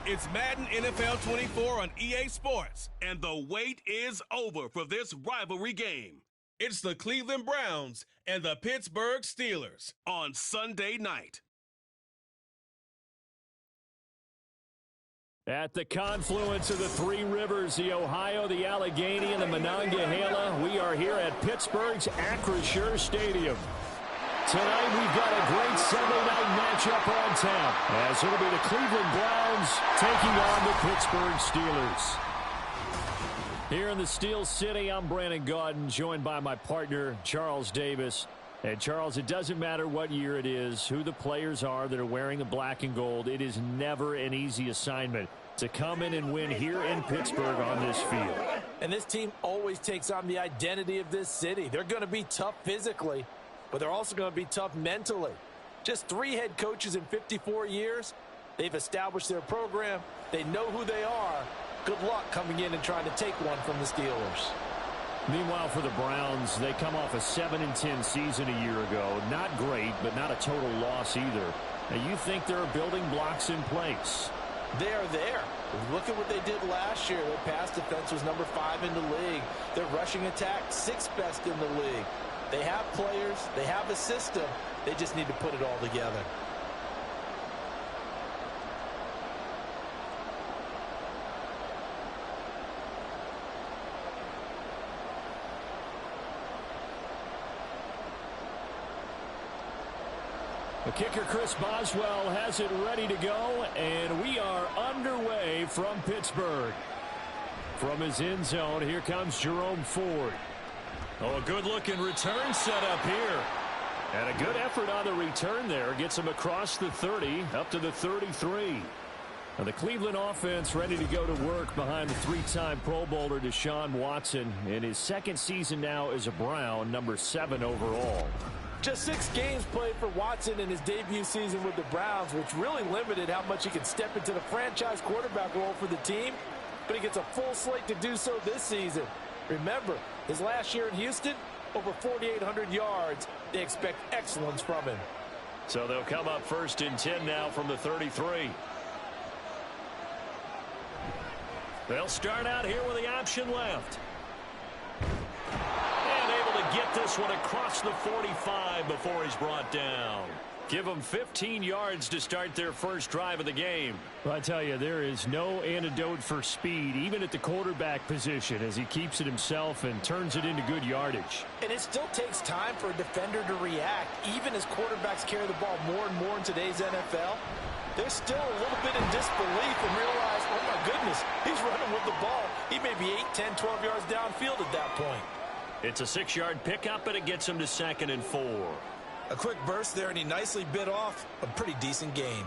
It's Madden NFL 24 on EA Sports, and the wait is over for this rivalry game. It's the Cleveland Browns and the Pittsburgh Steelers on Sunday night. At the confluence of the three rivers, the Ohio, the Allegheny, and the Monongahela, we are here at Pittsburgh's Acrisure Stadium. Tonight, we've got a great Sunday night matchup on tap, as it'll be the Cleveland Browns taking on the Pittsburgh Steelers. Here in the Steel City, I'm Brandon Gaudin, joined by my partner, Charles Davis. And Charles, it doesn't matter what year it is, who the players are that are wearing the black and gold. It is never an easy assignment to come in and win here in Pittsburgh on this field. And this team always takes on the identity of this city. They're going to be tough physically, but they're also going to be tough mentally. Just 3 head coaches in 54 years. They've established their program. They know who they are. Good luck coming in and trying to take one from the Steelers. Meanwhile, for the Browns, they come off a 7-10 season a year ago. Not great, but not a total loss either. Now, you think there are building blocks in place? They are there. Look at what they did last year. Their pass defense was number 5 in the league. Their rushing attack, 6th best in the league. They have players. They have a system. They just need to put it all together. The kicker, Chris Boswell, has it ready to go, and we are underway from Pittsburgh. From his end zone, here comes Jerome Ford. Oh, a good-looking return set up here. And a good effort on the return there. Gets him across the 30, up to the 33. Now the Cleveland offense ready to go to work behind the 3-time Pro Bowler Deshaun Watson. In his second season now as a Brown, number 7 overall. Just 6 games played for Watson in his debut season with the Browns, which really limited how much he could step into the franchise quarterback role for the team. But he gets a full slate to do so this season. Remember, his last year in Houston, over 4,800 yards. They expect excellence from him. So they'll come up 1st and 10 now from the 33. They'll start out here with the option left. Get this one across the 45 before he's brought down. Give them 15 yards to start their first drive of the game. Well, I tell you, there is no antidote for speed, even at the quarterback position, as he keeps it himself and turns it into good yardage. And it still takes time for a defender to react, even as quarterbacks carry the ball more and more in today's NFL. They're still a little bit in disbelief and realize, oh my goodness, he's running with the ball. He may be 8, 10, 12 yards downfield at that point. It's a 6-yard pickup, and it gets him to 2nd and 4. A quick burst there, and he nicely bit off a pretty decent gain.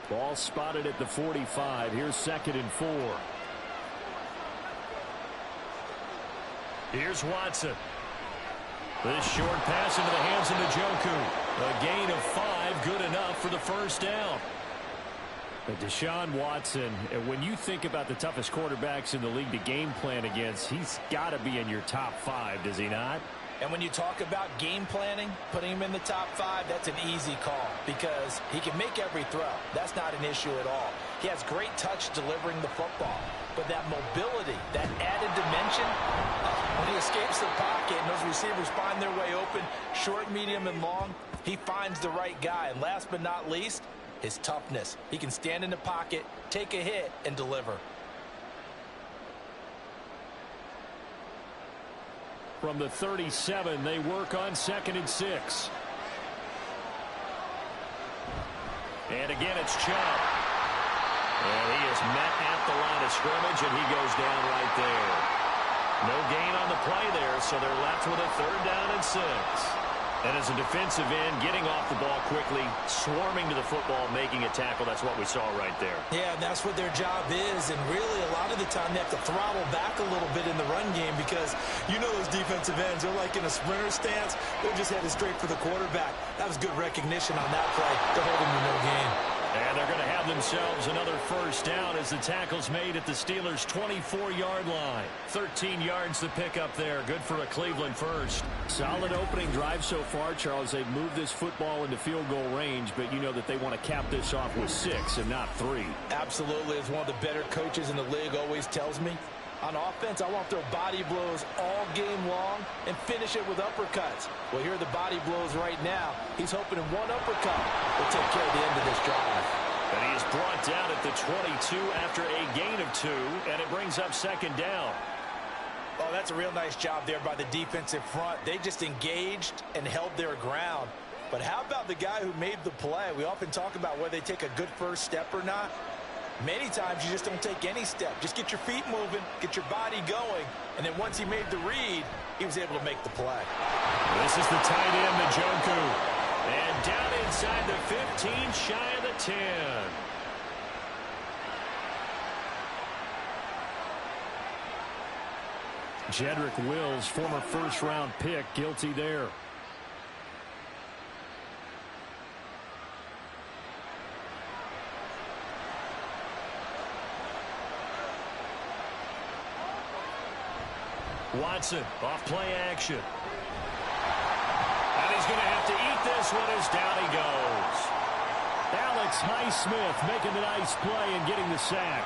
Ball spotted at the 45. Here's 2nd and 4. Here's Watson. This short pass into the hands of Njoku. A gain of 5, good enough for the first down. But Deshaun Watson, when you think about the toughest quarterbacks in the league to game plan against, he's got to be in your top 5, does he not? And when you talk about game planning, putting him in the top 5, that's an easy call because he can make every throw. That's not an issue at all. He has great touch delivering the football. But that mobility, that added dimension, when he escapes the pocket and those receivers find their way open, short, medium, and long, he finds the right guy. And last but not least, his toughness. He can stand in the pocket, take a hit, and deliver. From the 37, they work on 2nd and 6. And again, it's Chubb. And he is met at the line of scrimmage, and he goes down right there. No gain on the play there, so they're left with a 3rd down and 6. And as a defensive end, getting off the ball quickly, swarming to the football, making a tackle, that's what we saw right there. Yeah, and that's what their job is. And really, a lot of the time, they have to throttle back a little bit in the run game because you know those defensive ends, they're like in a sprinter stance. They're just headed straight for the quarterback. That was good recognition on that play to hold him to no gain. And they're going to have themselves another first down as the tackle's made at the Steelers' 24-yard line. 13 yards to pick up there. Good for a Cleveland first. Solid opening drive so far, Charles. They've moved this football into field goal range, but you know that they want to cap this off with 6 and not 3. Absolutely. As one of the better coaches in the league always tells me, on offense, I want to throw body blows all game long and finish it with uppercuts. Well, here are the body blows right now. He's hoping in one uppercut will take care of the end of this drive. And he is brought down at the 22 after a gain of 2, and it brings up second down. Oh, that's a real nice job there by the defensive front. They just engaged and held their ground. But how about the guy who made the play? We often talk about whether they take a good first step or not. Many times you just don't take any step. Just get your feet moving, get your body going, and then once he made the read, he was able to make the play. This is the tight end, Njoku. And down inside the 15, shy of the 10. Jedrick Wills, former first-round pick, guilty there. Watson, off play action. And he's going to have to eat this one as down he goes. Alex Highsmith making the nice play and getting the sack.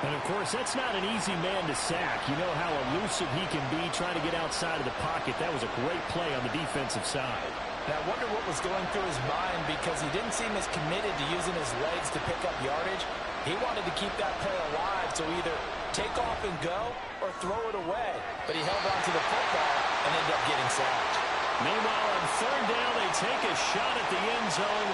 And, of course, that's not an easy man to sack. You know how elusive he can be trying to get outside of the pocket. That was a great play on the defensive side. Now, I wonder what was going through his mind because he didn't seem as committed to using his legs to pick up yardage. He wanted to keep that play alive, so either take off and go or throw it away. But he held on to the football and ended up getting sacked. Meanwhile, on third down, they take a shot at the end zone,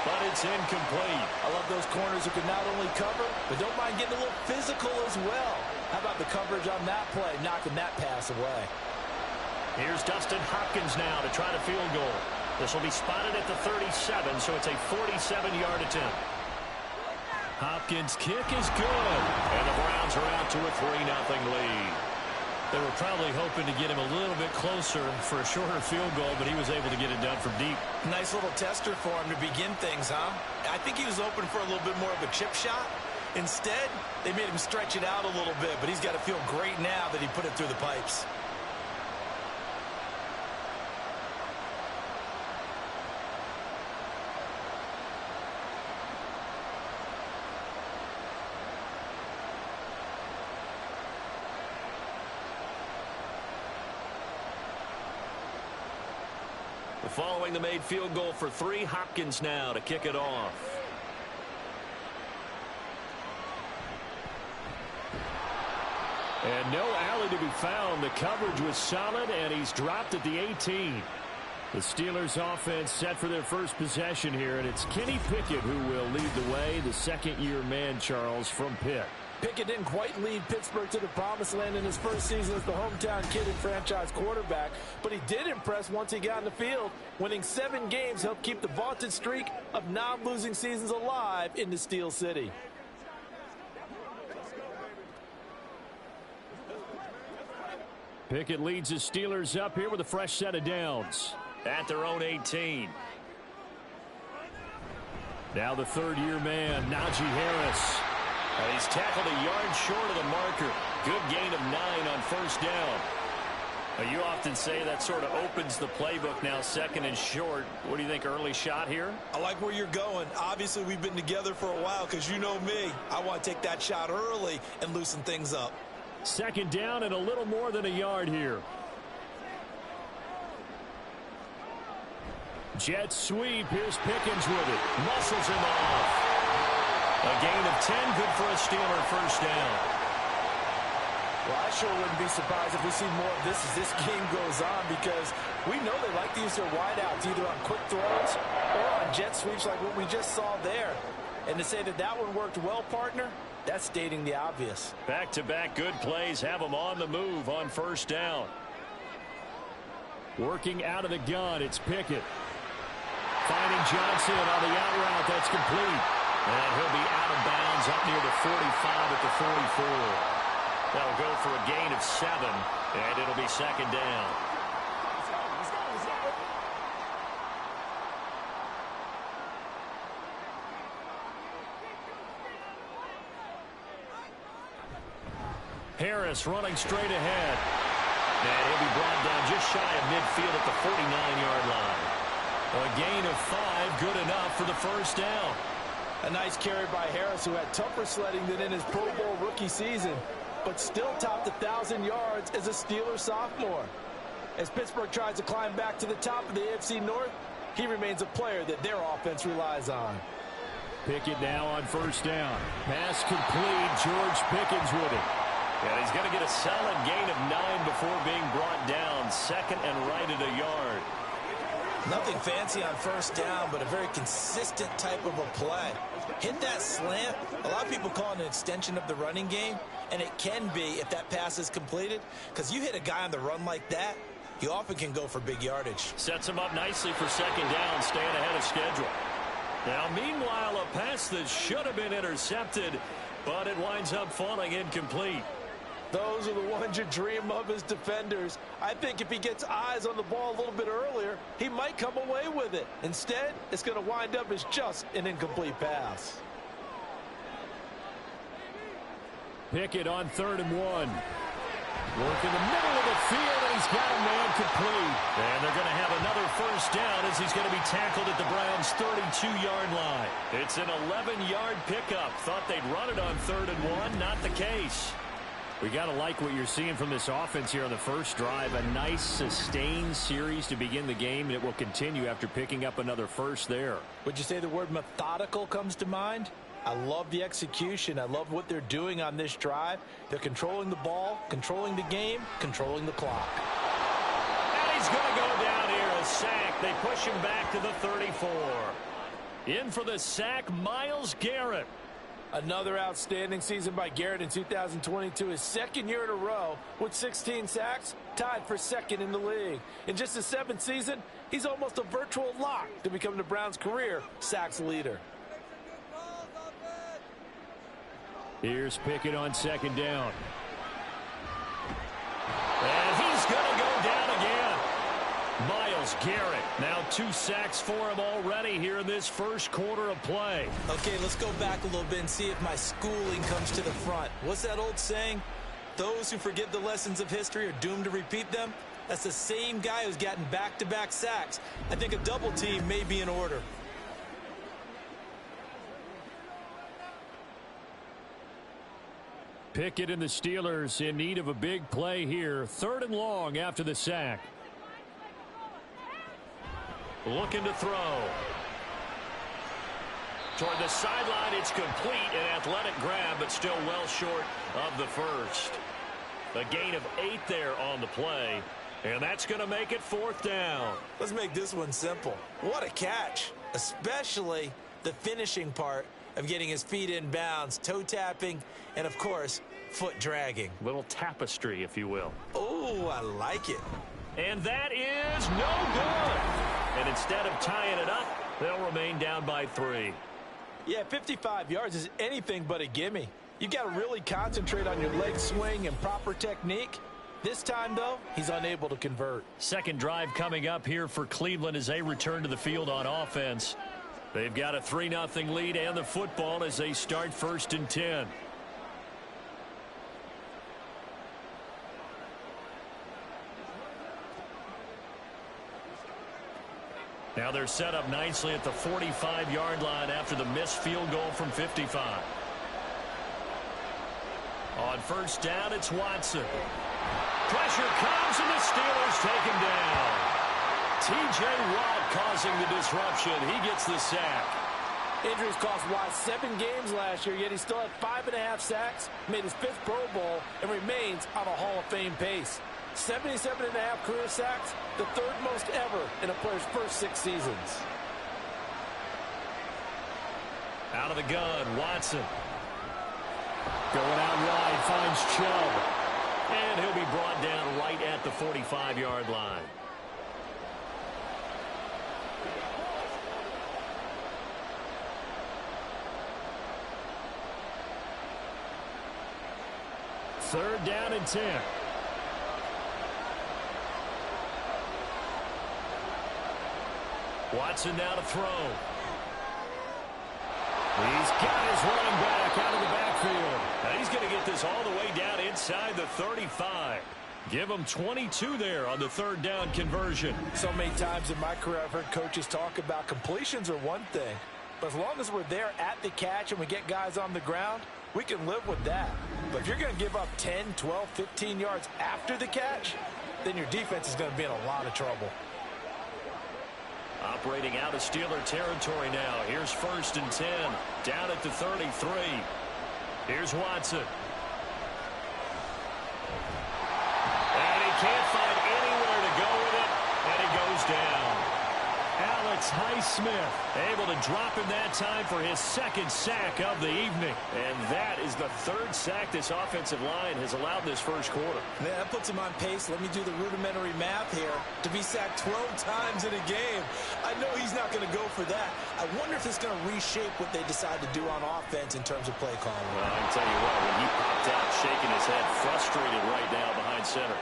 but it's incomplete. I love those corners who can not only cover, but don't mind getting a little physical as well. How about the coverage on that play, knocking that pass away? Here's Dustin Hopkins now to try to field goal. This will be spotted at the 37, so it's a 47-yard attempt. Hopkins' kick is good, and the Browns are out to a 3-0 lead. They were probably hoping to get him a little bit closer for a shorter field goal, but he was able to get it done from deep. Nice little tester for him to begin things, huh? I think he was open for a little bit more of a chip shot. Instead, they made him stretch it out a little bit, but he's got to feel great now that he put it through the pipes. Following the made field goal for 3, Hopkins now to kick it off. And no alley to be found. The coverage was solid, and he's dropped at the 18. The Steelers offense set for their first possession here, and it's Kenny Pickett who will lead the way, the second-year man, Charles, from Pitt. Pickett didn't quite lead Pittsburgh to the promised land in his first season as the hometown kid and franchise quarterback, but he did impress once he got in the field. Winning 7 games helped keep the vaunted streak of non-losing seasons alive in the Steel City. Pickett leads the Steelers up here with a fresh set of downs at their own 18. Now the third-year man, Najee Harris. And he's tackled a yard short of the marker. Good gain of 9 on first down. Now, you often say that sort of opens the playbook now, second and short. What do you think, early shot here? I like where you're going. Obviously, we've been together for a while because you know me. I want to take that shot early and loosen things up. Second down and a little more than a yard here. Jet sweep. Here's Pickens with it. Muscles him off. A gain of 10, good for a Steeler first down. Well, I sure wouldn't be surprised if we see more of this as this game goes on because we know they like to use their wideouts either on quick throws or on jet sweeps like what we just saw there. And to say that that one worked well, partner, that's stating the obvious. Back-to-back good plays have them on the move on first down. Working out of the gun, it's Pickett. Finding Johnson on the out route, that's complete. And he'll be out of bounds up near the 45 at the 44. That'll go for a gain of 7, and it'll be second down. Harris running straight ahead. And he'll be brought down just shy of midfield at the 49-yard line. A gain of 5, good enough for the first down. A nice carry by Harris, who had tougher sledding than in his Pro Bowl rookie season, but still topped 1,000 yards as a Steelers sophomore. As Pittsburgh tries to climb back to the top of the AFC North, he remains a player that their offense relies on. Pickett now on first down. Pass complete. George Pickens with it. And he's going to get a solid gain of 9 before being brought down. Second and right at a yard. Nothing fancy on first down, but a very consistent type of a play. Hit that slant. A lot of people call it an extension of the running game, and it can be if that pass is completed, because you hit a guy on the run like that, you often can go for big yardage. Sets him up nicely for second down, staying ahead of schedule. Now, meanwhile, a pass that should have been intercepted, but it winds up falling incomplete. Those are the ones you dream of as defenders. I think if he gets eyes on the ball a little bit earlier, he might come away with it. Instead, it's going to wind up as just an incomplete pass. Pickett on 3rd and 1. Work in the middle of the field, and he's got a man complete. And they're going to have another first down as he's going to be tackled at the Browns' 32-yard line. It's an 11-yard pickup. Thought they'd run it on 3rd and 1. Not the case. We got to like what you're seeing from this offense here on the first drive. A nice, sustained series to begin the game, and it will continue after picking up another first there. Would you say the word methodical comes to mind? I love the execution. I love what they're doing on this drive. They're controlling the ball, controlling the game, controlling the clock. And he's going to go down here, a sack. They push him back to the 34. In for the sack, Myles Garrett. Another outstanding season by Garrett in 2022, his second year in a row with 16 sacks, tied for second in the league. In just his 7th season, he's almost a virtual lock to become the Browns' career sacks leader. Here's Pickett on second down. And he's going to go down again. Myles Garrett, now 2 sacks for him already here in this first quarter of play. Okay, let's go back a little bit and see if my schooling comes to the front. What's that old saying? Those who forget the lessons of history are doomed to repeat them. That's the same guy who's gotten back-to-back sacks. I think a double team may be in order. Pickett and the Steelers in need of a big play here. 3rd and long after the sack. Looking to throw. Toward the sideline, it's complete. An athletic grab, but still well short of the first. A gain of 8 there on the play. And that's going to make it 4th down. Let's make this one simple. What a catch. Especially the finishing part of getting his feet in bounds, toe tapping, and of course, foot dragging. Little tapestry, if you will. Oh, I like it. And that is no good. And instead of tying it up, they'll remain down by 3. Yeah, 55 yards is anything but a gimme. You got to really concentrate on your leg swing and proper technique. This time, though, he's unable to convert. Second drive coming up here for Cleveland as they return to the field on offense. They've got a 3-0 lead and the football as they start 1st and 10. Now they're set up nicely at the 45-yard line after the missed field goal from 55. On first down, it's Watson. Pressure comes, and the Steelers take him down. T.J. Watt causing the disruption. He gets the sack. Injuries cost Watt 7 games last year, yet he still had 5.5 sacks, made his 5th Pro Bowl, and remains on a Hall of Fame pace. 77.5 career sacks, the 3rd most ever in a player's first 6 seasons. Out of the gun, Watson. Going out wide, finds Chubb. And he'll be brought down right at the 45-yard line. Third down and 10. Watson now to throw. He's got his running back out of the backfield. And he's going to get this all the way down inside the 35. Give him 22 there on the third down conversion. So many times in my career I've heard coaches talk about completions are one thing. But as long as we're there at the catch and we get guys on the ground, we can live with that. But if you're going to give up 10, 12, 15 yards after the catch, then your defense is going to be in a lot of trouble. Operating out of Steeler territory now. Here's 1st and 10. Down at the 33. Here's Watson. And he can't find anywhere to go with it. And he goes down. Alex Highsmith able to drop him that time for his 2nd sack of the evening. And that is the 3rd sack this offensive line has allowed this first quarter. Man, that puts him on pace. Let me do the rudimentary math here. To be sacked 12 times in a game, I know he's not going to go for that. I wonder if it's going to reshape what they decide to do on offense in terms of play calling. Well, I can tell you what, when he popped out shaking his head, frustrated right now behind center.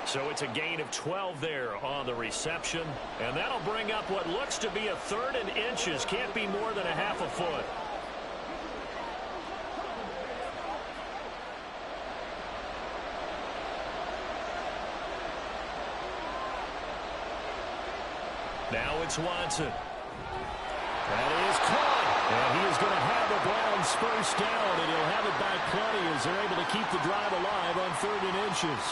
So it's a gain of 12 there on the reception. And that'll bring up what looks to be a 3rd and inches. Can't be more than a half a foot. Now it's Watson. That is caught. And he is going to have the Browns first down. And he'll have it back plenty as they're able to keep the drive alive on 3rd and inches.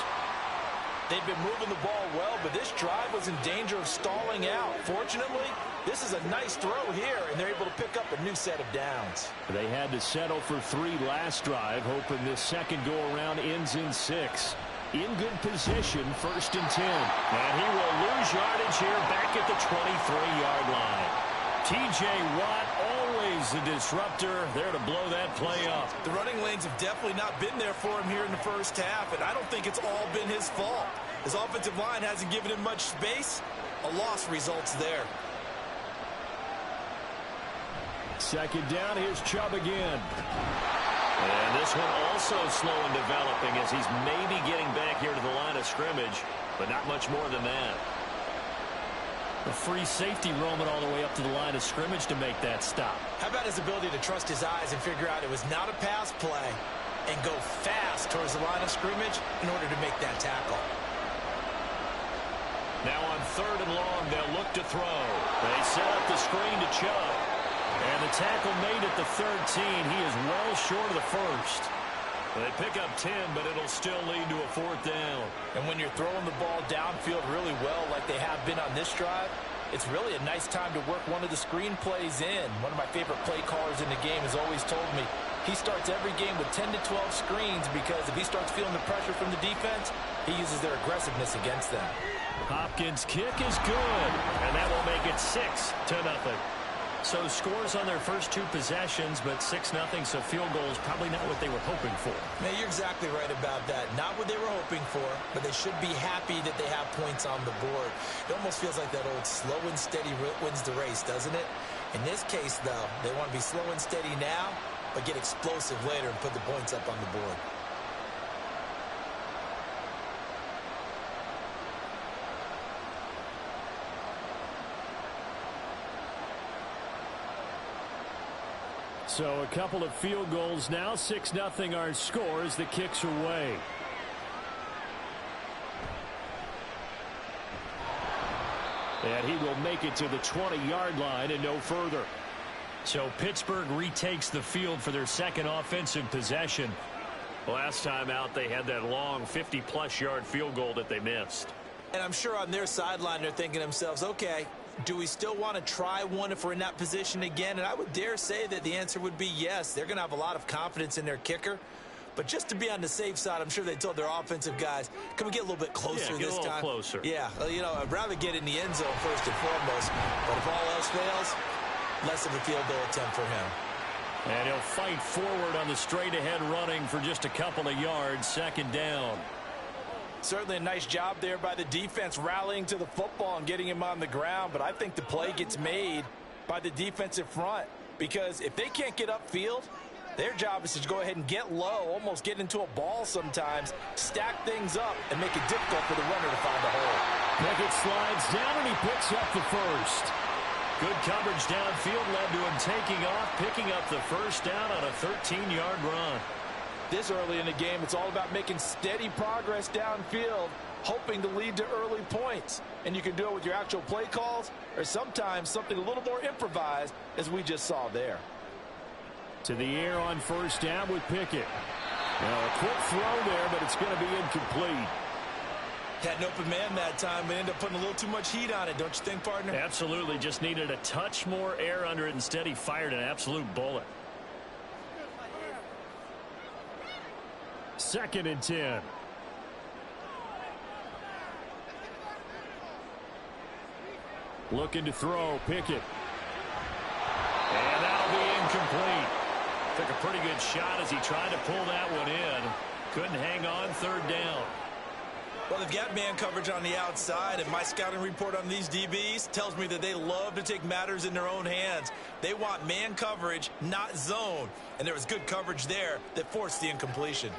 They've been moving the ball well, but this drive was in danger of stalling out. Fortunately, this is a nice throw here, and they're able to pick up a new set of downs. They had to settle for 3 last drive, hoping this second go-around ends in 6. In good position, 1st and 10. And he will lose yardage here back at the 23-yard line. T.J. Watt, always the disruptor, there to blow that play up. The running lanes have definitely not been there for him here in the first half, and I don't think it's all been his fault. His offensive line hasn't given him much space. A loss results there. 2nd down, here's Chubb again. And this one also slow in developing as he's maybe getting back here to the line of scrimmage, but not much more than that. A free safety roaming all the way up to the line of scrimmage to make that stop. How about his ability to trust his eyes and figure out it was not a pass play and go fast towards the line of scrimmage in order to make that tackle. Now on 3rd and long, they'll look to throw. They set up the screen to Chubb. And the tackle made at the 13. He is well short of the 1st. They pick up 10, but it'll still lead to a 4th down. And when you're throwing the ball downfield really well like they have been on this drive, it's really a nice time to work one of the screen plays in. One of my favorite play callers in the game has always told me he starts every game with 10 to 12 screens because if he starts feeling the pressure from the defense, he uses their aggressiveness against them. Hopkins' kick is good, and that will make it 6-0. So scores on their first 2 possessions, but 6-0, so field goal is probably not what they were hoping for. Man, you're exactly right about that. Not what they were hoping for, but they should be happy that they have points on the board. It almost feels like that old slow and steady wins the race, doesn't it? In this case, though, they want to be slow and steady now, but get explosive later and put the points up on the board. So a couple of field goals now. 6-0 our score as the kicks are away. And he will make it to the 20-yard line and no further. So Pittsburgh retakes the field for their 2nd offensive possession. Last time out, they had that long 50-plus yard field goal that they missed. And I'm sure on their sideline they're thinking to themselves, okay, do we still want to try one if we're in that position again? And I would dare say that the answer would be yes. They're going to have a lot of confidence in their kicker. But just to be on the safe side, I'm sure they told their offensive guys, can we get a little bit closer this time? Yeah, get a little closer. Yeah, you know, I'd rather get in the end zone first and foremost. But if all else fails, less of a field goal attempt for him. And he'll fight forward on the straight-ahead running for just a couple of yards. 2nd down. Certainly a nice job there by the defense rallying to the football and getting him on the ground. But I think the play gets made by the defensive front. Because if they can't get upfield, their job is to go ahead and get low, almost get into a ball sometimes, stack things up, and make it difficult for the runner to find a hole. Pickett slides down, and he picks up the 1st. Good coverage downfield led to him taking off, picking up the first down on a 13-yard run. This early in the game, it's all about making steady progress downfield, hoping to lead to early points. And you can do it with your actual play calls or sometimes something a little more improvised, as we just saw there. To the air on first down with Pickett. Now a quick throw there, but it's going to be incomplete. Had an open man that time, but ended up putting a little too much heat on it, don't you think, partner? Absolutely. Just needed a touch more air under it. Instead, he fired an absolute bullet. 2nd and 10. Looking to throw, Pickett. And that'll be incomplete. Took a pretty good shot as he tried to pull that one in. Couldn't hang on 3rd down. Well, they've got man coverage on the outside, and my scouting report on these DBs tells me that they love to take matters in their own hands. They want man coverage, not zone. And there was good coverage there that forced the incompletion.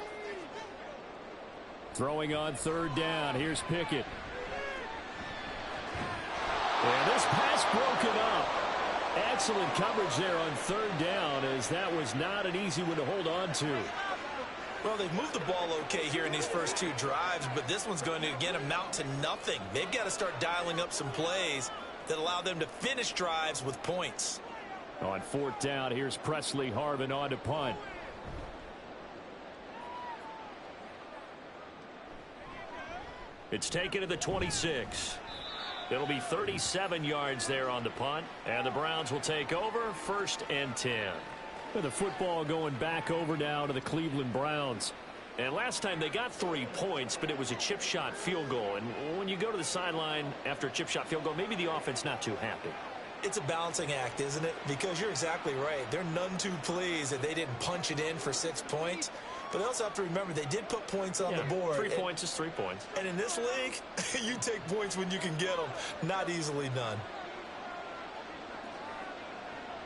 Throwing on 3rd down. Here's Pickett. And this pass broken up. Excellent coverage there on 3rd down, as that was not an easy one to hold on to. Well, they've moved the ball okay here in these first 2 drives, but this one's going to, again, amount to nothing. They've got to start dialing up some plays that allow them to finish drives with points. On 4th down, here's Presley Harvin on to punt. It's taken to the 26. It'll be 37 yards there on the punt, and the Browns will take over 1st and 10. With the football going back over now to the Cleveland Browns. And last time they got 3 points, but it was a chip shot field goal. And when you go to the sideline after a chip shot field goal, maybe the offense not too happy. It's a balancing act, isn't it? Because you're exactly right. They're none too pleased that they didn't punch it in for 6 points. But they also have to remember they did put points on the board. 3 points is 3 points. And in this league, you take points when you can get them. Not easily done.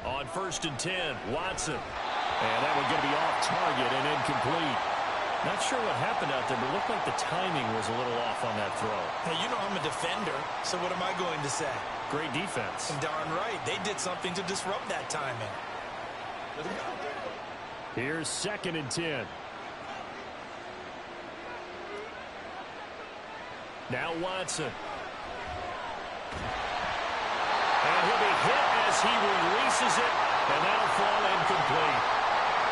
On 1st and 10, Watson. And that one going to be off target and incomplete. Not sure what happened out there, but it looked like the timing was a little off on that throw. Hey, you know I'm a defender, so what am I going to say? Great defense. And darn right. They did something to disrupt that timing. Here's 2nd and 10. Now Watson. And he'll be hit as he releases it, and that'll fall incomplete.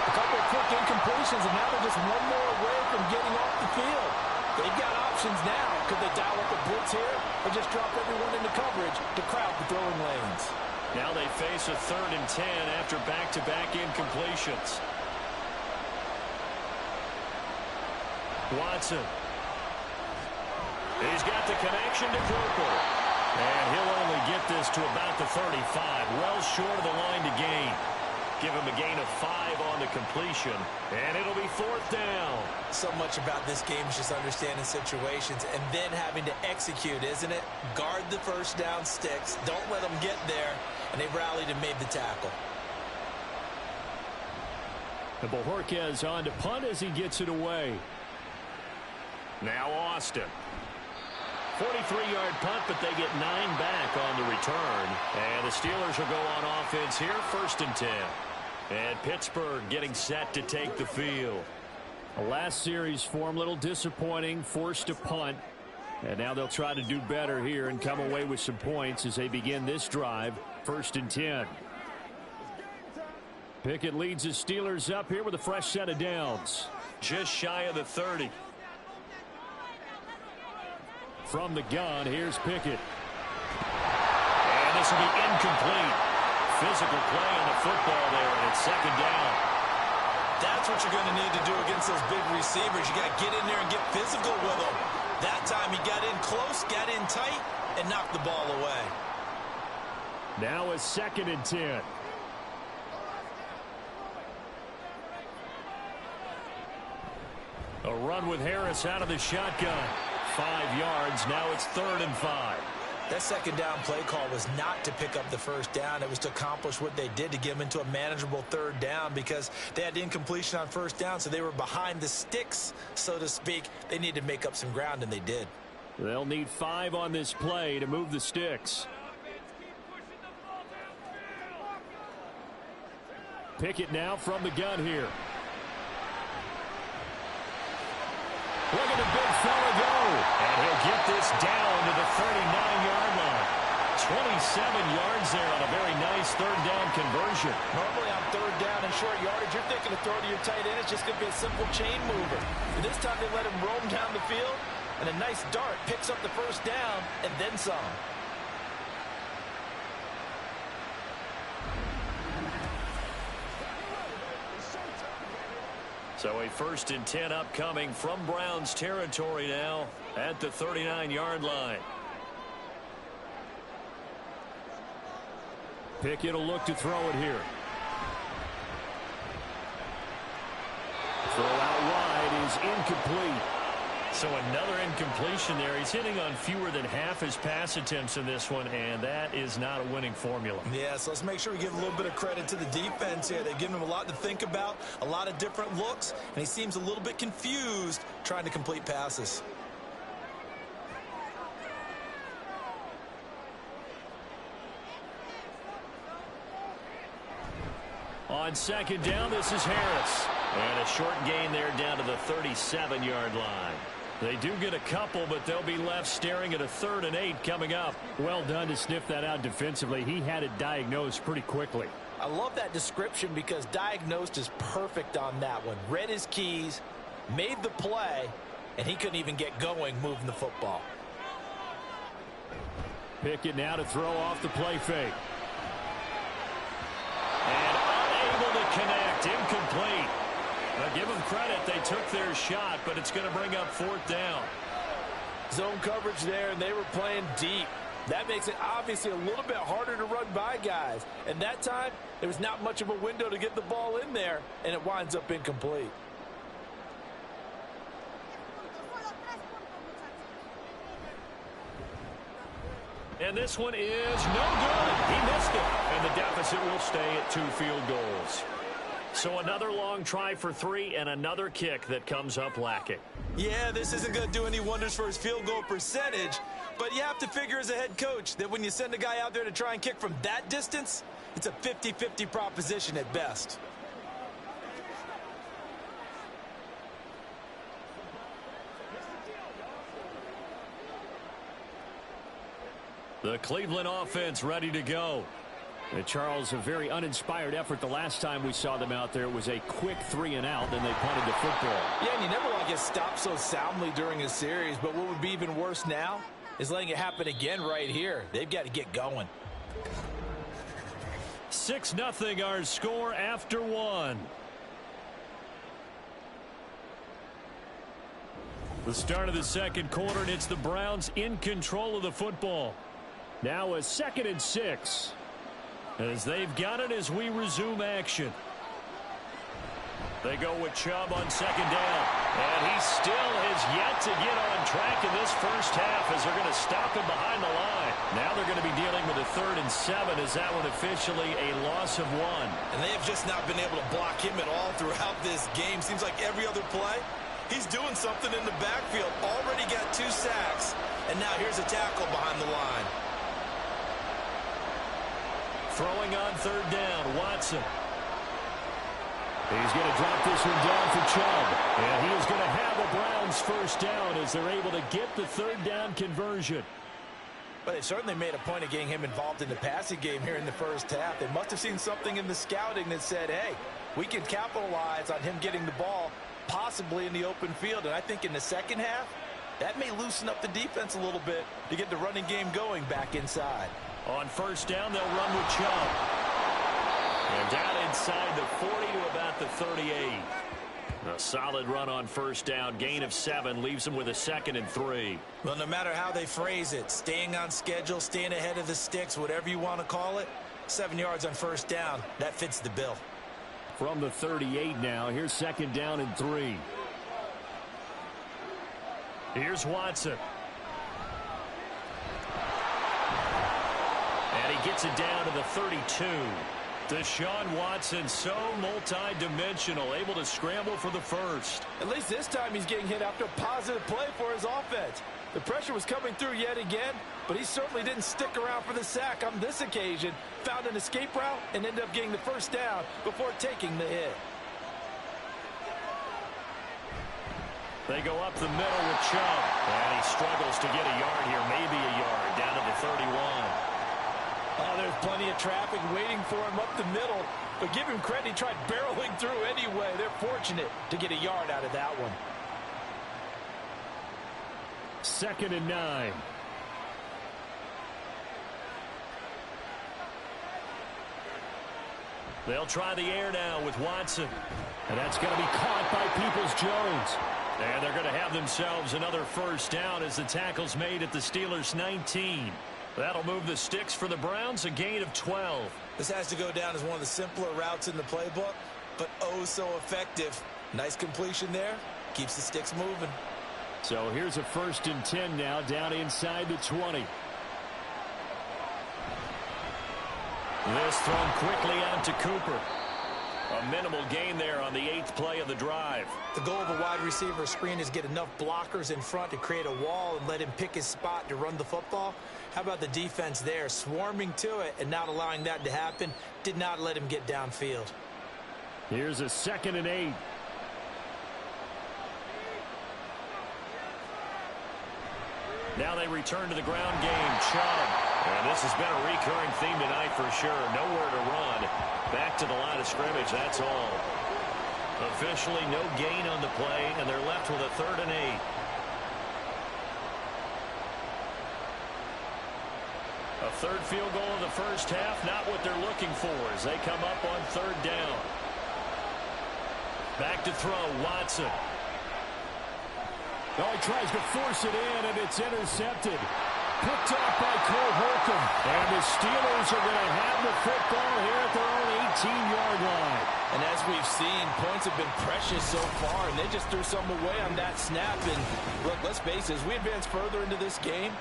A couple of quick incompletions, and now they're just one more away from getting off the field. They've got options now. Could they dial up a blitz here or just drop everyone into coverage to crowd the throwing lanes? Now they face a 3rd and 10 after back-to-back incompletions. Watson. He's got the connection to Cooper. And he'll only get this to about the 35. Well short of the line to gain. Give him a gain of 5 on the completion. And it'll be 4th down. So much about this game is just understanding situations and then having to execute, isn't it? Guard the first down sticks. Don't let them get there. And they rallied and made the tackle. And Bojorquez on to punt as he gets it away. Now Austin. 43-yard punt, but they get 9 back on the return. And the Steelers will go on offense here, 1st and 10. And Pittsburgh getting set to take the field. The last series form, a little disappointing, forced to punt. And now they'll try to do better here and come away with some points as they begin this drive, 1st and 10. Pickett leads the Steelers up here with a fresh set of downs. Just shy of the 30. From the gun, here's Pickett. And this will be incomplete. Physical play on the football there, and it's 2nd down. That's what you're going to need to do against those big receivers. You got to get in there and get physical with them. That time he got in close, got in tight, and knocked the ball away. Now a 2nd and 10. A run with Harris out of the shotgun. 5 yards. Now it's 3rd and 5. That 2nd down play call was not to pick up the first down. It was to accomplish what they did to get them into a manageable 3rd down because they had incompletion on 1st down, so they were behind the sticks, so to speak. They needed to make up some ground, and they did. They'll need 5 on this play to move the sticks. Pickett now from the gun here. Look at the big fella go. And he'll get this down to the 39-yard line. 27 yards there on a very nice third down conversion. Normally on third down and short yardage, you're thinking of throwing to your tight end. It's just going to be a simple chain mover. But this time they let him roam down the field, and a nice dart picks up the first down and then some. So a 1st and 10 upcoming from Browns territory now at the 39-yard line. Pickett will look to throw it here. Throw out wide is incomplete. So another incompletion there. He's hitting on fewer than half his pass attempts in this one, and that is not a winning formula. Yeah, so let's make sure we give a little bit of credit to the defense here. They've given him a lot to think about, a lot of different looks, and he seems a little bit confused trying to complete passes. On 2nd down, this is Harris. And a short gain there down to the 37-yard line. They do get a couple, but they'll be left staring at a 3rd and 8 coming up. Well done to sniff that out defensively. He had it diagnosed pretty quickly. I love that description because diagnosed is perfect on that one. Read his keys, made the play, and he couldn't even get going moving the football. Pickett now to throw off the play fake. And unable to connect. Incomplete. Now give them credit. They took their shot, but it's going to bring up 4th down. Zone coverage there, and they were playing deep. That makes it obviously a little bit harder to run by guys. And that time, there was not much of a window to get the ball in there, and it winds up incomplete. And this one is no good. He missed it. And the deficit will stay at 2 field goals. So another long try for 3 and another kick that comes up lacking. Yeah, this isn't going to do any wonders for his field goal percentage, but you have to figure as a head coach that when you send a guy out there to try and kick from that distance, it's a 50-50 proposition at best. The Cleveland offense ready to go. And Charles, a very uninspired effort the last time we saw them out there. It was a quick 3 and out, then they punted the football. Yeah, and you never want to get stopped so soundly during a series, but what would be even worse now is letting it happen again right here. They've got to get going. 6-0 our score after 1. The start of the 2nd quarter, and it's the Browns in control of the football. Now a 2nd and 6. As they've got it as we resume action. They go with Chubb on 2nd down. And he still has yet to get on track in this first half as they're going to stop him behind the line. Now they're going to be dealing with a 3rd and 7 as that one officially a loss of 1. And they have just not been able to block him at all throughout this game. Seems like every other play, he's doing something in the backfield. Already got 2 sacks. And now here's a tackle behind the line. Throwing on 3rd down, Watson. He's going to drop this one down for Chubb. And he is going to have a Browns first down as they're able to get the 3rd down conversion. But they certainly made a point of getting him involved in the passing game here in the first half. They must have seen something in the scouting that said, hey, we can capitalize on him getting the ball possibly in the open field. And I think in the second half, that may loosen up the defense a little bit to get the running game going back inside. On 1st down, they'll run with Chubb. And down inside the 40 to about the 38. A solid run on 1st down. Gain of 7 leaves them with a 2nd and 3. Well, no matter how they phrase it, staying on schedule, staying ahead of the sticks, whatever you want to call it, 7 yards on 1st down, that fits the bill. From the 38 now, here's 2nd down and 3. Here's Watson. And he gets it down to the 32. Deshaun Watson, so multi-dimensional, able to scramble for the first. At least this time he's getting hit after a positive play for his offense. The pressure was coming through yet again, but he certainly didn't stick around for the sack on this occasion. Found an escape route and ended up getting the first down before taking the hit. They go up the middle with Chubb. And he struggles to get a yard here, maybe a yard, down to the 31. Oh, there's plenty of traffic waiting for him up the middle. But give him credit, he tried barreling through anyway. They're fortunate to get a yard out of that one. 2nd and 9. They'll try the air now with Watson. And that's going to be caught by Peoples-Jones. And they're going to have themselves another first down as the tackle's made at the Steelers' 19. That'll move the sticks for the Browns, a gain of 12. This has to go down as one of the simpler routes in the playbook, but oh so effective. Nice completion there. Keeps the sticks moving. So here's a 1st and 10 now, down inside the 20. This thrown quickly out to Cooper. A minimal gain there on the 8th play of the drive. The goal of a wide receiver screen is get enough blockers in front to create a wall and let him pick his spot to run the football. How about the defense there, swarming to it and not allowing that to happen? Did not let him get downfield. Here's a 2nd and 8. Now they return to the ground game. Chubb. And this has been a recurring theme tonight for sure. Nowhere to run. Back to the line of scrimmage, that's all. Officially no gain on the play, and they're left with a 3rd and 8. A 3rd field goal in the first half, not what they're looking for as they come up on 3rd down. Back to throw, Watson. Oh, he tries to force it in, and it's intercepted. Picked off by Cole Holcomb. And the Steelers are going to have the football here at their own 18-yard line. And as we've seen, points have been precious so far, and they just threw some away on that snap. And look, let's face it, as we advance further into this game,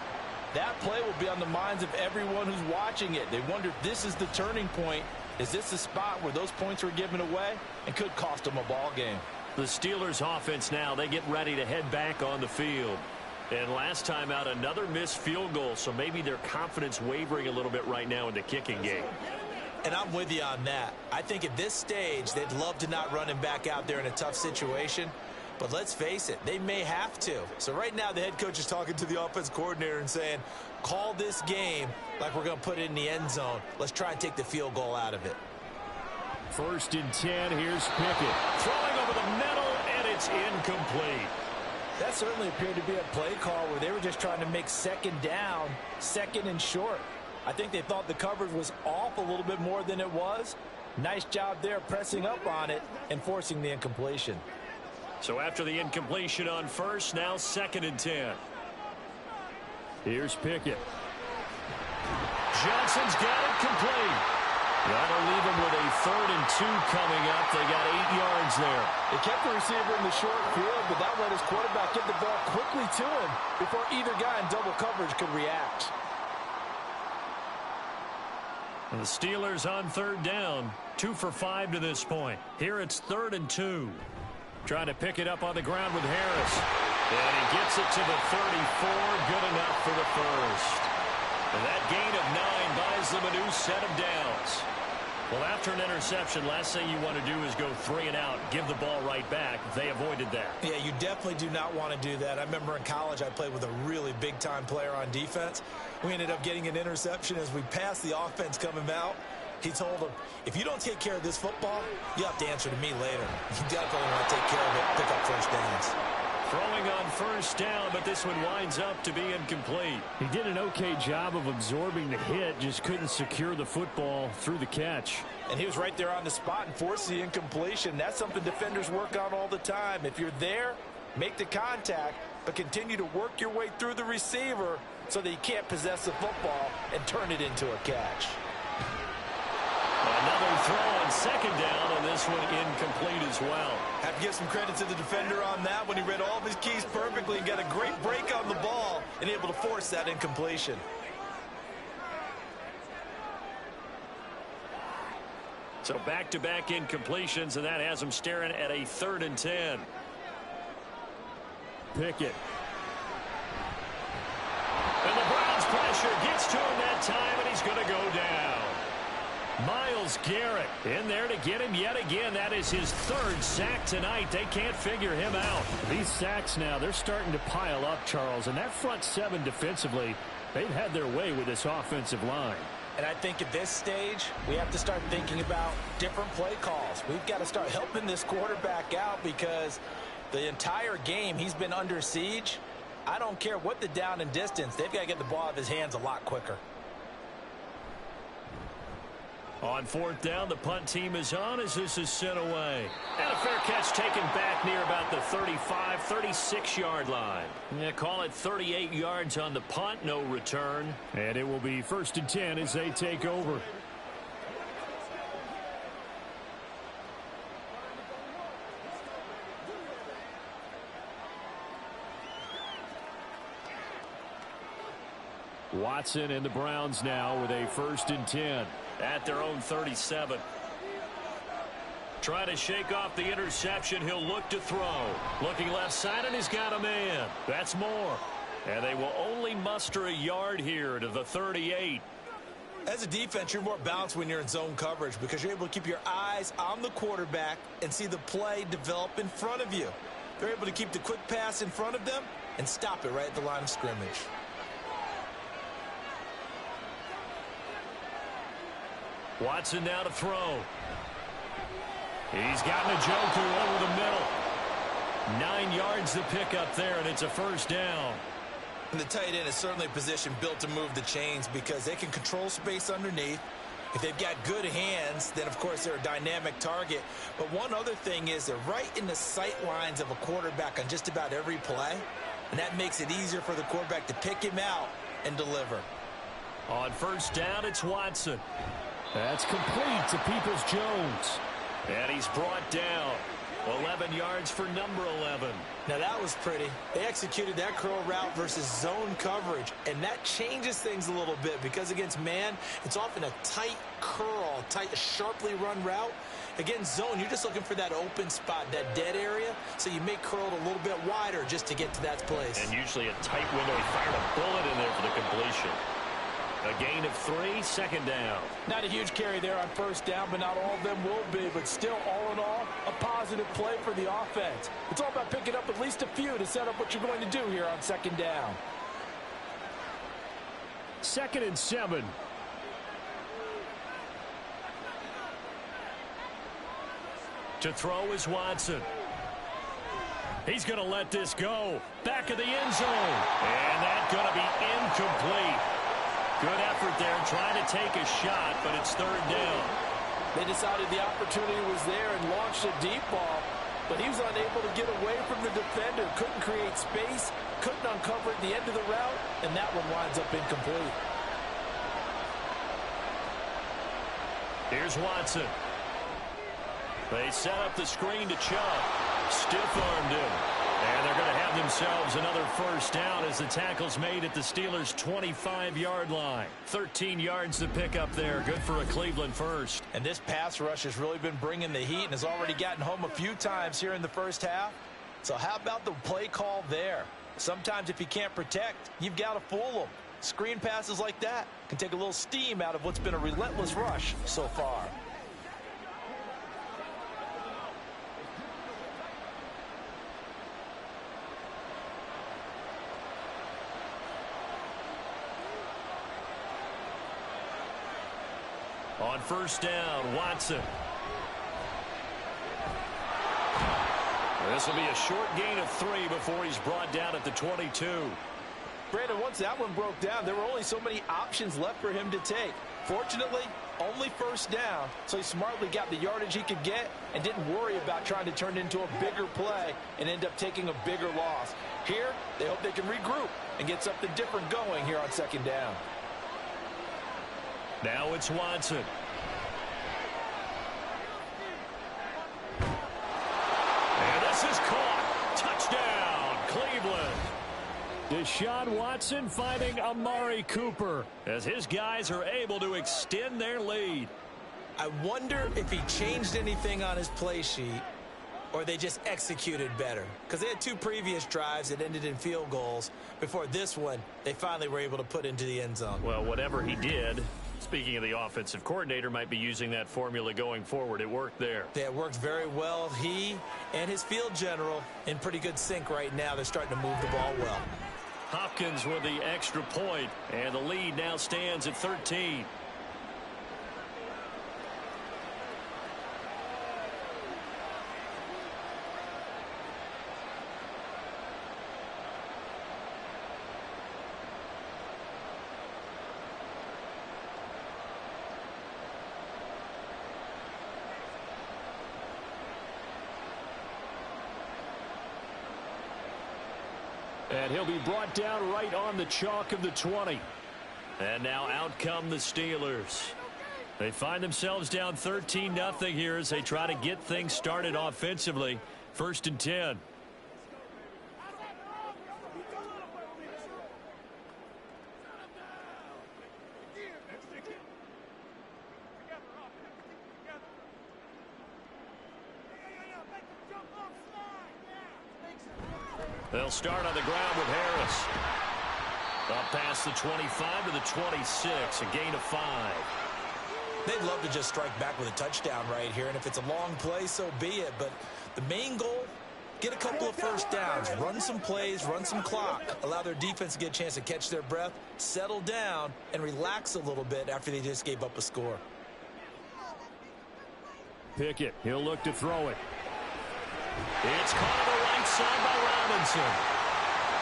that play will be on the minds of everyone who's watching it. They wonder if this is the turning point. Is this the spot where those points were given away and could cost them a ball game? The Steelers offense now, they get ready to head back on the field. And last time out, another missed field goal, so maybe their confidence wavering a little bit right now in the kicking game. And I'm with you on that. I think at this stage, they'd love to not run him back out there in a tough situation. But let's face it, they may have to. So right now, the head coach is talking to the offense coordinator and saying, call this game like we're going to put it in the end zone. Let's try and take the field goal out of it. 1st and 10, here's Pickett. Throwing over the middle, and it's incomplete. That certainly appeared to be a play call where they were just trying to make 2nd down, 2nd and short. I think they thought the coverage was off a little bit more than it was. Nice job there pressing up on it and forcing the incompletion. So after the incompletion on 1st, now 2nd and 10. Here's Pickett. Johnson's got it complete. That'll leave him with a 3rd and 2 coming up. They got 8 yards there. They kept the receiver in the short field, but that let his quarterback get the ball quickly to him before either guy in double coverage could react. And the Steelers on 3rd down, 2 for 5 to this point. Here it's 3rd and 2. Trying to pick it up on the ground with Harris. And he gets it to the 34, good enough for the 1st. And that gain of 9 buys them a new set of downs. Well, after an interception, last thing you want to do is go 3 and out, give the ball right back. They avoided that. Yeah, you definitely do not want to do that. I remember in college I played with a really big-time player on defense. We ended up getting an interception as we passed the offense coming out. He told him, if you don't take care of this football, you have to answer to me later. You definitely want to take care of it, pick up first downs. Throwing on 1st down, but this one winds up to be incomplete. He did an okay job of absorbing the hit, just couldn't secure the football through the catch. And he was right there on the spot and forced the incompletion. That's something defenders work on all the time. If you're there, make the contact, but continue to work your way through the receiver so that you can't possess the football and turn it into a catch. Another throw on 2nd down, and this one incomplete as well. Have to give some credit to the defender on that when he read all of his keys perfectly and got a great break on the ball and able to force that incompletion. So back-to-back incompletions, and that has him staring at a 3rd and 10. Pickett. pressure, gets to him that time, and he's going to go down. Myles Garrett in there to get him yet again. That is his third sack tonight. They can't figure him out. These sacks now, they're starting to pile up, Charles. And that front seven defensively, they've had their way with this offensive line. And I think at this stage, we have to start thinking about different play calls. We've got to start helping this quarterback out because the entire game he's been under siege. I don't care what the down and distance. They've got to get the ball out of his hands a lot quicker. On fourth down, the punt team is on as this is sent away. And a fair catch taken back near about the 35, 36-yard line. Yeah, call it 38 yards on the punt, no return. And it will be 1st and 10 as they take over. Watson and the Browns now with a 1st and 10 at their own 37. Trying to shake off the interception. He'll look to throw. Looking left side, and he's got a man. That's more. And they will only muster a yard here to the 38. As a defense, you're more balanced when you're in zone coverage because you're able to keep your eyes on the quarterback and see the play develop in front of you. They're able to keep the quick pass in front of them and stop it right at the line of scrimmage. Watson now to throw. He's gotten a joker over the middle. 9 yards to pick up there, and it's a 1st down. And the tight end is certainly a position built to move the chains because they can control space underneath. If they've got good hands, then, of course, they're a dynamic target. But one other thing is they're right in the sight lines of a quarterback on just about every play, and that makes it easier for the quarterback to pick him out and deliver. On 1st down, it's Watson. That's complete to Peoples-Jones. And he's brought down. 11 yards for number 11. Now that was pretty. They executed that curl route versus zone coverage, and that changes things a little bit because against man, it's often a tight curl, tight, sharply run route. Against zone, you're just looking for that open spot, that dead area, so you make curl a little bit wider just to get to that place. And usually a tight window. He fired a bullet in there for the completion. A gain of 3, 2nd down. Not a huge carry there on 1st down, but not all of them will be. But still, all in all, a positive play for the offense. It's all about picking up at least a few to set up what you're going to do here on 2nd down. 2nd and 7. To throw is Watson. He's going to let this go. Back of the end zone. And that's going to be incomplete. Good effort there, trying to take a shot, but it's 3rd down. They decided the opportunity was there and launched a deep ball, but he was unable to get away from the defender, couldn't create space, couldn't uncover at the end of the route, and that one winds up incomplete. Here's Watson. They set up the screen to Chubb. Stiff-armed him. And they're going to have themselves another 1st down as the tackle's made at the Steelers' 25-yard line. 13 yards to pick up there. Good for a Cleveland first. And this pass rush has really been bringing the heat and has already gotten home a few times here in the 1st half. So how about the play call there? Sometimes if you can't protect, you've got to fool them. Screen passes like that can take a little steam out of what's been a relentless rush so far. On 1st down, Watson. This will be a short gain of 3 before he's brought down at the 22. Brandon, once that one broke down, there were only so many options left for him to take. Fortunately, only 1st down, so he smartly got the yardage he could get and didn't worry about trying to turn it into a bigger play and end up taking a bigger loss. Here, they hope they can regroup and get something different going here on 2nd down. Now it's Watson. And this is caught. Touchdown, Cleveland. Deshaun Watson finding Amari Cooper as his guys are able to extend their lead. I wonder if he changed anything on his play sheet or they just executed better? Because they had 2 previous drives that ended in field goals. Before this one, they finally were able to put into the end zone. Well, whatever he did, speaking of the offensive coordinator, might be using that formula going forward. It worked there. Yeah, it worked very well. He and his field general in pretty good sync right now. They're starting to move the ball well. Hopkins with the extra point, and the lead now stands at 13. And he'll be brought down right on the chalk of the 20. And now out come the Steelers. They find themselves down 13-0 here as they try to get things started offensively. 1st and 10. They'll start on the ground with Harris. Up past the 25 to the 26, a gain of 5. They'd love to just strike back with a touchdown right here, and if it's a long play, so be it. But the main goal, get a couple of first downs, run some plays, run some clock, allow their defense to get a chance to catch their breath, settle down, and relax a little bit after they just gave up a score. Pickett, he'll look to throw it. It's caught on the right side by Robinson.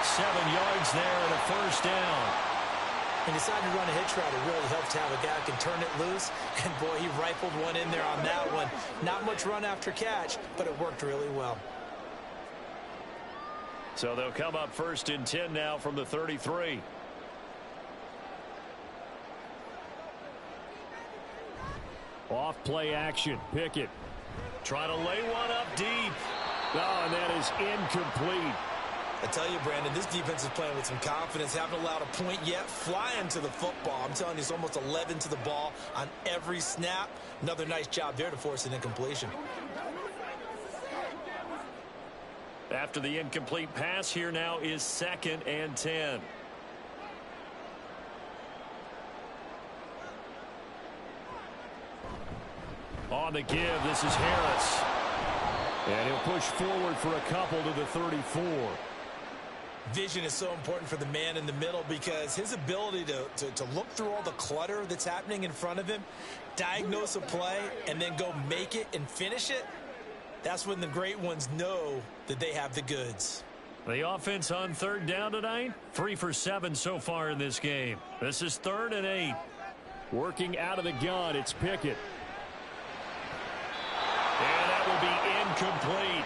7 yards there and a first down. He decided to run a hitch route. It really helps to have a guy who can turn it loose. And, boy, he rifled one in there on that one. Not much run after catch, but it worked really well. So they'll come up 1st and 10 now from the 33. Off play action. Pickett trying to lay one up deep. Oh, and that is incomplete. I tell you, Brandon, this defense is playing with some confidence. Haven't allowed a point yet. Flying to the football. I'm telling you, it's almost 11 to the ball on every snap. Another nice job there to force an incompletion. After the incomplete pass, here now is 2nd and 10. On the give, this is Harris. And he'll push forward for a couple to the 34. Vision is so important for the man in the middle because his ability to look through all the clutter that's happening in front of him, diagnose a play, and then go make it and finish it, that's when the great ones know that they have the goods. The offense on 3rd down tonight, 3 for 7 so far in this game. This is 3rd and 8. Working out of the gun, it's Pickett. And that will be incomplete.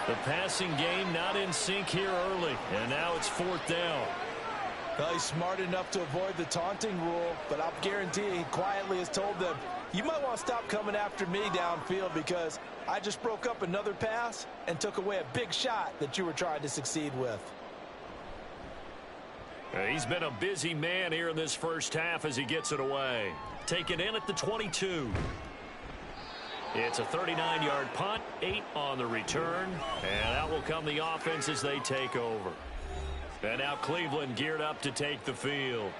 The passing game not in sync here early, and now it's 4th down. Well, he's smart enough to avoid the taunting rule, but I'll guarantee he quietly has told them, you might want to stop coming after me downfield because I just broke up another pass and took away a big shot that you were trying to succeed with. He's been a busy man here in this first half as he gets it away. Taken in at the 22. It's a 39-yard punt, 8 on the return, and out will come the offense as they take over. And now Cleveland geared up to take the field.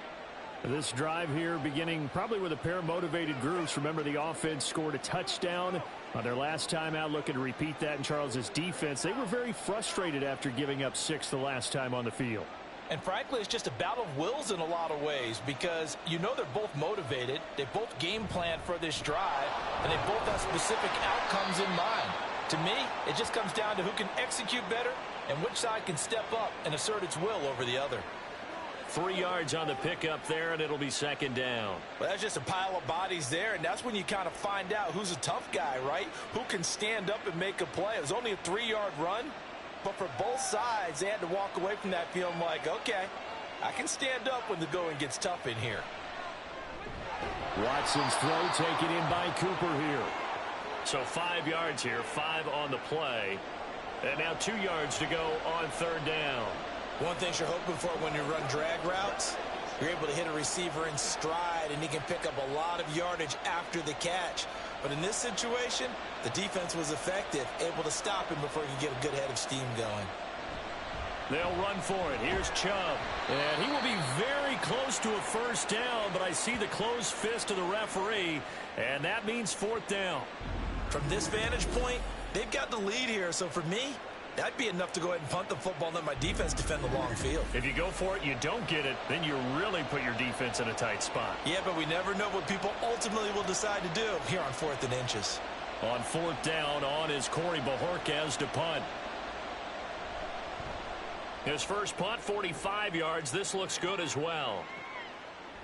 This drive here beginning probably with a pair of motivated groups. Remember, the offense scored a touchdown on their last time out, looking to repeat that in Charles's defense. They were very frustrated after giving up 6 the last time on the field. And frankly, it's just a battle of wills in a lot of ways because you know they're both motivated. They both game planned for this drive, and they both have specific outcomes in mind. To me, it just comes down to who can execute better and which side can step up and assert its will over the other. 3 yards on the pickup there, and it'll be 2nd down. Well, that's just a pile of bodies there, and that's when you kind of find out who's a tough guy, right? Who can stand up and make a play. It was only a 3-yard run. But for both sides, they had to walk away from that feeling like, okay, I can stand up when the going gets tough in here. Watson's throw taken in by Cooper here. So 5 yards here, 5 on the play. And now 2 yards to go on 3rd down. One thing you're hoping for when you run drag routes, you're able to hit a receiver in stride, and he can pick up a lot of yardage after the catch. But in this situation, the defense was effective, able to stop him before he could get a good head of steam going. They'll run for it. Here's Chubb. And he will be very close to a first down, but I see the closed fist of the referee, and that means fourth down. From this vantage point, they've got the lead here, so for me, that'd be enough to go ahead and punt the football and let my defense defend the long field. If you go for it, you don't get it, then you really put your defense in a tight spot. Yeah, but we never know what people ultimately will decide to do here on 4th and inches. On fourth down, on is Corey Bajorquez to punt. His first punt, 45 yards. This looks good as well.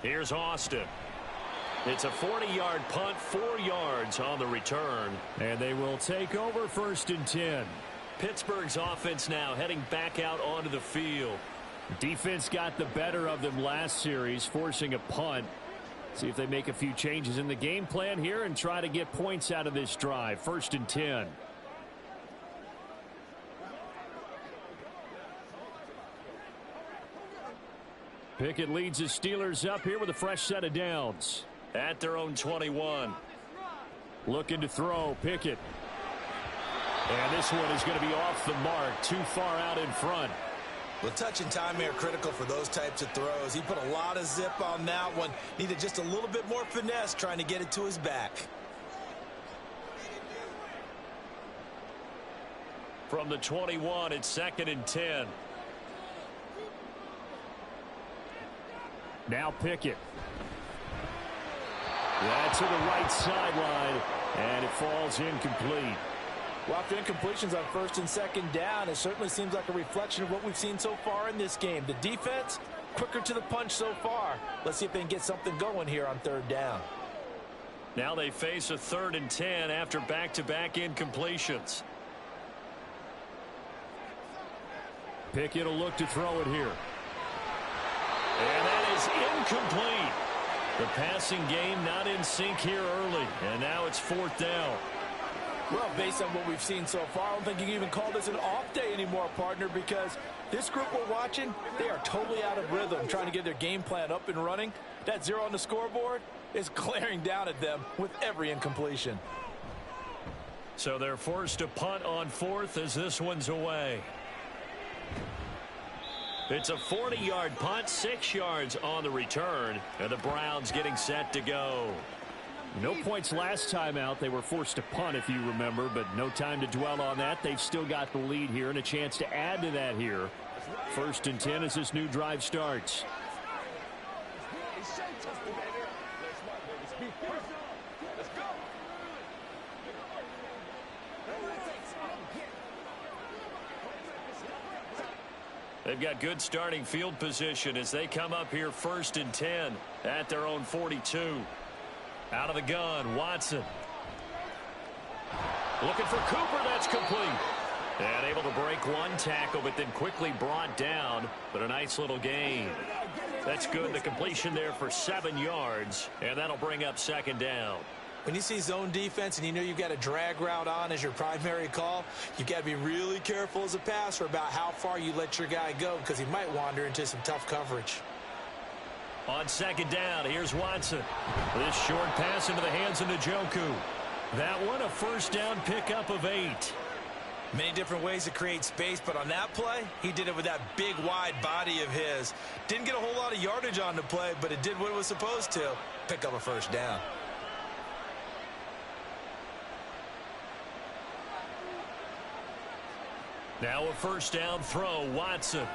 Here's Austin. It's a 40-yard punt, 4 yards on the return. And they will take over 1st and 10. Pittsburgh's offense now heading back out onto the field. Defense got the better of them last series, forcing a punt. See if they make a few changes in the game plan here and try to get points out of this drive. 1st and 10. Pickett leads his Steelers up here with a fresh set of downs. At their own 21. Looking to throw, Pickett. And this one is going to be off the mark, too far out in front. Well, touch and time are critical for those types of throws. He put a lot of zip on that one. Needed just a little bit more finesse trying to get it to his back. From the 21, it's 2nd and 10. Now Pickett. That's to the right sideline, and it falls incomplete. Well, after incompletions on 1st and 2nd down, it certainly seems like a reflection of what we've seen so far in this game. The defense, quicker to the punch so far. Let's see if they can get something going here on 3rd down. Now they face a 3rd and 10 after back-to-back incompletions. Pickett will look to throw it here. And that is incomplete. The passing game not in sync here early. And now it's 4th down. Well, based on what we've seen so far, I don't think you can even call this an off day anymore, partner, because this group we're watching, they are totally out of rhythm, trying to get their game plan up and running. That 0 on the scoreboard is glaring down at them with every incompletion. So they're forced to punt on 4th as this one's away. It's a 40-yard punt, 6 yards on the return, and the Browns getting set to go. No points last time out. They were forced to punt, if you remember, but no time to dwell on that. They've still got the lead here and a chance to add to that here. 1st and 10 as this new drive starts. They've got good starting field position as they come up here 1st and 10 at their own 42. Out of the gun, Watson. Looking for Cooper, that's complete. And able to break one tackle, but then quickly brought down. But a nice little gain. That's good. The completion there for 7 yards, and that'll bring up 2nd down. When you see zone defense and you know you've got a drag route on as your primary call, you've got to be really careful as a passer about how far you let your guy go because he might wander into some tough coverage. On 2nd down, here's Watson. This short pass into the hands of Njoku. That one, a 1st down pickup of 8. Many different ways to create space, but on that play, he did it with that big, wide body of his. Didn't get a whole lot of yardage on the play, but it did what it was supposed to. Pick up a 1st down. Now a 1st down throw, Watson.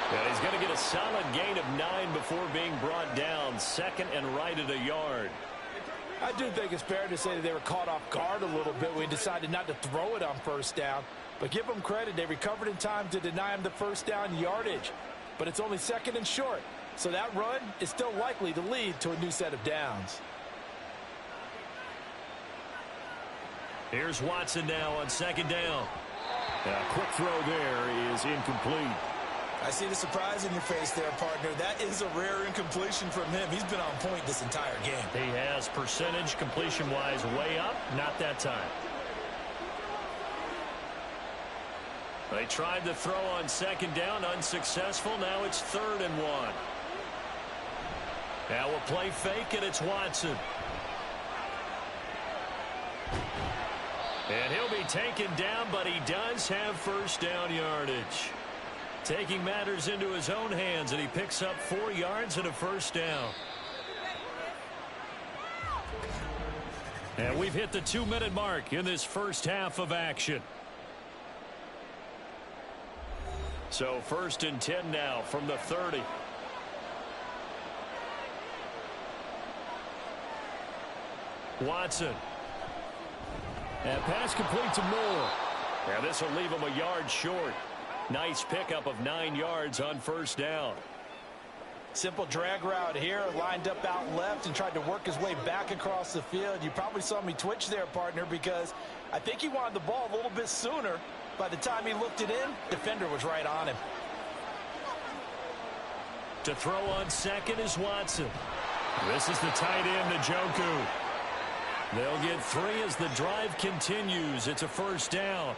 And he's going to get a solid gain of 9 before being brought down. 2nd and right at a yard. I do think it's fair to say that they were caught off guard a little bit when he decided not to throw it on 1st down. But give them credit, they recovered in time to deny him the 1st down yardage. But it's only 2nd and short. So that run is still likely to lead to a new set of downs. Here's Watson now on 2nd down. A quick throw there is incomplete. I see the surprise in your face there, partner. That is a rare incompletion from him. He's been on point this entire game. He has percentage completion-wise way up. Not that time. They tried to throw on 2nd down, unsuccessful. Now it's 3rd and 1. Now we'll play fake, and it's Watson. And he'll be taken down, but he does have first down yardage. Taking matters into his own hands, and he picks up 4 yards and a first down. And we've hit the 2-minute mark in this first half of action. So 1st and 10 now from the 30. Watson. And pass complete to Moore. And this will leave him a yard short. Nice pickup of 9 yards on first down. Simple drag route here, lined up out left and tried to work his way back across the field. You probably saw me twitch there, partner, because I think he wanted the ball a little bit sooner. By the time he looked it in, defender was right on him. To throw on second is Watson. This is the tight end, Njoku. They'll get 3 as the drive continues. It's a first down.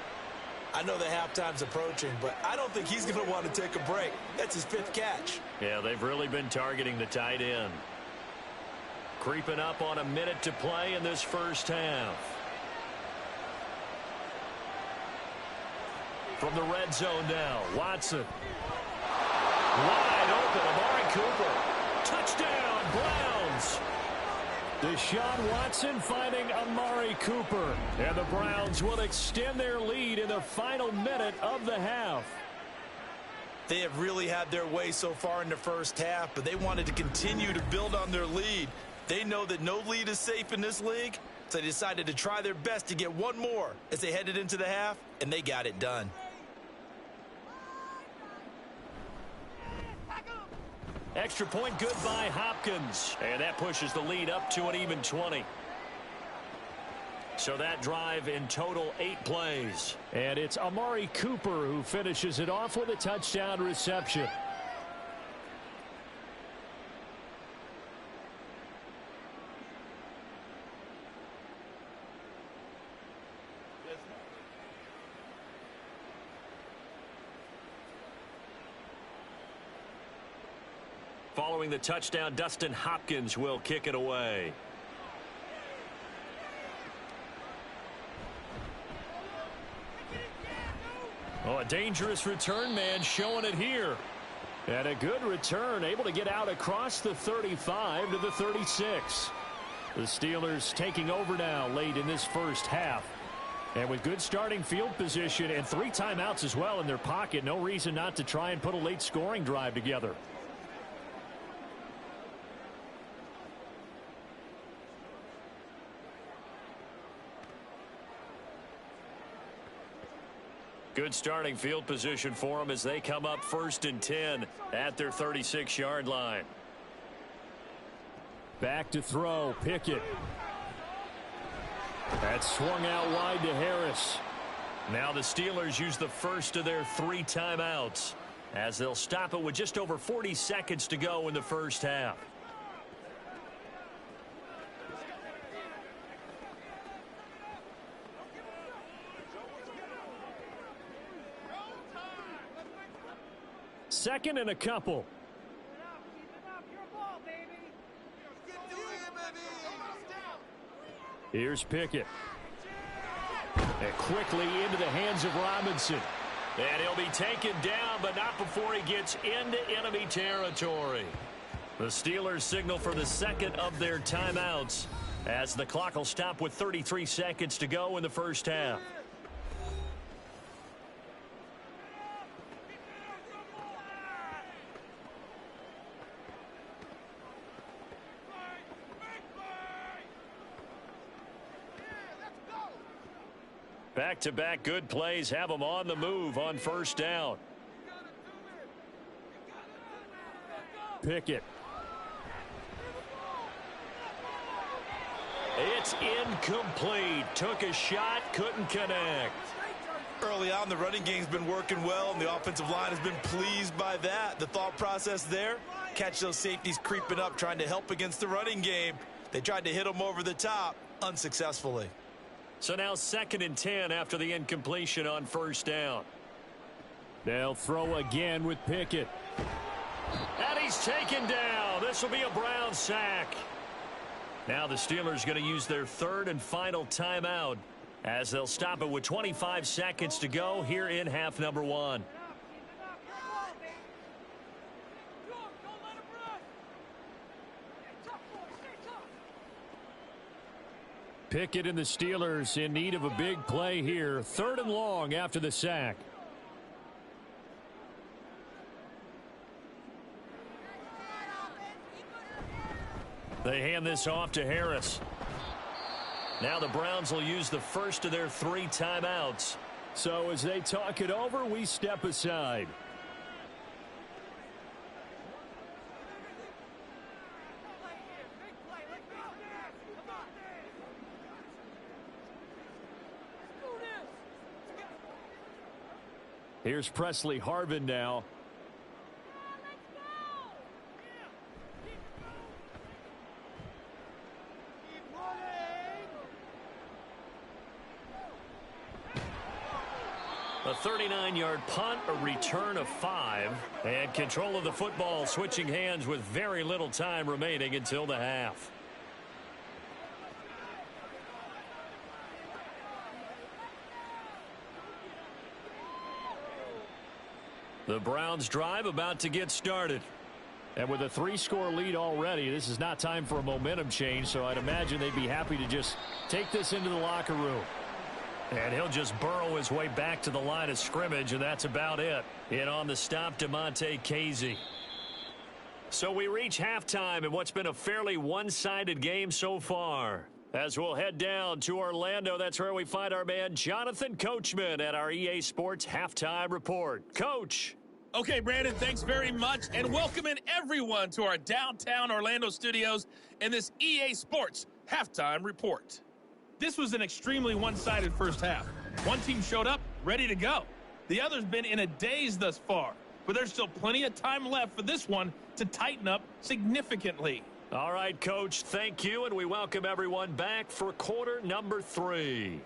I know the halftime's approaching, but I don't think he's going to want to take a break. That's his 5th catch. Yeah, they've really been targeting the tight end. Creeping up on a minute to play in this first half. From the red zone now, Watson. Wide open, Amari Cooper. Touchdown, Browns. Deshaun Watson finding Amari Cooper. And the Browns will extend their lead in the final minute of the half. They have really had their way so far in the first half, but they wanted to continue to build on their lead. They know that no lead is safe in this league, so they decided to try their best to get one more as they headed into the half, and they got it done. Extra point good by Hopkins. And that pushes the lead up to an even 20. So that drive in total 8 plays. And it's Amari Cooper who finishes it off with a touchdown reception. Following the touchdown, Dustin Hopkins will kick it away. Oh, a dangerous return man showing it here. And a good return, able to get out across the 35 to the 36. The Steelers taking over now late in this first half. And with good starting field position and 3 timeouts as well in their pocket, no reason not to try and put a late scoring drive together. Good starting field position for them as they come up 1st and 10 at their 36-yard line. Back to throw, Pickett. That swung out wide to Harris. Now the Steelers use the first of their 3 timeouts as they'll stop it with just over 40 seconds to go in the first half. Second and a couple. Here's Pickett. And quickly into the hands of Robinson. And he'll be taken down, but not before he gets into enemy territory. The Steelers signal for the second of their timeouts as the clock will stop with 33 seconds to go in the first half. Back-to-back good plays have them on the move on first down. Pickett. It's incomplete. Took a shot, couldn't connect. Early on, the running game's been working well, and the offensive line has been pleased by that. The thought process there, catch those safeties creeping up, trying to help against the running game. They tried to hit them over the top, unsuccessfully. So now 2nd and 10 after the incompletion on first down. They'll throw again with Pickett. And he's taken down. This will be a Brown sack. Now the Steelers going to use their third and final timeout as they'll stop it with 25 seconds to go here in half number one. Pickett and the Steelers in need of a big play here. Third and long after the sack. They hand this off to Harris. Now the Browns will use the first of their 3 timeouts. So as they talk it over, we step aside. Here's Presley Harvin now. A 39-yard punt, a return of 5, and control of the football switching hands with very little time remaining until the half. The Browns drive about to get started. And with a 3-score lead already, this is not time for a momentum change, so I'd imagine they'd be happy to just take this into the locker room. And he'll just burrow his way back to the line of scrimmage, and that's about it. In on the stop, DeMonte Casey. So we reach halftime in what's been a fairly one-sided game so far. As we'll head down to Orlando, that's where we find our man Jonathan Coachman at our EA Sports Halftime Report. Coach. Okay, Brandon, thanks very much, and welcome in everyone to our downtown Orlando studios and this EA Sports Halftime Report. This was an extremely one-sided first half. One team showed up, ready to go. The other's been in a daze thus far, but there's still plenty of time left for this one to tighten up significantly. All right, Coach, thank you, and we welcome everyone back for quarter number 3.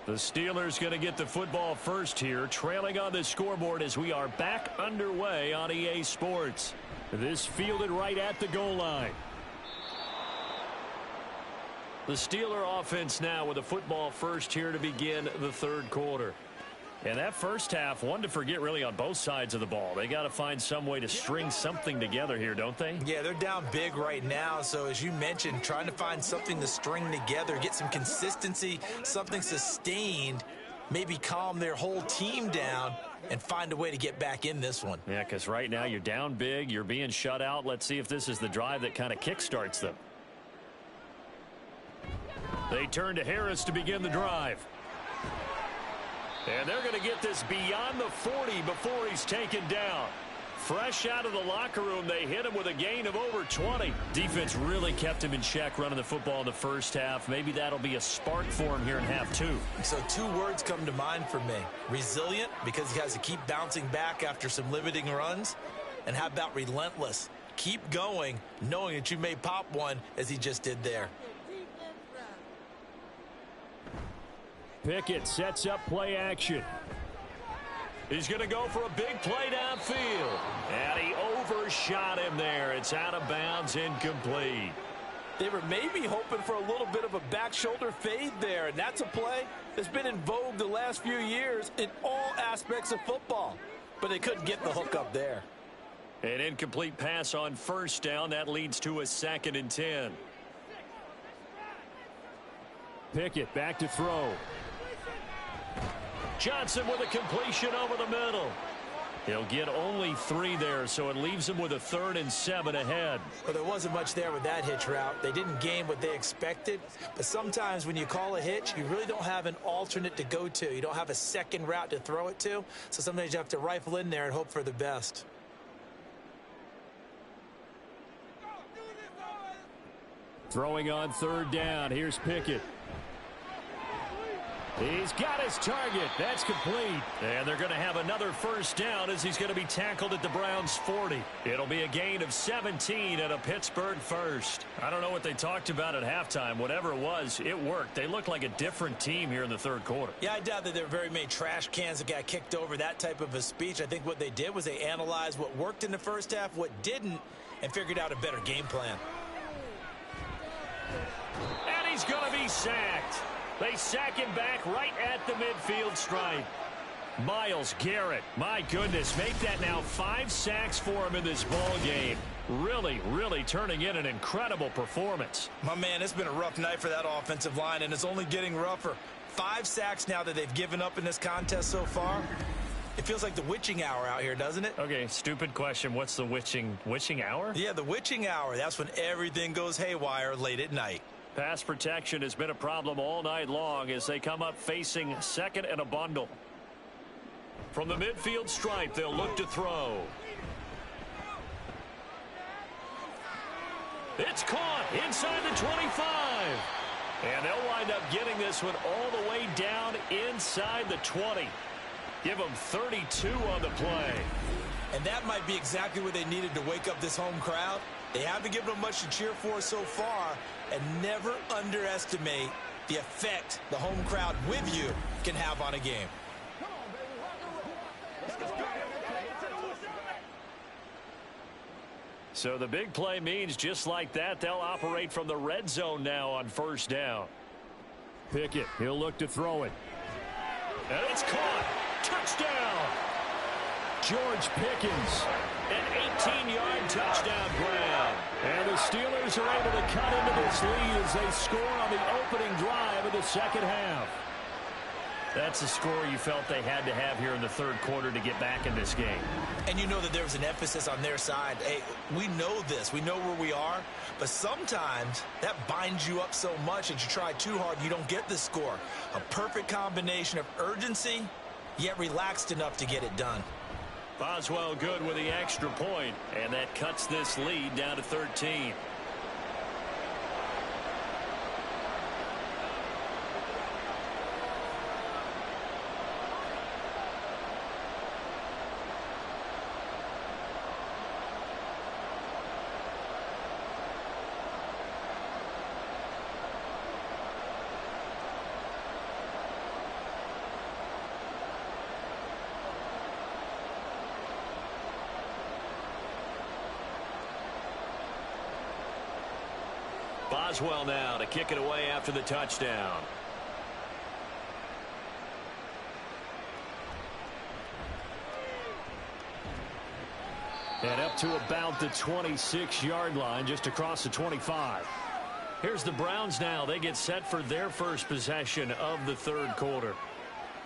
The Steelers going to get the football first here, trailing on the scoreboard as we are back underway on EA Sports. This fielded right at the goal line. The Steeler offense now with the football first here to begin the third quarter. And that first half, one to forget really on both sides of the ball. They got to find some way to string something together here, don't they? Yeah, they're down big right now. So as you mentioned, trying to find something to string together, get some consistency, something sustained, maybe calm their whole team down and find a way to get back in this one. Yeah, because right now you're down big, you're being shut out. Let's see if this is the drive that kind of kickstarts them. They turn to Harris to begin the drive. And they're going to get this beyond the 40 before he's taken down. Fresh out of the locker room, they hit him with a gain of over 20. Defense really kept him in check running the football in the first half. Maybe that'll be a spark for him here in half 2. So 2 words come to mind for me. Resilient, because he has to keep bouncing back after some limiting runs. And how about relentless? Keep going, knowing that you may pop one as he just did there. Pickett sets up play action. He's going to go for a big play downfield. And he overshot him there. It's out of bounds, incomplete. They were maybe hoping for a little bit of a back shoulder fade there. And that's a play that's been in vogue the last few years in all aspects of football. But they couldn't get the hook up there. An incomplete pass on first down. That leads to a 2nd and 10. Pickett back to throw. Johnson with a completion over the middle. He'll get only 3 there, so it leaves him with a 3rd and 7 ahead. Well, there wasn't much there with that hitch route. They didn't gain what they expected, but sometimes when you call a hitch, you really don't have an alternate to go to. You don't have a second route to throw it to, so sometimes you have to rifle in there and hope for the best. Throwing on third down. Here's Pickett. He's got his target. That's complete. And they're going to have another first down as he's going to be tackled at the Browns' 40. It'll be a gain of 17 and a Pittsburgh first. I don't know what they talked about at halftime. Whatever it was, it worked. They look like a different team here in the third quarter. Yeah, I doubt that there were very many trash cans that got kicked over, that type of a speech. I think what they did was they analyzed what worked in the first half, what didn't, and figured out a better game plan. And he's going to be sacked. They sack him back right at the midfield stripe. Myles Garrett, my goodness, make that now 5 sacks for him in this ball game. Really, really turning in an incredible performance. My man, it's been a rough night for that offensive line, and it's only getting rougher. 5 sacks now that they've given up in this contest so far. It feels like the witching hour out here, doesn't it? Okay, stupid question. What's the witching hour? Yeah, the witching hour. That's when everything goes haywire late at night. Pass protection has been a problem all night long as they come up facing second and a bundle. From the midfield stripe, they'll look to throw. It's caught inside the 25. And they'll wind up getting this one all the way down inside the 20. Give them 32 on the play. And that might be exactly what they needed to wake up this home crowd. They haven't given them much to cheer for so far, and never underestimate the effect the home crowd with you can have on a game. So the big play means just like that, they'll operate from the red zone now on first down. Pickett, he'll look to throw it. And it's caught. Touchdown. George Pickens, an 18-yard touchdown grab. And the Steelers are able to cut into this lead as they score on the opening drive of the second half. That's a score you felt they had to have here in the third quarter to get back in this game. And you know that there was an emphasis on their side. Hey, we know this. We know where we are. But sometimes that binds you up so much that you try too hard, you don't get the score. A perfect combination of urgency, yet relaxed enough to get it done. Boswell good with the extra point, and that cuts this lead down to 13. Boswell now to kick it away after the touchdown. And up to about the 26-yard line, just across the 25. Here's the Browns now. They get set for their first possession of the third quarter.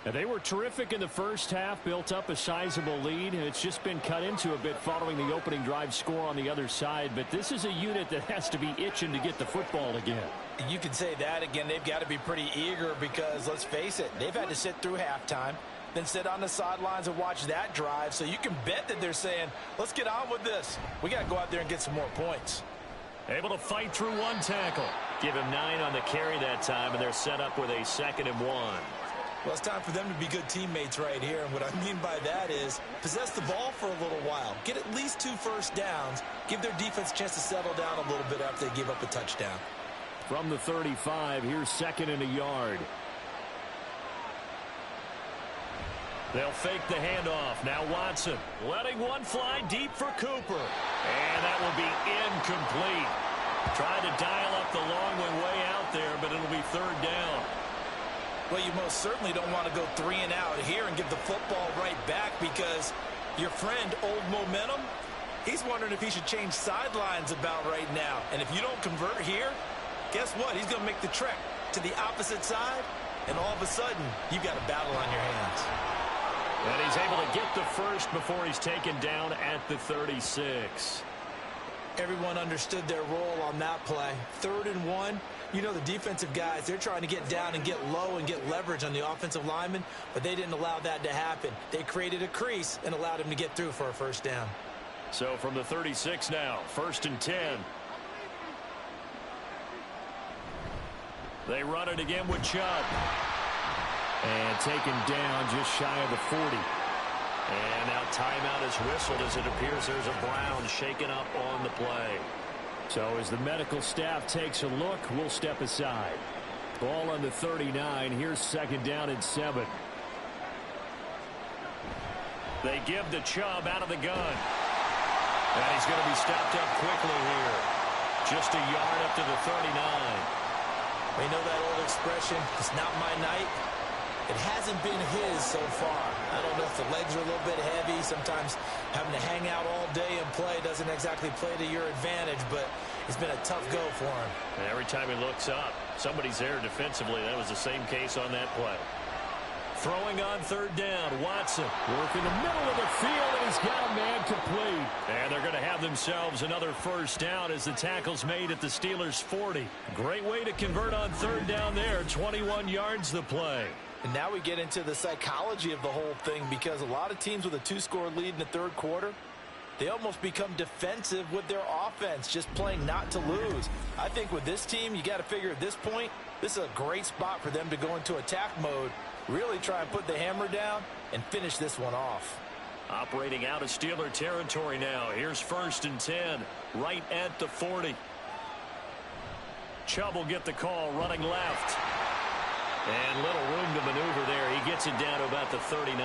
And they were terrific in the first half, built up a sizable lead, and it's just been cut into a bit following the opening drive score on the other side. But this is a unit that has to be itching to get the football again. You can say that again. They've got to be pretty eager because, let's face it, they've had to sit through halftime, then sit on the sidelines and watch that drive. So you can bet that they're saying, let's get on with this. We got to go out there and get some more points. Able to fight through one tackle. Give him 9 on the carry that time, and they're set up with a 2nd and 1. Well, it's time for them to be good teammates right here. And what I mean by that is possess the ball for a little while. Get at least 2 first downs. Give their defense a chance to settle down a little bit after they give up a touchdown. From the 35, here's 2nd and a yard. They'll fake the handoff. Now Watson letting one fly deep for Cooper. And that will be incomplete. Tried to dial up the long one way out there, but it'll be 3rd down. Well, you most certainly don't want to go 3 and out here and give the football right back because your friend, Old Momentum, he's wondering if he should change sidelines about right now. And if you don't convert here, guess what? He's going to make the trek to the opposite side, and all of a sudden, you've got a battle on your hands. And he's able to get the first before he's taken down at the 36. Everyone understood their role on that play. 3rd and 1. You know the defensive guys, they're trying to get down and get low and get leverage on the offensive lineman, but they didn't allow that to happen. They created a crease and allowed him to get through for a first down. So from the 36 now, 1st and 10. They run it again with Chubb. And taken down just shy of the 40. And now timeout is whistled as it appears there's a Brown shaken up on the play. So as the medical staff takes a look, we'll step aside. Ball on the 39. Here's second down and 7. They give the Chubb out of the gun. And he's going to be stopped up quickly here. Just a yard up to the 39. We know that old expression, it's not my night. It hasn't been his so far. I don't know if the legs are a little bit heavy. Sometimes having to hang out all day and play doesn't exactly play to your advantage, but it's been a tough go for him. And every time he looks up, somebody's there defensively. That was the same case on that play. Throwing on third down, Watson working the middle of the field, and he's got a man complete. And they're going to have themselves another first down as the tackle's made at the Steelers' 40. Great way to convert on third down there. 21 yards the play. And now we get into the psychology of the whole thing, because a lot of teams with a 2-score lead in the third quarter, they almost become defensive with their offense, just playing not to lose. I think with this team, you got to figure at this point, this is a great spot for them to go into attack mode, really try and put the hammer down and finish this one off. Operating out of Steeler territory now. Here's first and 10, right at the 40. Chubb will get the call, running left. And little room to maneuver there. He gets it down to about the 39.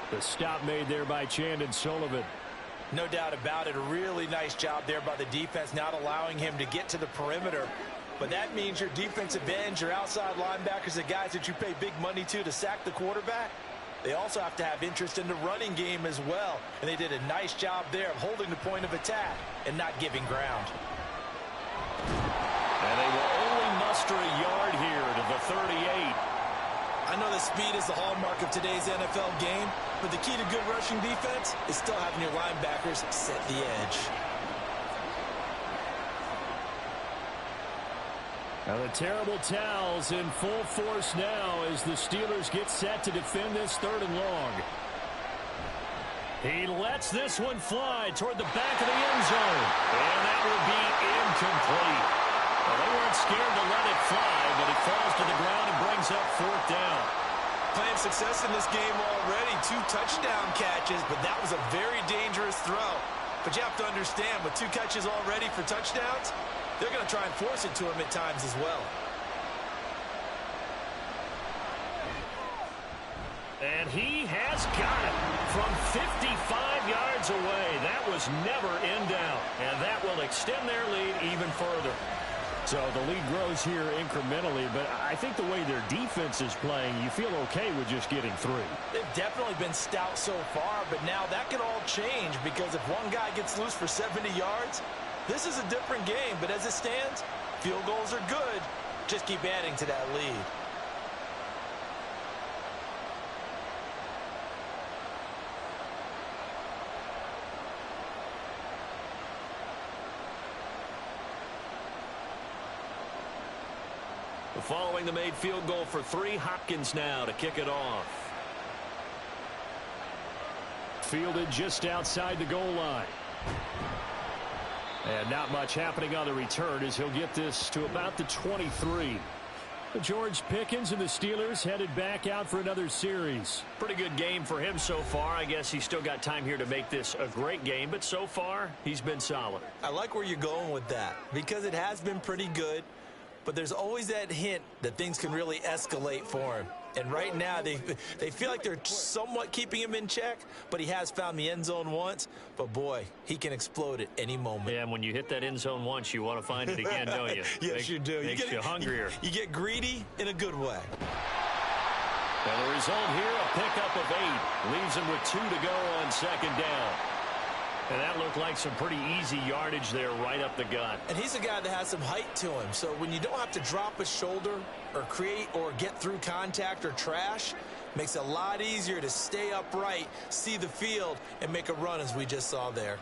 The stop made there by Chandon Sullivan. No doubt about it. A really nice job there by the defense, not allowing him to get to the perimeter. But that means your defensive ends, your outside linebackers, the guys that you pay big money to sack the quarterback, they also have to have interest in the running game as well. And they did a nice job there of holding the point of attack and not giving ground. And they will only muster a yard here to the 38. I know that speed is the hallmark of today's NFL game, but the key to good rushing defense is still having your linebackers set the edge. Now the terrible towels in full force now as the Steelers get set to defend this third and long. He lets this one fly toward the back of the end zone. And that will be incomplete. Well, they weren't scared to let it fly, but it falls to the ground and brings up fourth down. Playing success in this game already. 2 touchdown catches, but that was a very dangerous throw. But you have to understand, with 2 catches already for touchdowns, they're going to try and force it to him at times as well. And he has got it from 55 yards away. That was never in doubt. And that will extend their lead even further. So the lead grows here incrementally, but I think the way their defense is playing, you feel okay with just getting 3. They've definitely been stout so far, but now that can all change, because if one guy gets loose for 70 yards, this is a different game. But as it stands, field goals are good. Just keep adding to that lead. Following the made field goal for 3, Hopkins now to kick it off. Fielded just outside the goal line. And not much happening on the return as he'll get this to about the 23. George Pickens and the Steelers headed back out for another series. Pretty good game for him so far. I guess he's still got time here to make this a great game, but so far he's been solid. I like where you're going with that, because it has been pretty good. But there's always that hint that things can really escalate for him. And right now, they feel like they're somewhat keeping him in check, but he has found the end zone once. But, boy, he can explode at any moment. Yeah, and when you hit that end zone once, you want to find it again, don't you? Yes, you do. Makes you hungrier. You get greedy in a good way. And the result here, a pickup of 8. Leaves him with 2 to go on second down. And that looked like some pretty easy yardage there right up the gut. And he's a guy that has some height to him. So when you don't have to drop a shoulder or create or get through contact or trash, makes it a lot easier to stay upright, see the field, and make a run as we just saw there.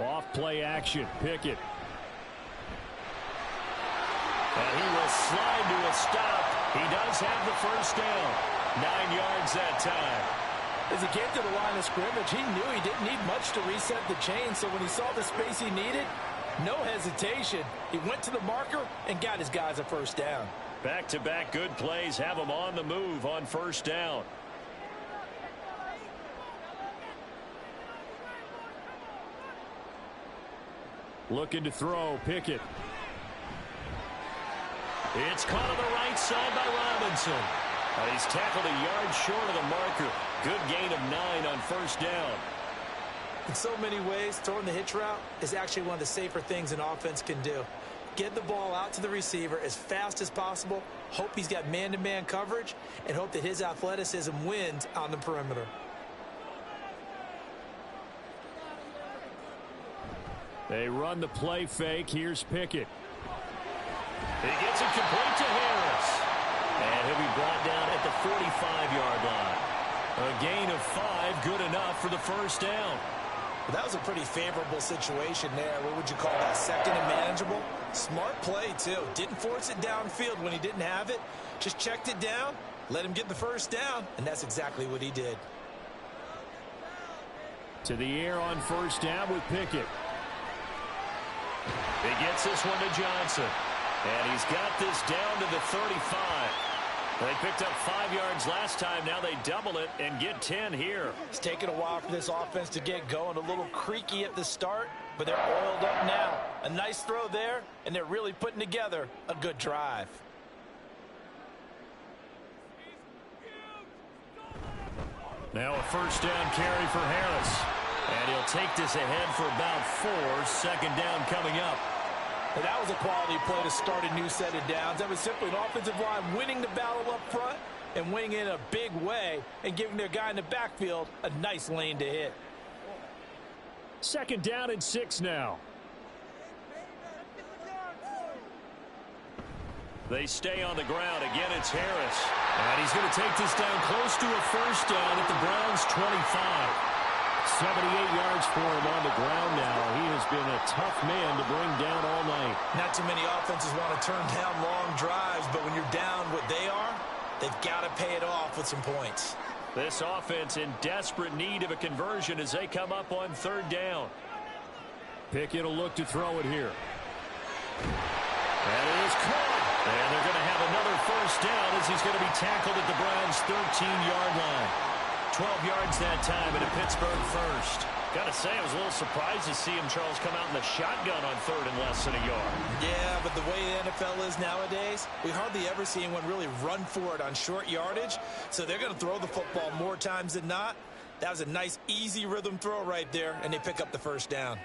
Off play action. Pickett. And he will slide to a stop. He does have the first down. 9 yards that time. As he came to the line of scrimmage, he knew he didn't need much to reset the chain. So when he saw the space he needed, No hesitation. He went to the marker and got his guys a first down. Back-to-back good plays have them on the move on first down. Looking to throw, Pickett. It's caught on the right side by Robinson. He's tackled a yard short of the marker. Good gain of 9 on first down. In so many ways, throwing the hitch route is actually one of the safer things an offense can do. Get the ball out to the receiver as fast as possible, hope he's got man-to-man coverage, and hope that his athleticism wins on the perimeter. They run the play fake. Here's Pickett. He gets it complete to Harris. And he'll be brought down at the 45-yard line. A gain of 5, good enough for the first down. That was a pretty favorable situation there. What would you call that? Second and manageable? Smart play, too. Didn't force it downfield when he didn't have it. Just checked it down, let him get the first down, and that's exactly what he did. To the air on first down with Pickett. He gets this one to Johnson. And he's got this down to the 35. They picked up 5 yards last time. Now they double it and get 10 here. It's taken a while for this offense to get going. A little creaky at the start, but they're oiled up now. A nice throw there, and they're really putting together a good drive. Now a first down carry for Harris. And he'll take this ahead for about 4. Second down coming up. But that was a quality play to start a new set of downs. That was simply an offensive line winning the battle up front and winning in a big way and giving their guy in the backfield a nice lane to hit. Second down and 6 now. They stay on the ground. Again, it's Harris. And he's going to take this down close to a first down at the Browns' 25. 78 yards for him on the ground now. He has been a tough man to bring down all night. Not too many offenses want to turn down long drives, but when you're down what they are, they've got to pay it off with some points. This offense in desperate need of a conversion as they come up on third down. Pickett will look to throw it here. And it is caught. And they're going to have another first down as he's going to be tackled at the Browns' 13-yard line. 12 yards that time and a Pittsburgh first. Got to say, I was a little surprised to see him, Charles, come out in the shotgun on third and less than a yard. Yeah, but the way the NFL is nowadays, we hardly ever see anyone really run for it on short yardage. So they're going to throw the football more times than not. That was a nice, easy rhythm throw right there, and they pick up the first down.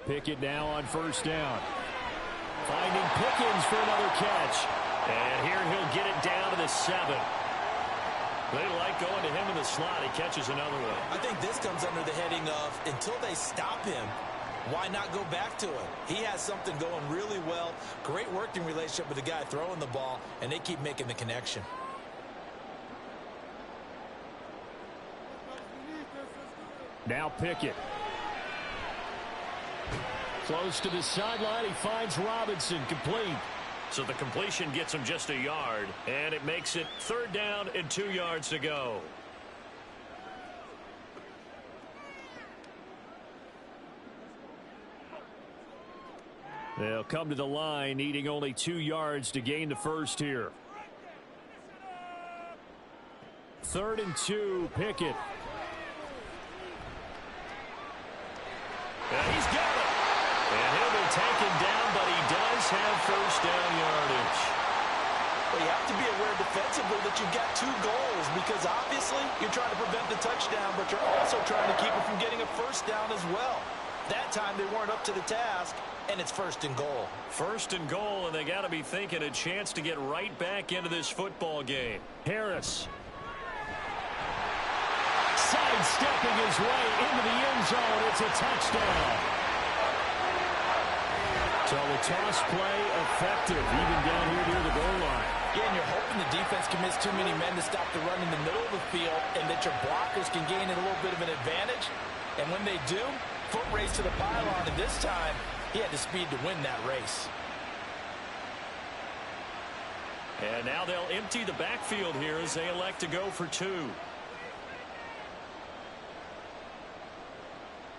Pickett now on first down. Finding Pickens for another catch. And here he'll get it down to the 7. They like going to him in the slot. He catches another one. I think this comes under the heading of until they stop him, why not go back to it? He has something going really well. Great working relationship with the guy throwing the ball, and they keep making the connection. Now Pickett. Close to the sideline. He finds Robinson complete. So the completion gets him just a yard, and it makes it third down and 2 yards to go. They'll come to the line, needing only 2 yards to gain the first here. 3rd and 2, Pickett. And he's got it. And he'll be taken down, but he does have first down yardage. Well, you have to be aware defensively that you've got 2 goals because obviously you're trying to prevent the touchdown, but you're also trying to keep it from getting a first down as well. That time they weren't up to the task, and it's 1st and goal. 1st and goal, and they got to be thinking a chance to get right back into this football game. Harris. Sidestepping his way into the end zone. It's a touchdown. So the toss play effective, even down here near the goal line. Yeah, and you're hoping the defense commits too many men to stop the run in the middle of the field and that your blockers can gain a little bit of an advantage. And when they do, foot race to the pylon, and this time he had the speed to win that race. And now they'll empty the backfield here as they elect to go for 2.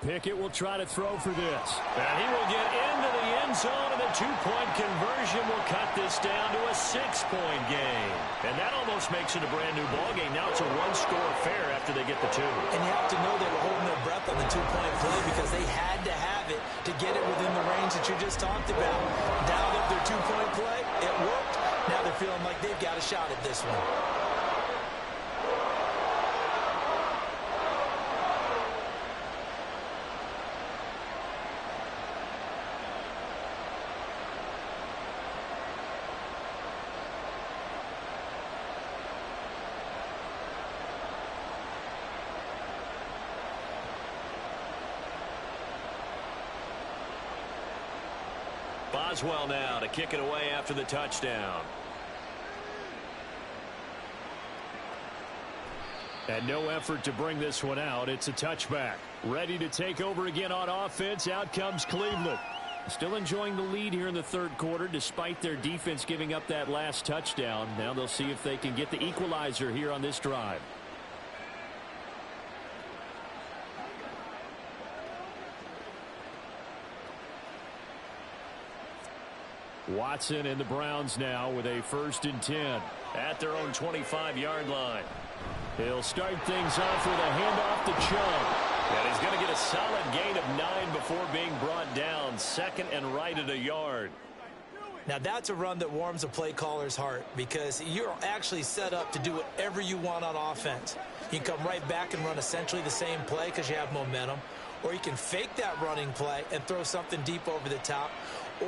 Pickett will try to throw for this. And he will get into the end zone, and the two-point conversion will cut this down to a 6-point game. And that almost makes it a brand-new ball game. Now it's a one-score affair after they get the two. And you have to know they were holding their breath on the two-point play because they had to have it to get it within the range that you just talked about. Dialed up their two-point play. It worked. Now they're feeling like they've got a shot at this one. Boswell now to kick it away after the touchdown. And no effort to bring this one out. It's a touchback. Ready to take over again on offense. Out comes Cleveland. Still enjoying the lead here in the third quarter despite their defense giving up that last touchdown. Now they'll see if they can get the equalizer here on this drive. Watson and the Browns now with a 1st and 10 at their own 25-yard line. He'll start things off with a handoff to Chubb. And he's going to get a solid gain of 9 before being brought down. 2nd and right at a yard. Now that's a run that warms a play caller's heart because you're actually set up to do whatever you want on offense. You can come right back and run essentially the same play because you have momentum. Or you can fake that running play and throw something deep over the top.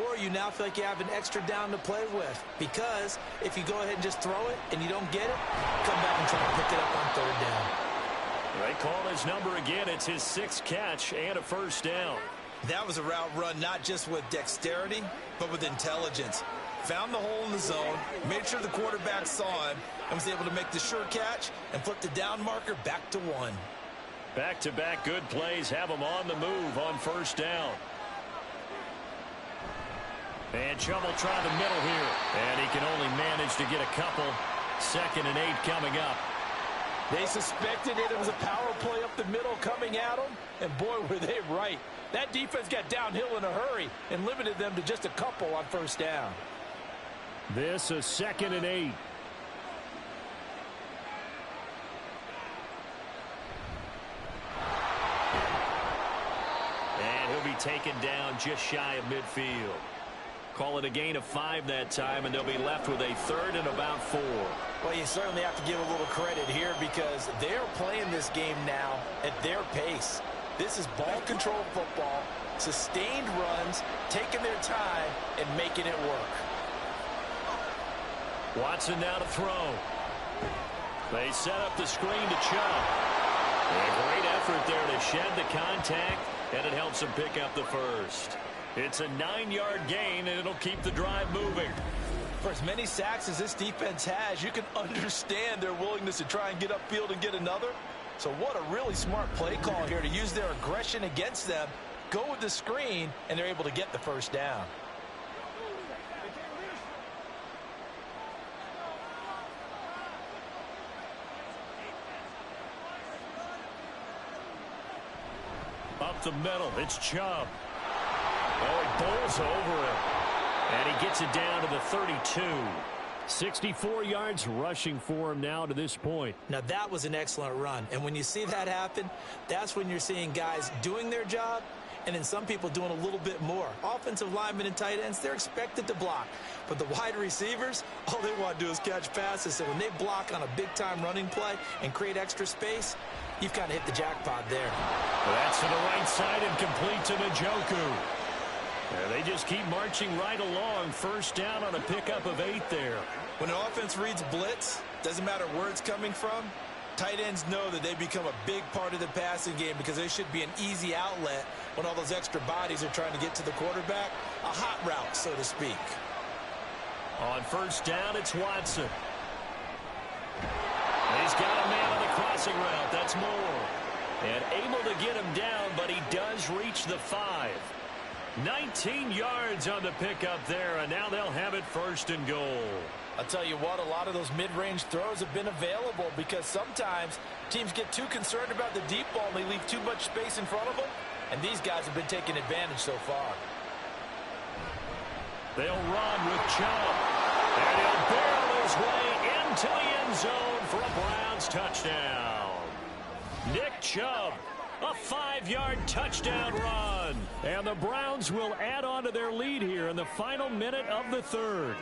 Or you now feel like you have an extra down to play with. Because if you go ahead and just throw it and you don't get it, come back and try to pick it up on 3rd down. They call his number again. It's his 6th catch and a 1st down. That was a route run not just with dexterity, but with intelligence. Found the hole in the zone, made sure the quarterback saw him, and was able to make the sure catch and flip the down marker back to 1. Back-to-back good plays have him on the move on 1st down. And Chubb will try the middle here. And he can only manage to get a couple. 2nd and 8 coming up. They suspected it was a power play up the middle coming at them. And boy, were they right. That defense got downhill in a hurry and limited them to just a couple on 1st down. This is 2nd and 8. And he'll be taken down just shy of midfield. Call it a gain of 5 that time, and they'll be left with a 3rd and about 4. Well, you certainly have to give a little credit here because they're playing this game now at their pace. This is ball control football, sustained runs, taking their time, and making it work. Watson now to throw. They set up the screen to Chubb. A great effort there to shed the contact, and it helps him pick up the 1st. It's a 9-yard gain, and it'll keep the drive moving. For as many sacks as this defense has, you can understand their willingness to try and get upfield and get another. So what a really smart play call here to use their aggression against them, go with the screen, and they're able to get the 1st down. Up the middle, it's Chubb. Oh, he bowls over him. And he gets it down to the 32. 64 yards rushing for him now to this point. Now, that was an excellent run. And when you see that happen, that's when you're seeing guys doing their job and then some people doing a little bit more. Offensive linemen and tight ends, they're expected to block. But the wide receivers, all they want to do is catch passes. So when they block on a big-time running play and create extra space, you've kind of hit the jackpot there. That's to the right side and complete to Njoku. They just keep marching right along. 1st down on a pickup of 8 there. When an offense reads blitz, doesn't matter where it's coming from, tight ends know that they become a big part of the passing game because they should be an easy outlet when all those extra bodies are trying to get to the quarterback. A hot route, so to speak. On 1st down, it's Watson. He's got a man on the crossing route. That's Moore. And able to get him down, but he does reach the 5. 19 yards on the pickup there, and now they'll have it 1st and goal. I'll tell you what, a lot of those mid-range throws have been available because sometimes teams get too concerned about the deep ball and they leave too much space in front of them. and these guys have been taking advantage so far. They'll run with Chubb, and he'll barrel his way into the end zone for a Browns touchdown. Nick Chubb, a 5-yard touchdown run. And the Browns will add on to their lead here in the final minute of the third.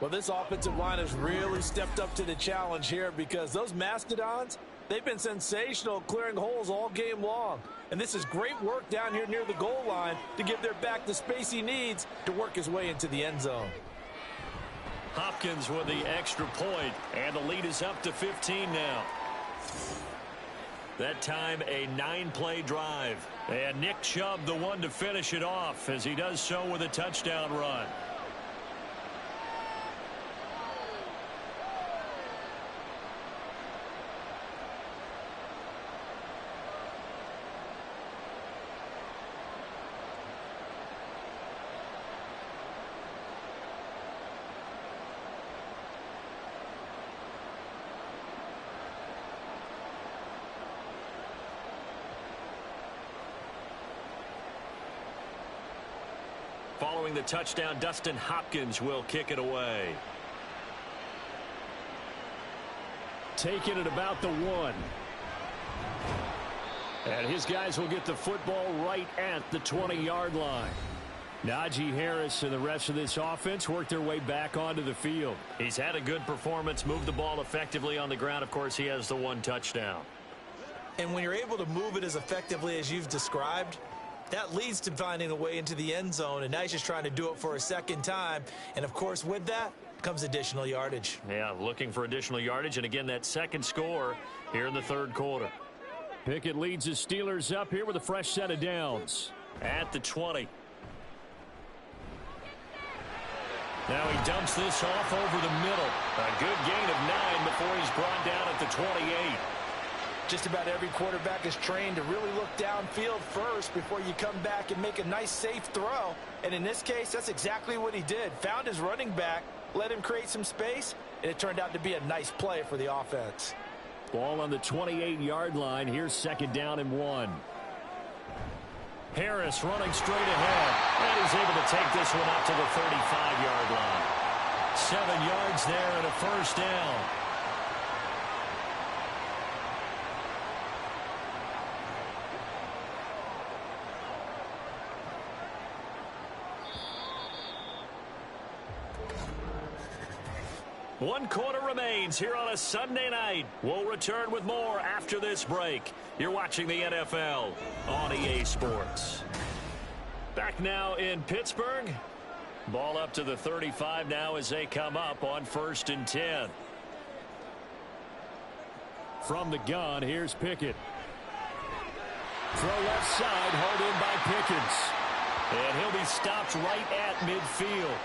Well, this offensive line has really stepped up to the challenge here because those Mastodons, they've been sensational clearing holes all game long. And this is great work down here near the goal line to give their back the space he needs to work his way into the end zone. Hopkins with the extra point, and the lead is up to 15 now. That time a 9-play drive. And Nick Chubb the one to finish it off as he does so with a touchdown run. Following the touchdown, Dustin Hopkins will kick it away. Taking it about the 1. And his guys will get the football right at the 20-yard line. Najee Harris and the rest of this offense work their way back onto the field. He's had a good performance, moved the ball effectively on the ground. Of course, he has the 1 touchdown. And when you're able to move it as effectively as you've described, that leads to finding a way into the end zone, and now he's just trying to do it for a second time. And, of course, with that comes additional yardage. Yeah, looking for additional yardage, and again, that second score here in the third quarter. Pickett leads the Steelers up here with a fresh set of downs at the 20. Now he dumps this off over the middle. A good gain of 9 before he's brought down at the 28. Just about every quarterback is trained to really look downfield first before you come back and make a nice, safe throw. And in this case, that's exactly what he did. Found his running back, let him create some space, and it turned out to be a nice play for the offense. Ball on the 28-yard line. Here's second down and 1. Harris running straight ahead, and he's able to take this one up to the 35-yard line. 7 yards there and a first down. One quarter remains here on a Sunday night. We'll return with more after this break. You're watching the NFL on EA Sports. Back now in Pittsburgh. Ball up to the 35 now as they come up on 1st and 10. From the gun, here's Pickett. Throw left side, hauled in by Pickens. And he'll be stopped right at midfield.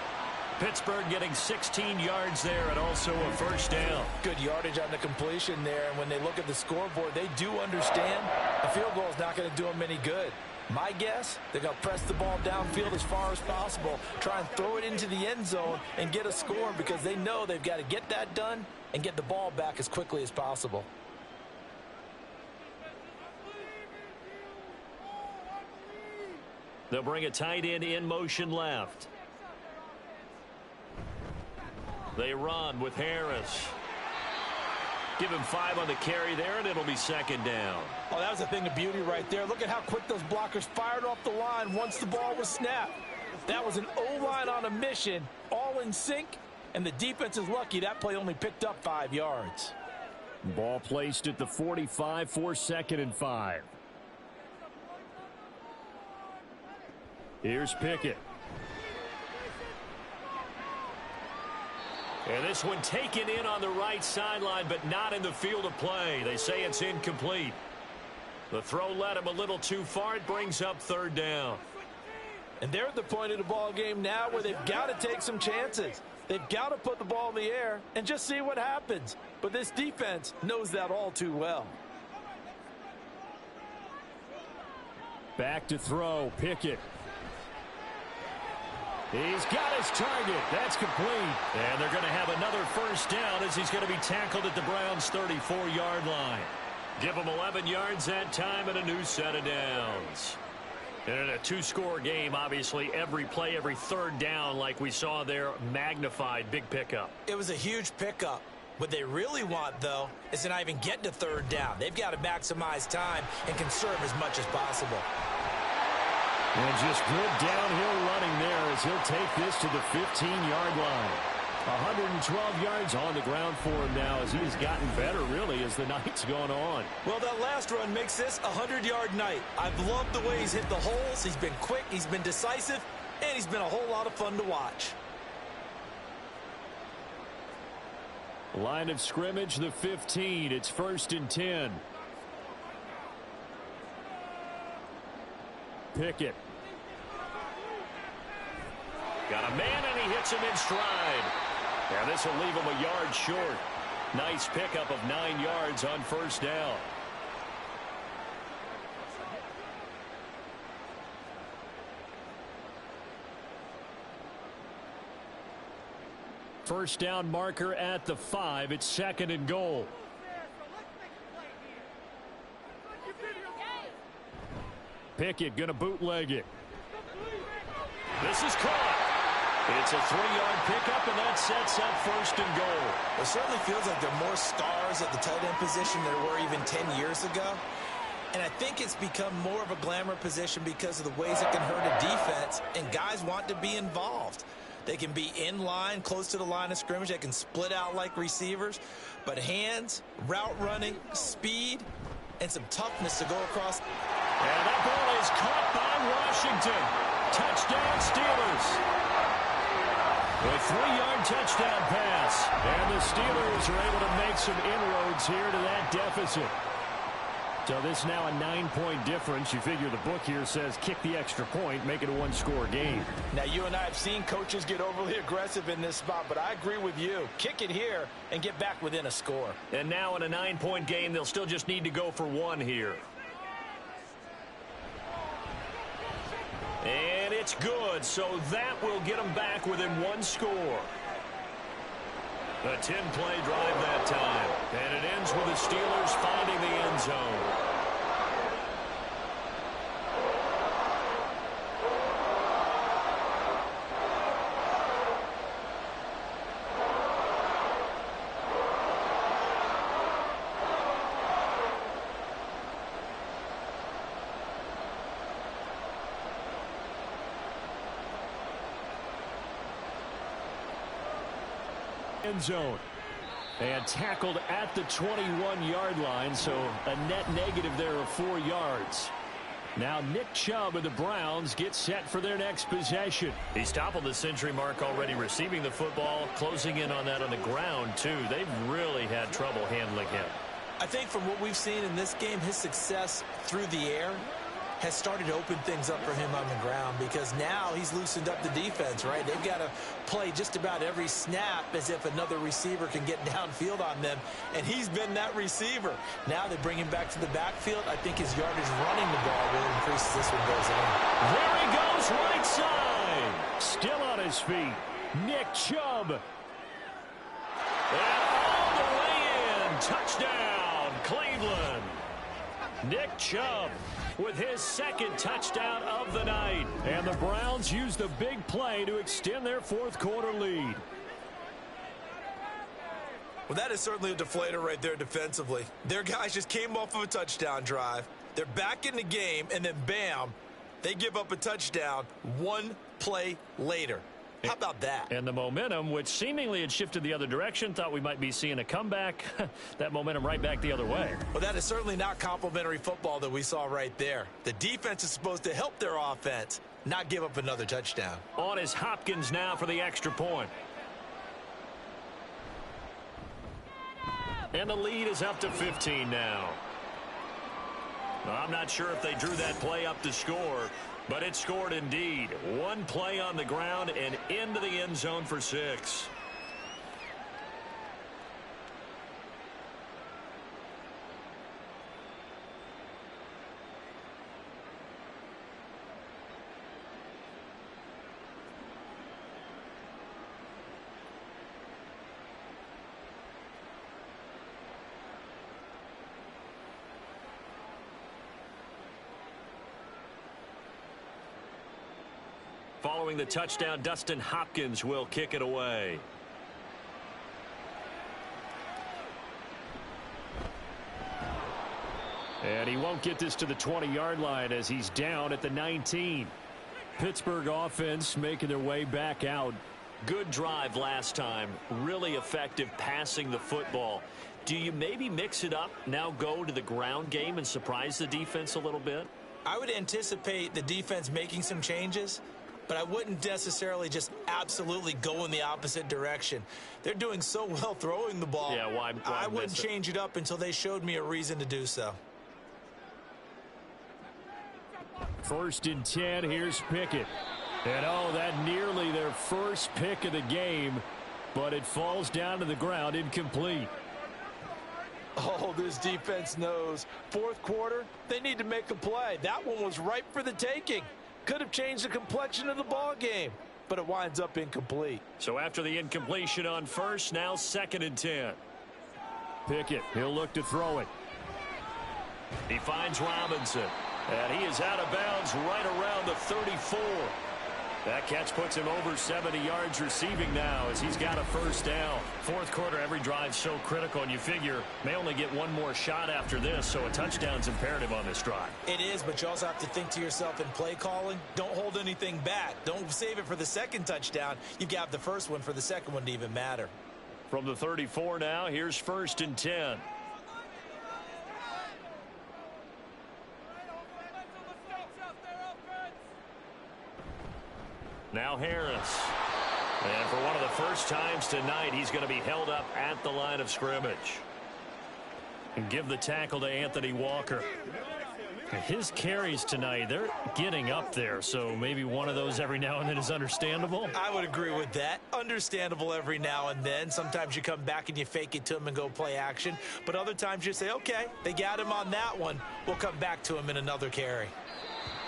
Pittsburgh getting 16 yards there and also a first down. Good yardage on the completion there. And when they look at the scoreboard, they do understand a field goal is not going to do them any good. My guess, they're going to press the ball downfield as far as possible, try and throw it into the end zone and get a score because they know they've got to get that done and get the ball back as quickly as possible. They'll bring a tight end in motion left. They run with Harris. Give him 5 on the carry there, and it'll be second down. Oh, that was a thing of beauty right there. Look at how quick those blockers fired off the line once the ball was snapped. That was an O-line on a mission, all in sync, and the defense is lucky that play only picked up 5 yards. Ball placed at the 45 for 2nd and 5. Here's Pickett. And this one taken in on the right sideline, but not in the field of play. They say it's incomplete. The throw led him a little too far. It brings up 3rd down. And they're at the point of the ball game now where they've got to take some chances. They've got to put the ball in the air and just see what happens. But this defense knows that all too well. Back to throw, Pickett. He's got his target. That's complete. And they're going to have another first down as he's going to be tackled at the Browns' 34-yard line. Give them 11 yards that time and a new set of downs. And in a two-score game, obviously, every play, every third down, like we saw there, magnified, big pickup. It was a huge pickup. What they really want, though, is to not even get to third down. They've got to maximize time and conserve as much as possible. And just good downhill running there as he'll take this to the 15-yard line. 112 yards on the ground for him now as he's gotten better, really, as the night's gone on. Well, that last run makes this a 100-yard night. I've loved the way he's hit the holes. He's been quick, he's been decisive, and he's been a whole lot of fun to watch. Line of scrimmage, the 15. It's 1st and 10. Pickett. Got a man, and he hits him in stride. Yeah, this will leave him a yard short. Nice pickup of 9 yards on first down. First down marker at the 5. It's 2nd and goal. Pickett going to bootleg it. This is caught. It's a 3-yard pickup, and that sets up 1st and goal. It certainly feels like there are more stars at the tight end position than there were even 10 years ago. And I think it's become more of a glamour position because of the ways it can hurt a defense, and guys want to be involved. They can be in line, close to the line of scrimmage. They can split out like receivers. But hands, route running, speed, and some toughness to go across. And that ball is caught by Washington. Touchdown, Steelers. A 3-yard touchdown pass. And the Steelers are able to make some inroads here to that deficit. So this is now a 9-point difference. You figure the book here says kick the extra point, make it a 1-score game. Now, you and I have seen coaches get overly aggressive in this spot, but I agree with you. Kick it here and get back within a score. And now in a 9-point game, they'll still just need to go for 1 here. And it's good, so that will get them back within 1 score. A 10-play drive that time. And it ends with the Steelers finding the end zone. End zone. And tackled at the 21-yard line, so a net negative there of 4 yards. Now Nick Chubb of the Browns gets set for their next possession. He's toppled the century mark already receiving the football, closing in on that on the ground, too. They've really had trouble handling him. I think from what we've seen in this game, his success through the air has started to open things up for him on the ground because now he's loosened up the defense, right? They've got to play just about every snap as if another receiver can get downfield on them, and he's been that receiver. Now they bring him back to the backfield. I think his yardage running the ball will increase as this one goes in. There he goes, right side. Still on his feet. Nick Chubb. And all the way in. Touchdown, Cleveland. Nick Chubb with his 2nd touchdown of the night. And the Browns use the big play to extend their 4th quarter lead. Well, that is certainly a deflator right there defensively. Their guys just came off of a touchdown drive. They're back in the game, and then bam, they give up a touchdown 1 play later. How about that? And the momentum, which seemingly had shifted the other direction, thought we might be seeing a comeback. That momentum right back the other way. Well, that is certainly not complimentary football that we saw right there. The defense is supposed to help their offense, not give up another touchdown. On is Hopkins now for the extra point. And the lead is up to 15 now. I'm not sure if they drew that play up to score, but it scored indeed. 1 play on the ground and into the end zone for 6. Following the touchdown, Dustin Hopkins will kick it away. And he won't get this to the 20-yard line as he's down at the 19. Pittsburgh offense making their way back out. Good drive last time. Really effective passing the football. Do you maybe mix it up, now go to the ground game and surprise the defense a little bit? I would anticipate the defense making some changes, but I wouldn't necessarily just absolutely go in the opposite direction. They're doing so well throwing the ball. Yeah, why I wouldn't change it up until they showed me a reason to do so. 1st and 10, here's Pickett. And oh, that nearly their first pick of the game, but it falls down to the ground, incomplete. Oh, this defense knows. 4th quarter, they need to make a play. That one was ripe for the taking. Could have changed the complexion of the ball game, but it winds up incomplete. So after the incompletion on 1st, now 2nd and 10. Pickett, he'll look to throw it. He finds Robinson, and he is out of bounds right around the 34. That catch puts him over 70 yards receiving now as he's got a 1st down. 4th quarter, every drive so critical, and you figure may only get one more shot after this, so a touchdown's imperative on this drive. It is, but you also have to think to yourself in play calling, don't hold anything back. Don't save it for the 2nd touchdown. You've got the 1st one for the 2nd one to even matter. From the 34 now, here's 1st and 10. Now Harris. And for one of the first times tonight, he's going to be held up at the line of scrimmage. And give the tackle to Anthony Walker. His carries tonight, they're getting up there, so maybe one of those every now and then is understandable. I would agree with that. Understandable every now and then. Sometimes you come back and you fake it to him and go play action. But other times you say, okay, they got him on that one. We'll come back to him in another carry.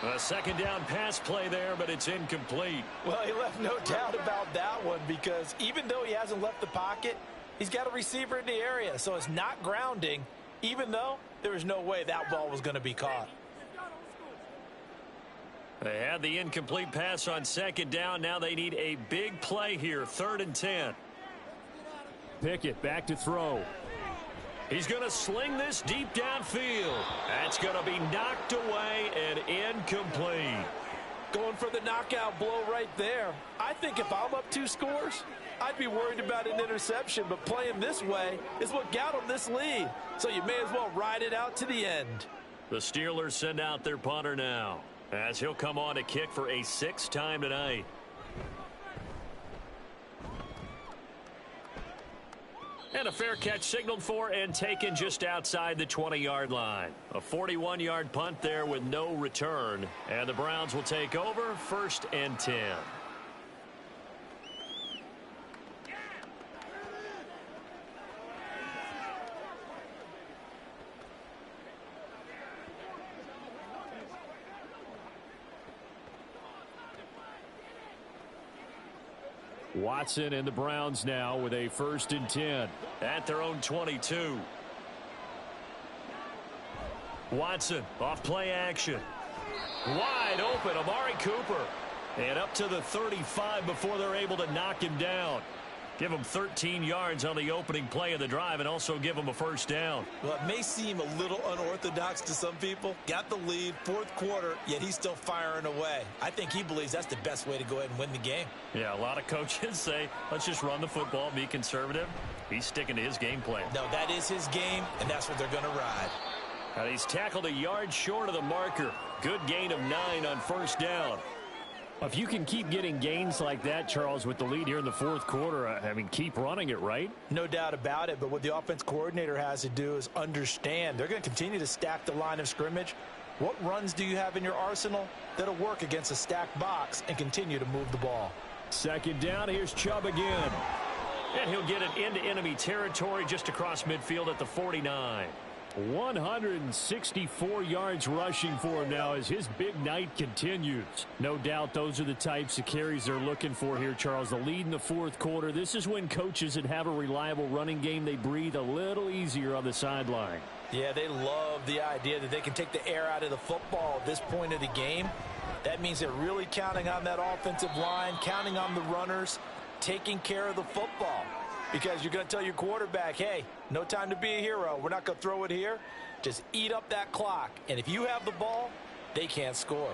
A 2nd down pass play there, but it's incomplete. Well, he left no doubt about that one because even though he hasn't left the pocket, he's got a receiver in the area. So it's not grounding, even though there was no way that ball was going to be caught. They had the incomplete pass on 2nd down. Now they need a big play here, 3rd and 10. Pickett back to throw. He's going to sling this deep downfield. That's going to be knocked away and incomplete. Going for the knockout blow right there. I think if I'm up 2 scores, I'd be worried about an interception, but playing this way is what got them this lead. So you may as well ride it out to the end. The Steelers send out their punter now, as he'll come on to kick for a 6th time tonight. And a fair catch signaled for and taken just outside the 20-yard line. A 41-yard punt there with no return. And the Browns will take over, 1st and 10. Watson and the Browns now with a 1st and 10 at their own 22. Watson off play action. Wide open, Amari Cooper. And up to the 35 before they're able to knock him down. Give him 13 yards on the opening play of the drive and also give him a 1st down. Well, it may seem a little unorthodox to some people. Got the lead, 4th quarter, yet he's still firing away. I think he believes that's the best way to go ahead and win the game. Yeah, a lot of coaches say, let's just run the football, be conservative. He's sticking to his game plan. No, that is his game, and that's what they're going to ride. And he's tackled a yard short of the marker. Good gain of 9 on 1st down. If you can keep getting gains like that, Charles, with the lead here in the 4th quarter, I mean, keep running it, right? No doubt about it, but what the offense coordinator has to do is understand. They're going to continue to stack the line of scrimmage. What runs do you have in your arsenal that'll work against a stacked box and continue to move the ball? 2nd down, here's Chubb again. And he'll get it into enemy territory just across midfield at the 49. 164 yards rushing for him now as his big night continues. No doubt those are the types of carries they're looking for here, Charles. The lead in the 4th quarter. This is when coaches that have a reliable running game, they breathe a little easier on the sideline. Yeah, they love the idea that they can take the air out of the football at this point of the game. That means they're really counting on that offensive line, counting on the runners, taking care of the football. Because you're going to tell your quarterback, hey, no time to be a hero. We're not going to throw it here. Just eat up that clock. And if you have the ball, they can't score.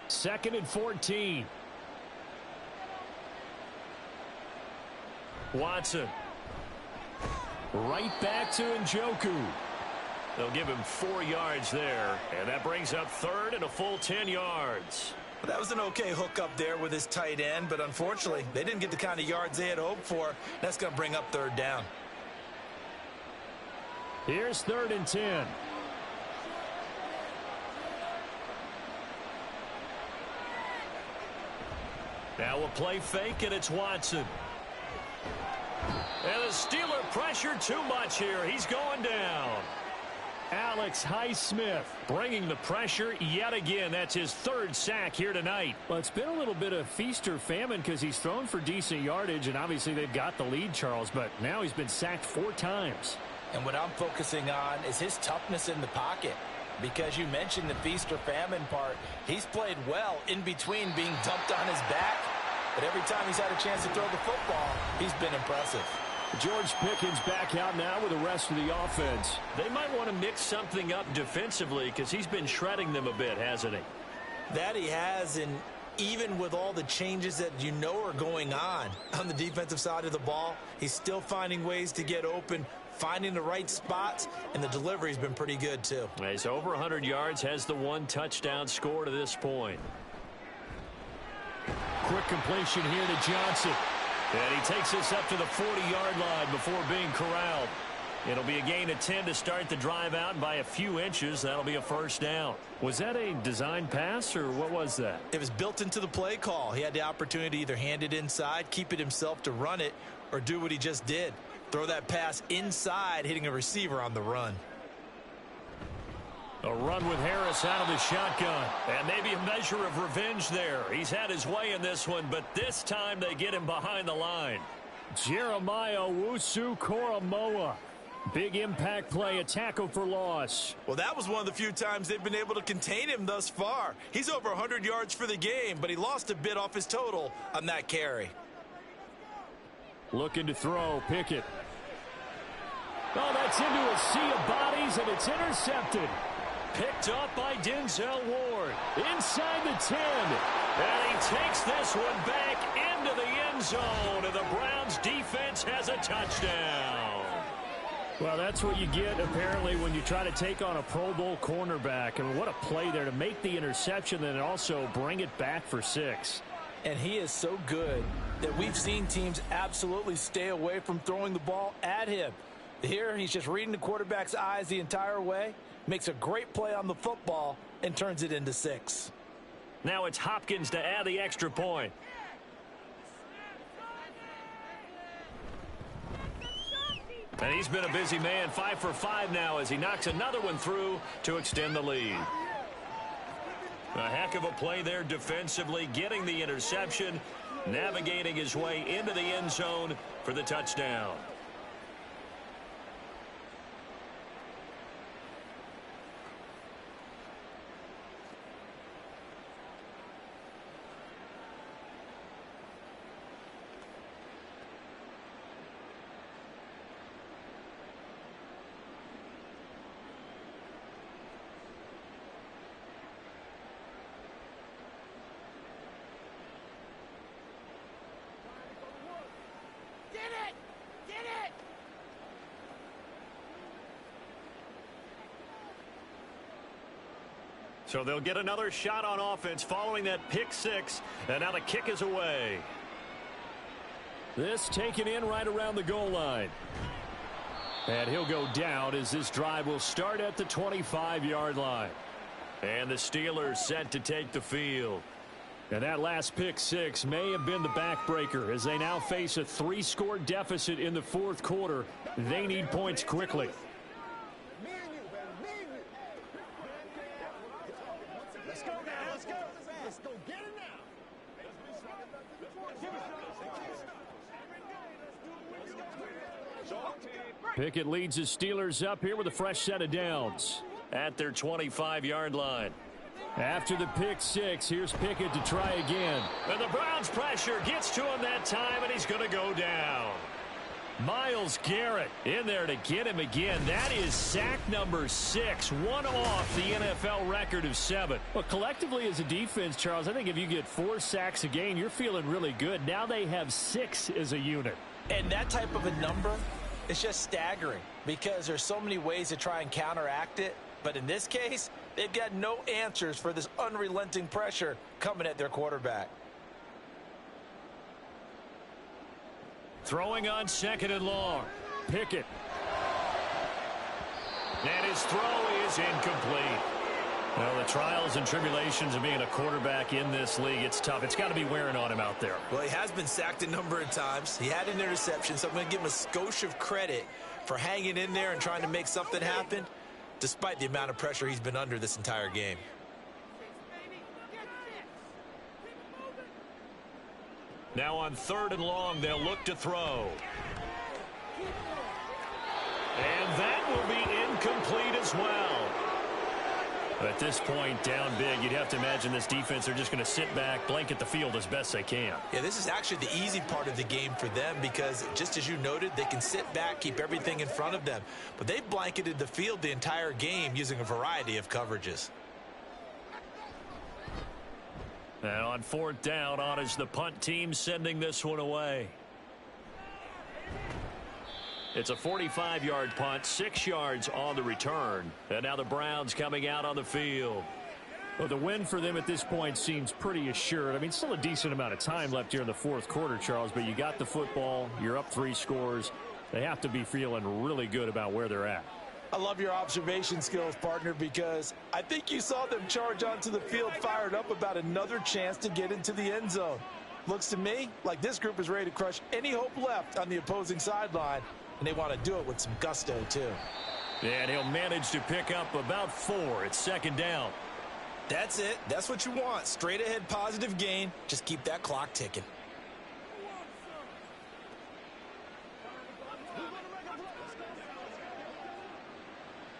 2nd and 14. Watson. Right back to Njoku. They'll give him 4 yards there, and that brings up 3rd and a full 10 yards. Well, that was an okay hook up there with his tight end, but unfortunately, they didn't get the kind of yards they had hoped for. That's going to bring up 3rd down. Here's 3rd and 10. Now a play fake, and it's Watson. And the Steeler pressure too much here. He's going down. Alex Highsmith bringing the pressure yet again. That's his 3rd sack here tonight. Well, it's been a little bit of feast or famine because he's thrown for decent yardage, and obviously they've got the lead, Charles, but now he's been sacked 4 times. And what I'm focusing on is his toughness in the pocket. Because you mentioned the feast or famine part, he's played well in between being dumped on his back. But every time he's had a chance to throw the football, he's been impressive. George Pickens back out now with the rest of the offense. They might want to mix something up defensively because he's been shredding them a bit, hasn't he? That he has, and even with all the changes that you know are going on the defensive side of the ball, he's still finding ways to get open, finding the right spots, and the delivery's been pretty good too. He's over 100 yards, has the 1 touchdown score to this point. Quick completion here to Johnson. And he takes this up to the 40-yard line before being corralled. It'll be a gain of 10 to start the drive out. By a few inches, that'll be a 1st down. Was that a design pass, or what was that? It was built into the play call. He had the opportunity to either hand it inside, keep it himself to run it, or do what he just did. Throw that pass inside, hitting a receiver on the run. A run with Harris out of the shotgun. And maybe a measure of revenge there. He's had his way in this one, but this time they get him behind the line. Jeremiah Owusu-Koramoah. Big impact play, a tackle for loss. Well, that was one of the few times they've been able to contain him thus far. He's over 100 yards for the game, but he lost a bit off his total on that carry. Looking to throw, Pickett. Oh, that's into a sea of bodies, and it's intercepted. Picked up by Denzel Ward. Inside the 10. And he takes this one back into the end zone, and the Browns defense has a touchdown. Well, that's what you get, apparently, when you try to take on a Pro Bowl cornerback. I mean, what a play there to make the interception and also bring it back for 6. And he is so good that we've seen teams absolutely stay away from throwing the ball at him. Here, he's just reading the quarterback's eyes the entire way, makes a great play on the football, and turns it into 6. Now it's Hopkins to add the extra point. And he's been a busy man, 5 for 5 now as he knocks another one through to extend the lead. A heck of a play there defensively, getting the interception, navigating his way into the end zone for the touchdown. So they'll get another shot on offense following that pick 6, and now the kick is away. This taken in right around the goal line. And he'll go down as this drive will start at the 25-yard line. And the Steelers set to take the field. And that last pick 6 may have been the backbreaker as they now face a 3-score deficit in the 4th quarter. They need points quickly. Pickett leads the Steelers up here with a fresh set of downs at their 25-yard line. After the pick six, here's Pickett to try again. And the Browns pressure gets to him that time, and he's going to go down. Myles Garrett in there to get him again. That is sack number 6, one off the NFL record of 7. Well, collectively as a defense, Charles, I think if you get 4 sacks a game, you're feeling really good. Now they have 6 as a unit. And that type of a number is just staggering because there's so many ways to try and counteract it. But in this case, they've got no answers for this unrelenting pressure coming at their quarterback. Throwing on 2nd and long. Pickett. And his throw is incomplete. Well, the trials and tribulations of being a quarterback in this league, it's tough. It's got to be wearing on him out there. Well, he has been sacked a number of times. He had an interception, so I'm going to give him a skosh of credit for hanging in there and trying to make something happen, despite the amount of pressure he's been under this entire game. Now on 3rd and long, they'll look to throw. And that will be incomplete as well. At this point, down big, you'd have to imagine this defense are just going to sit back, blanket the field as best they can. Yeah, this is actually the easy part of the game for them because, just as you noted, they can sit back, keep everything in front of them. But they've blanketed the field the entire game using a variety of coverages. And on 4th down, on is the punt team sending this one away. It's a 45-yard punt, 6 yards on the return. And now the Browns coming out on the field. Well, the win for them at this point seems pretty assured. I mean, still a decent amount of time left here in the 4th quarter, Charles, but you got the football. You're up 3 scores. They have to be feeling really good about where they're at. I love your observation skills, partner, because I think you saw them charge onto the field fired up about another chance to get into the end zone. Looks to me like this group is ready to crush any hope left on the opposing sideline, and they want to do it with some gusto, too. And he'll manage to pick up about 4 at 2nd down. That's it. That's what you want. Straight ahead positive gain. Just keep that clock ticking.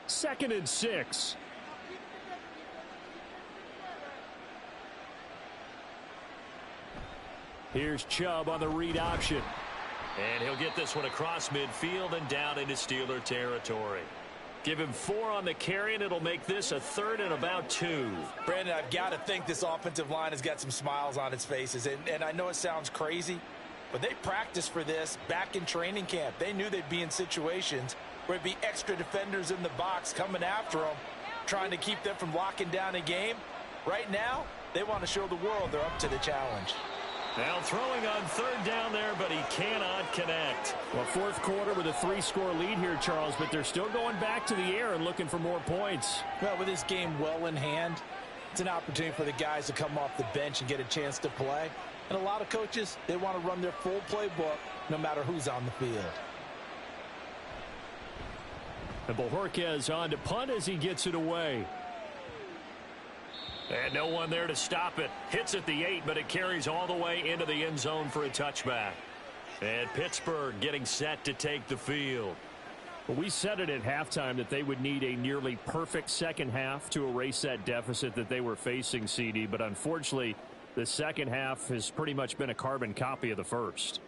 Second and 6. Here's Chubb on the read option. And he'll get this one across midfield and down into Steeler territory. Give him 4 on the carry, and it'll make this a 3rd and about 2. Brandon, I've got to think this offensive line has got some smiles on its faces. And I know it sounds crazy, but they practiced for this back in training camp. They knew they'd be in situations where it'd be extra defenders in the box coming after them, trying to keep them from locking down a game. Right now, they want to show the world they're up to the challenge. Now throwing on 3rd down there, but he cannot connect. Well, 4th quarter with a 3-score lead here, Charles, but they're still going back to the air and looking for more points. Well, with this game well in hand, it's an opportunity for the guys to come off the bench and get a chance to play. And a lot of coaches, they want to run their full playbook no matter who's on the field. And Bojorquez on to punt as he gets it away. And no one there to stop it. Hits at the 8, but it carries all the way into the end zone for a touchback. And Pittsburgh getting set to take the field. Well, we said it at halftime that they would need a nearly perfect second half to erase that deficit that they were facing, CD. But unfortunately, the second half has pretty much been a carbon copy of the first.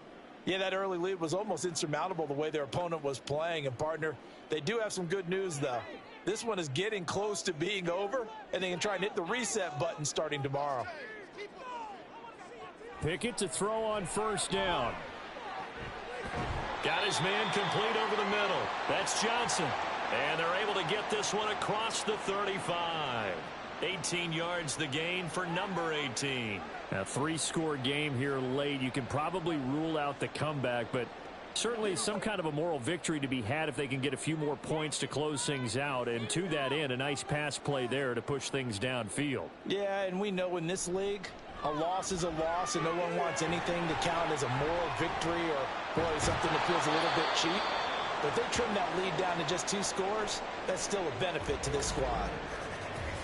Yeah, that early lead was almost insurmountable the way their opponent was playing. And, partner, they do have some good news, though. This one is getting close to being over, and they can try and hit the reset button starting tomorrow. Pickett to throw on 1st down. Got his man complete over the middle. That's Johnson. And they're able to get this one across the 35. 18 yards the gain for number 18. A 3-score game here late. You can probably rule out the comeback, but certainly some kind of a moral victory to be had if they can get a few more points to close things out. And to that end, a nice pass play there to push things downfield. Yeah, and we know in this league, a loss is a loss, and no one wants anything to count as a moral victory or, boy, something that feels a little bit cheap. But if they trim that lead down to just 2 scores, that's still a benefit to this squad.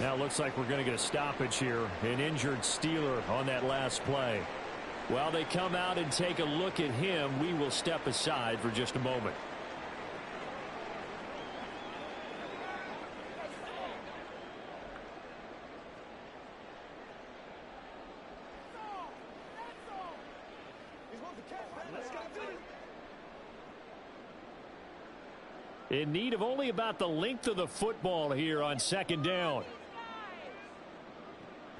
Now it looks like we're going to get a stoppage here. An injured Steeler on that last play. While they come out and take a look at him, we will step aside for just a moment. In need of only about the length of the football here on second down.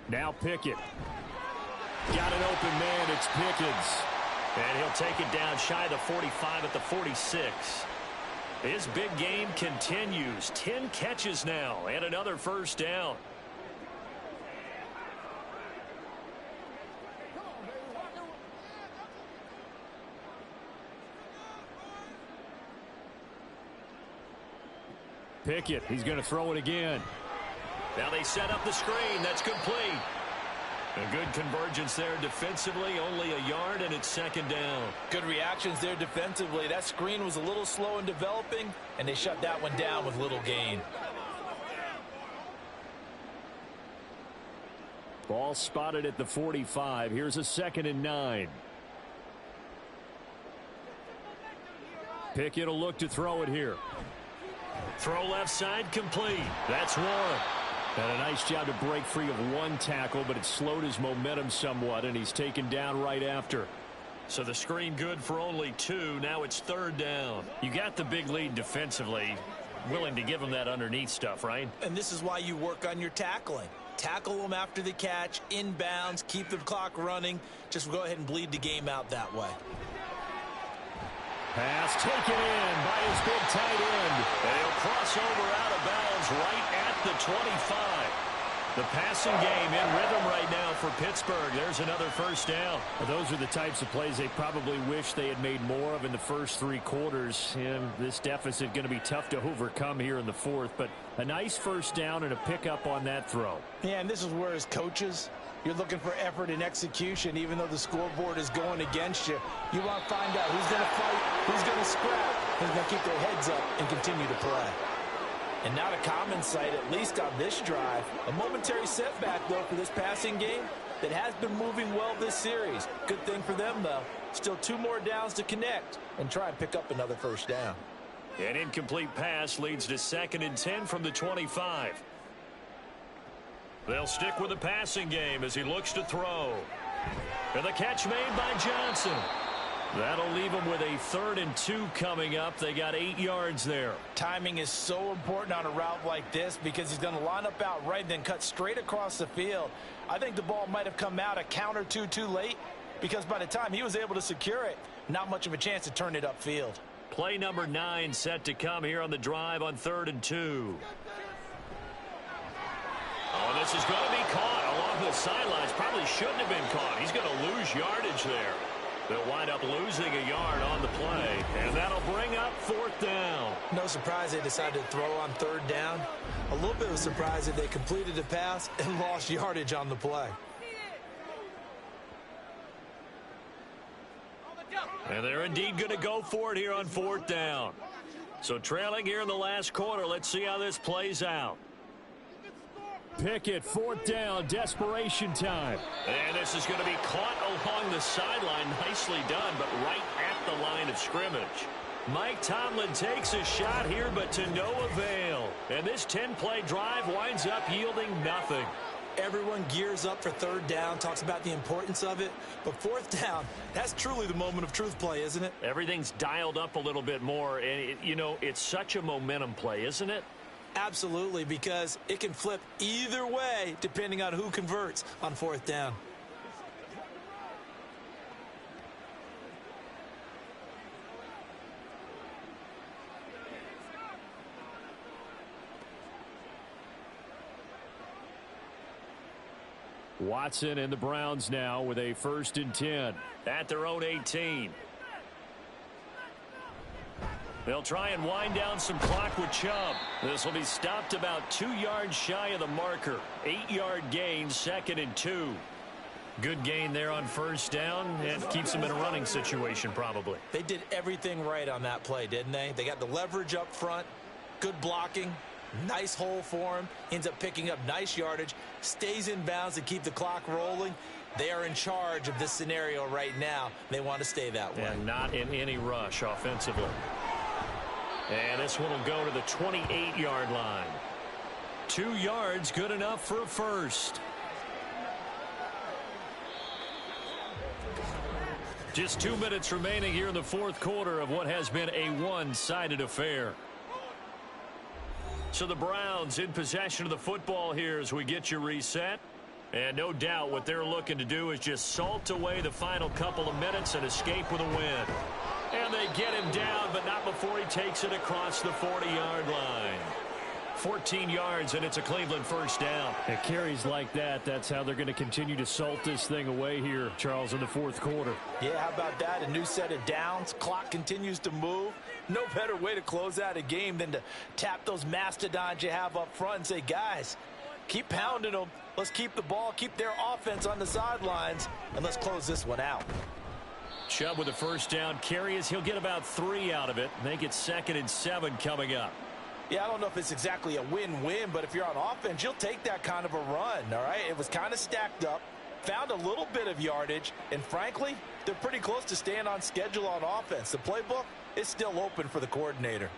Now Pickett. Got an open man. It's Pickens. And he'll take it down shy of the 45 at the 46. His big game continues. 10 catches now and another first down. Pickett, he's going to throw it again. Now they set up the screen. That's complete. A good convergence there defensively. Only a yard, and it's second down. Good reactions there defensively. That screen was a little slow in developing, and they shut that one down with little gain. Ball spotted at the 45. Here's a 2nd and 9. Pickett will look to throw it here. Throw left side complete. That's one. And a nice job to break free of one tackle, but it slowed his momentum somewhat, and he's taken down right after. So the screen good for only 2. Now it's 3rd down. You got the big lead defensively. Willing to give him that underneath stuff, right? And this is why you work on your tackling. Tackle them after the catch, inbounds, keep the clock running. Just go ahead and bleed the game out that way. Pass taken in by his big tight end. And he'll cross over out of bounds right at the 25. The passing game in rhythm right now for Pittsburgh. There's another first down. Well, those are the types of plays they probably wish they had made more of in the first 3 quarters. And this deficit going to be tough to overcome here in the 4th. But a nice first down and a pickup on that throw. Yeah, and this is where as coaches, you're looking for effort and execution. Even though the scoreboard is going against you, you want to find out who's going to fight, who's going to scrap, who's going to keep their heads up and continue to play. And not a common sight, at least on this drive. A momentary setback, though, for this passing game that has been moving well this series. Good thing for them, though. Still 2 more downs to connect and try and pick up another first down. An incomplete pass leads to 2nd and 10 from the 25. They'll stick with the passing game as he looks to throw. And the catch made by Johnson. That'll leave them with a 3rd and 2 coming up. They got 8 yards there. Timing is so important on a route like this because he's going to line up out right and then cut straight across the field. I think the ball might have come out a count or two too late because by the time he was able to secure it, not much of a chance to turn it upfield. Play number 9 set to come here on the drive on 3rd and 2. Oh, this is going to be caught along the sidelines. Probably shouldn't have been caught. He's going to lose yardage there. They'll wind up losing a yard on the play, and that'll bring up 4th down. No surprise they decided to throw on 3rd down. A little bit of a surprise that they completed the pass and lost yardage on the play. And they're indeed going to go for it here on 4th down. So trailing here in the last quarter, let's see how this plays out. Pickett, 4th down, desperation time. And this is going to be caught along the sideline. Nicely done, but right at the line of scrimmage. Mike Tomlin takes a shot here, but to no avail. And this 10-play drive winds up yielding nothing. Everyone gears up for 3rd down, talks about the importance of it. But 4th down, that's truly the moment of truth play, isn't it? Everything's dialed up a little bit more. And, it's such a momentum play, isn't it? Absolutely, because it can flip either way depending on who converts on 4th down. Watson and the Browns now with a 1st and 10 at their own 18. They'll try and wind down some clock with Chubb. This will be stopped about 2 yards shy of the marker. 8-yard gain, 2nd and 2. Good gain there on 1st down and keeps them in a running situation probably. They did everything right on that play, didn't they? They got the leverage up front, good blocking, nice hole for him, ends up picking up nice yardage, stays in bounds to keep the clock rolling. They are in charge of this scenario right now. They want to stay that way. And not in any rush offensively. And this one will go to the 28-yard line. 2 yards, good enough for a first. Just 2 minutes remaining here in the 4th quarter of what has been a one-sided affair. So the Browns in possession of the football here as we get you reset. And no doubt what they're looking to do is just salt away the final couple of minutes and escape with a win. And they get him down, but not before he takes it across the 40-yard line. 14 yards, and it's a Cleveland first down. At carries like that, that's how they're going to continue to salt this thing away here, Charles, in the fourth quarter. Yeah, how about that? A new set of downs. Clock continues to move. No better way to close out a game than to tap those mastodons you have up front and say, guys, keep pounding them. Let's keep the ball, keep their offense on the sidelines, and let's close this one out. Chubb with a first down carry as he'll get about 3 out of it. Make it 2nd and 7 coming up. Yeah, I don't know if it's exactly a win-win, but if you're on offense, you'll take that kind of a run, all right? It was kind of stacked up, found a little bit of yardage, and frankly, they're pretty close to staying on schedule on offense. The playbook is still open for the coordinator.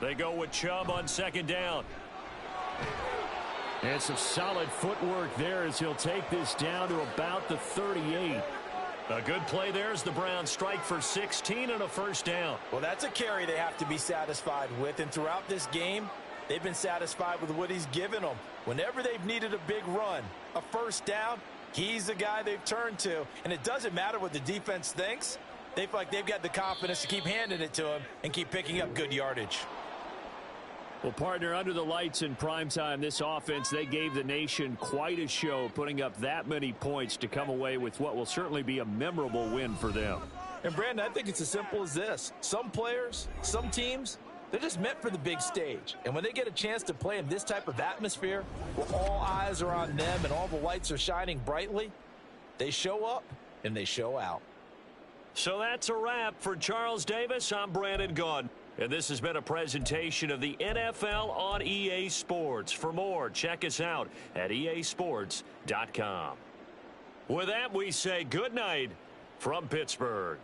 They go with Chubb on 2nd down. And some solid footwork there as he'll take this down to about the 38. A good play there as the Browns strike for 16 and a first down. Well, that's a carry they have to be satisfied with, and throughout this game, they've been satisfied with what he's given them. Whenever they've needed a big run, a first down, he's the guy they've turned to. And it doesn't matter what the defense thinks. They feel like they've got the confidence to keep handing it to him and keep picking up good yardage. Well, partner, under the lights in primetime, this offense, they gave the nation quite a show, putting up that many points to come away with what will certainly be a memorable win for them. And, Brandon, I think it's as simple as this. Some players, some teams, they're just meant for the big stage. And when they get a chance to play in this type of atmosphere, where all eyes are on them and all the lights are shining brightly, they show up and they show out. So that's a wrap for Charles Davis. I'm Brandon Gaudin. And this has been a presentation of the NFL on EA Sports. For more, check us out at easports.com. With that, we say good night from Pittsburgh.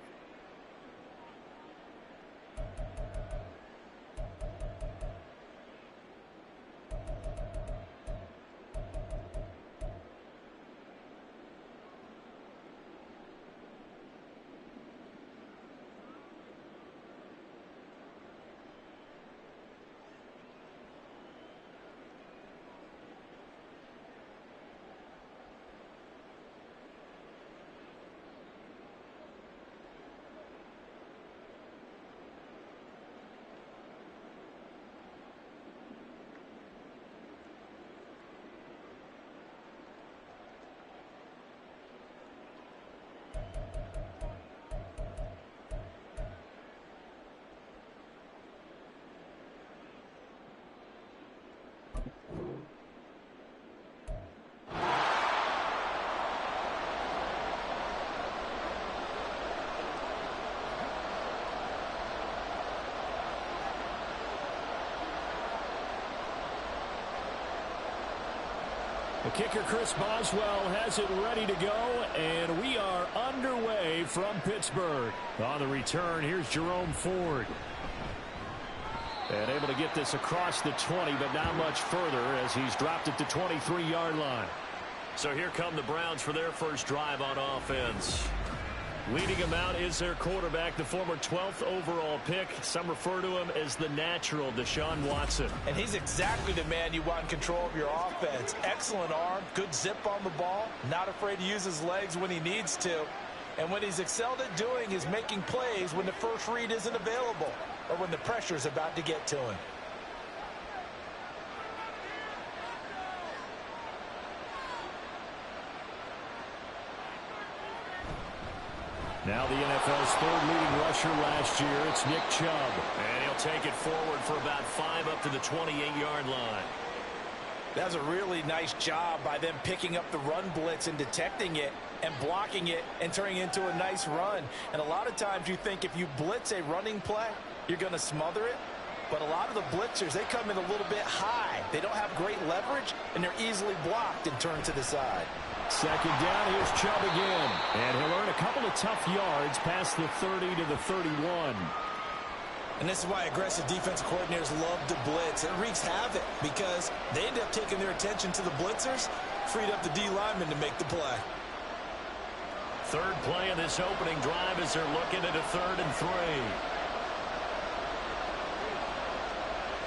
The kicker, Chris Boswell, has it ready to go, and we are underway from Pittsburgh. On the return, here's Jerome Ford. And able to get this across the 20, but not much further as he's dropped at the 23-yard line. So here come the Browns for their first drive on offense. Leading him out is their quarterback, the former 12th overall pick. Some refer to him as the natural Deshaun Watson. And he's exactly the man you want in control of your offense. Excellent arm, good zip on the ball, not afraid to use his legs when he needs to. And what he's excelled at doing is making plays when the first read isn't available or when the pressure's about to get to him. Now the NFL's third leading rusher last year, it's Nick Chubb. And he'll take it forward for about 5 up to the 28-yard line. That's a really nice job by them picking up the run blitz and detecting it and blocking it and turning it into a nice run. And a lot of times you think if you blitz a running play, you're going to smother it. But a lot of the blitzers, they come in a little bit high. They don't have great leverage, and they're easily blocked and turned to the side. Second down, here's Chubb again. And he'll earn a couple of tough yards past the 30 to the 31. And this is why aggressive defensive coordinators love to blitz. It wreaks havoc because they end up taking their attention to the blitzers, freed up the D lineman to make the play. Third play of this opening drive as they're looking at a 3rd and 3.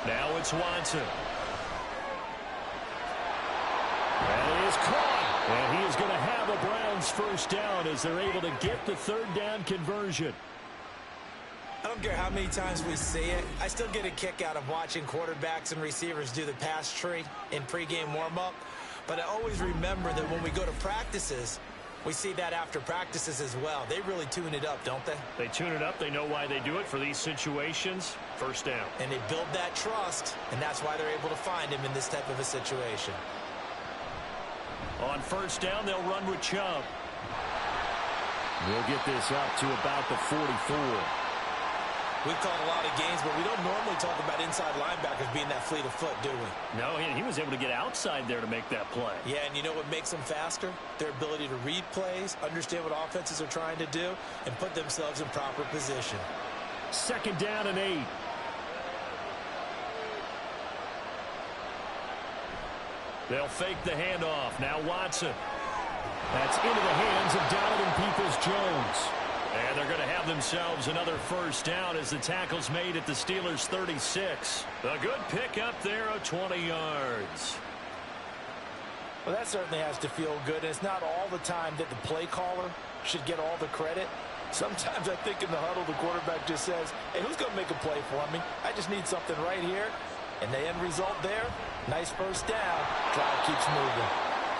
Now it's Watson. That is caught. And he is going to have a Browns first down as they're able to get the 3rd down conversion. I don't care how many times we see it. I still get a kick out of watching quarterbacks and receivers do the pass tree in pregame warm-up. But I always remember that when we go to practices, we see that after practices as well. They really tune it up, don't they? They tune it up. They know why they do it for these situations. First down. And they build that trust, and that's why they're able to find him in this type of a situation. On first down, they'll run with Chubb. We'll get this up to about the 44. We've called a lot of games, but we don't normally talk about inside linebackers being that fleet of foot, do we? No, he was able to get outside there to make that play. Yeah, and you know what makes them faster? Their ability to read plays, understand what offenses are trying to do, and put themselves in proper position. 2nd down and 8. They'll fake the handoff. Now Watson. That's into the hands of Donovan Peoples-Jones. And they're going to have themselves another first down as the tackle's made at the Steelers' 36. A good pickup there of 20 yards. Well, that certainly has to feel good. And it's not all the time that the play caller should get all the credit. Sometimes I think in the huddle, the quarterback just says, hey, who's going to make a play for me? I just need something right here. And the end result there, nice first down. Drive keeps moving.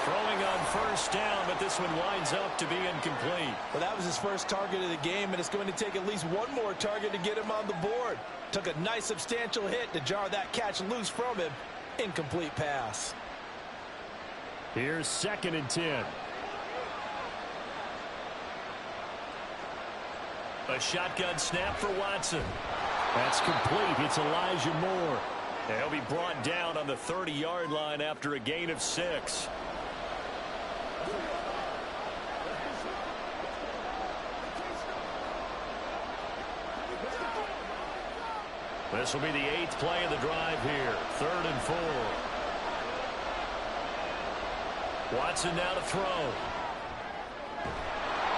Throwing on first down, but this one winds up to be incomplete. Well, that was his first target of the game, and it's going to take at least one more target to get him on the board. Took a nice substantial hit to jar that catch loose from him. Incomplete pass. Here's 2nd and 10. A shotgun snap for Watson. That's complete. It's Elijah Moore. He'll be brought down on the 30-yard line after a gain of 6. This will be the 8th play of the drive here. 3rd and 4. Watson now to throw.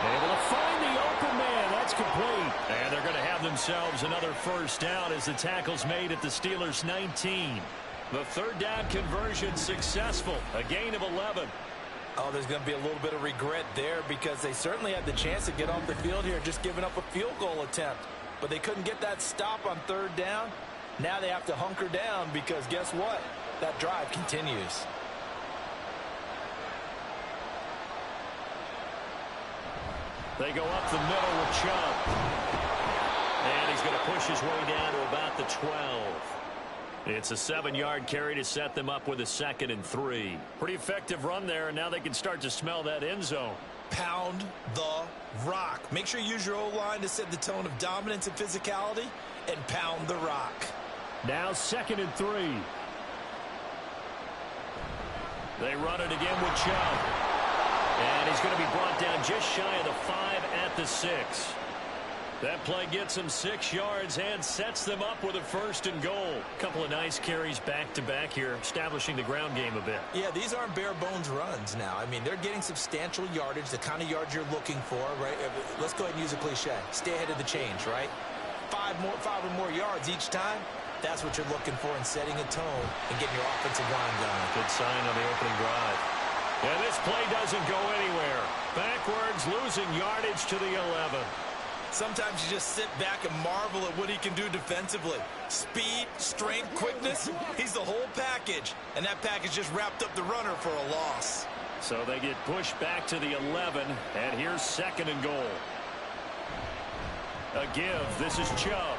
Able to find the open man. That's complete. And they're going to have themselves another first down as the tackle's made at the Steelers' 19. The 3rd down conversion successful. A gain of 11. Oh, there's going to be a little bit of regret there because they certainly had the chance to get off the field here, just giving up a field goal attempt. But they couldn't get that stop on 3rd down. Now they have to hunker down because guess what? That drive continues. They go up the middle with Chubb. And he's going to push his way down to about the 12. It's a 7-yard carry to set them up with a 2nd and 3. Pretty effective run there, and now they can start to smell that end zone. Pound the rock. Make sure you use your O-line to set the tone of dominance and physicality, and pound the rock. Now 2nd and 3. They run it again with Chubb. And he's going to be brought down just shy of the 5 at the 6. That play gets him 6 yards and sets them up with a 1st and goal. Couple of nice carries back-to-back here, establishing the ground game a bit. Yeah, these aren't bare-bones runs now. I mean, they're getting substantial yardage, the kind of yards you're looking for, right? Let's go ahead and use a cliche. Stay ahead of the change, right? 5 or more yards each time. That's what you're looking for in setting a tone and getting your offensive line going. Good sign on the opening drive. And this play doesn't go anywhere. Backwards, losing yardage to the 11. Sometimes you just sit back and marvel at what he can do defensively. Speed, strength, quickness, he's the whole package. And that package just wrapped up the runner for a loss. So they get pushed back to the 11, and here's 2nd and goal. A give. This is Chubb.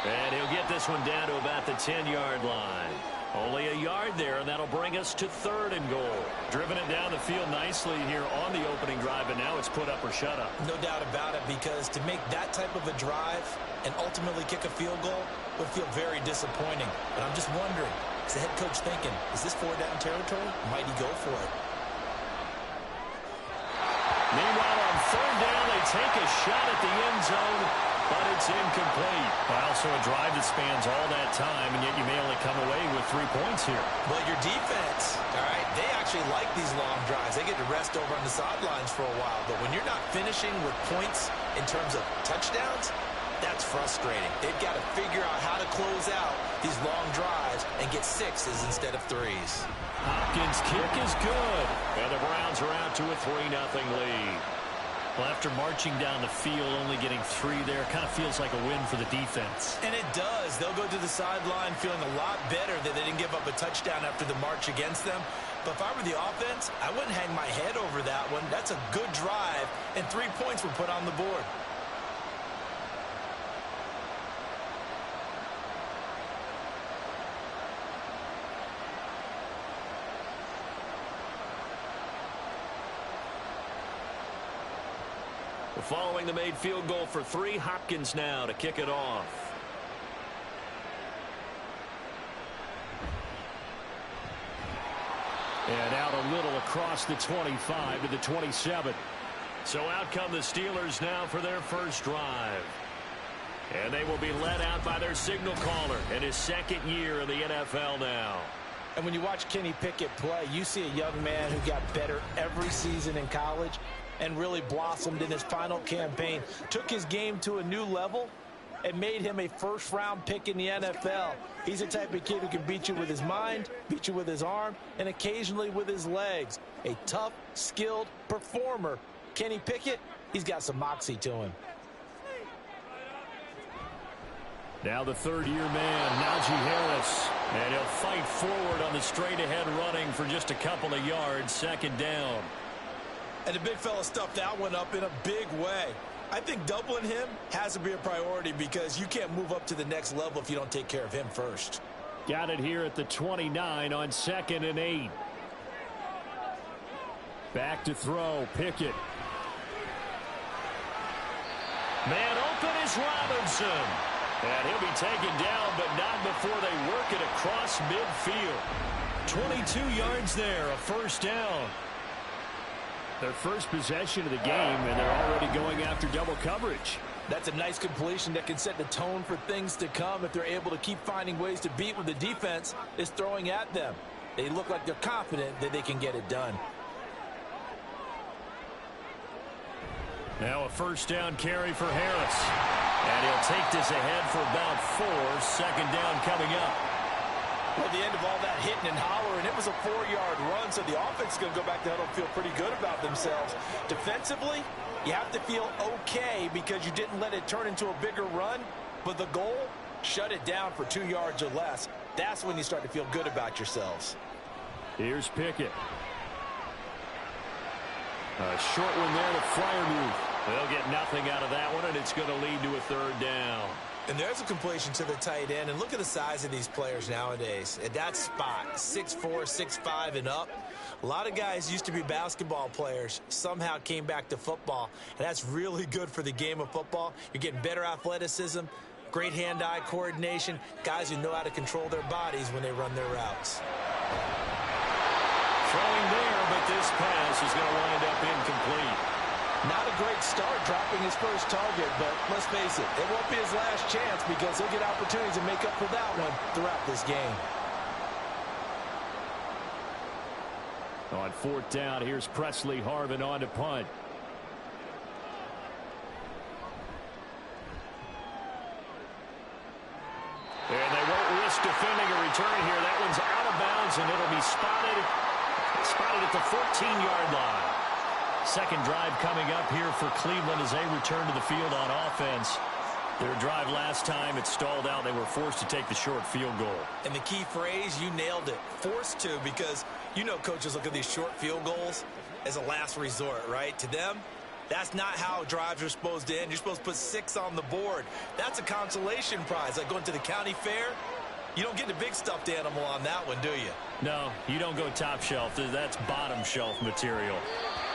And he'll get this one down to about the 10-yard line. Only a yard there, and that'll bring us to 3rd and goal. Driven it down the field nicely here on the opening drive, and now it's put up or shut up. No doubt about it, because to make that type of a drive and ultimately kick a field goal would feel very disappointing. But I'm just wondering, is the head coach thinking, is this 4-down territory? Might he go for it? Meanwhile, on 3rd down, they take a shot at the end zone. but it's incomplete. Well, so a drive that spans all that time, and yet you may only come away with 3 points here. Well, your defense, all right, they actually like these long drives. They get to rest over on the sidelines for a while. But when you're not finishing with points in terms of touchdowns, that's frustrating. They've got to figure out how to close out these long drives and get 6s instead of 3s. Hopkins' kick is good, and the Browns are out to a 3-0 lead. Well, after marching down the field, only getting 3 there, kind of feels like a win for the defense. And it does. They'll go to the sideline feeling a lot better that they didn't give up a touchdown after the march against them. But if I were the offense, I wouldn't hang my head over that one. That's a good drive, and 3 points were put on the board. Following the made field goal for 3, Hopkins now to kick it off. And out a little across the 25 to the 27. So out come the Steelers now for their first drive. And they will be led out by their signal caller in his 2nd year in the NFL now. And when you watch Kenny Pickett play, you see a young man who got better every season in college and really blossomed in his final campaign. Took his game to a new level and made him a first-round pick in the NFL. He's the type of kid who can beat you with his mind, beat you with his arm, and occasionally with his legs. A tough, skilled performer. Kenny Pickett, he's got some moxie to him. Now the 3rd-year man, Najee Harris. And he'll fight forward on the straight-ahead running for just a couple of yards, 2nd down. And the big fella stuffed that one up in a big way. I think doubling him has to be a priority because you can't move up to the next level if you don't take care of him first. Got it here at the 29 on 2nd and 8. Back to throw, Pickett. Man open is Robinson. And he'll be taken down, but not before they work it across midfield. 22 yards there, a 1st down. Their first possession of the game, and they're already going after double coverage. That's a nice completion that can set the tone for things to come if they're able to keep finding ways to beat what the defense is throwing at them. They look like they're confident that they can get it done. Now a 1st down carry for Harris. And he'll take this ahead for about 4. 2nd down coming up. Well, the end of all that hitting and hollering, it was a 4-yard run, so the offense is going to go back to huddle and feel pretty good about themselves. Defensively, you have to feel okay because you didn't let it turn into a bigger run, but the goal, shut it down for 2 yards or less. That's when you start to feel good about yourselves. Here's Pickett. A short one there to Freiermuth. They'll get nothing out of that one, and it's going to lead to a 3rd down. And there's a completion to the tight end. And look at the size of these players nowadays. At that spot, 6'4", 6'5", and up. A lot of guys used to be basketball players, somehow came back to football. And that's really good for the game of football. You're getting better athleticism, great hand-eye coordination, guys who know how to control their bodies when they run their routes. Throwing there, but this pass is going to wind up incomplete. Not a great start dropping his first target, but let's face it, it won't be his last chance because he'll get opportunities to make up for that one throughout this game. On 4th down, here's Presley Harvin on to punt. And they won't risk defending a return here. That one's out of bounds, and it'll be spotted at the 14-yard line. 2nd drive coming up here for Cleveland as they return to the field on offense. Their drive last time, it stalled out. They were forced to take the short field goal. And the key phrase, you nailed it, forced to, because you know coaches look at these short field goals as a last resort, right? To them, that's not how drives are supposed to end. You're supposed to put 6 on the board. That's a consolation prize, like going to the county fair. You don't get the big stuffed animal on that one, do you? No, you don't go top shelf. That's bottom shelf material.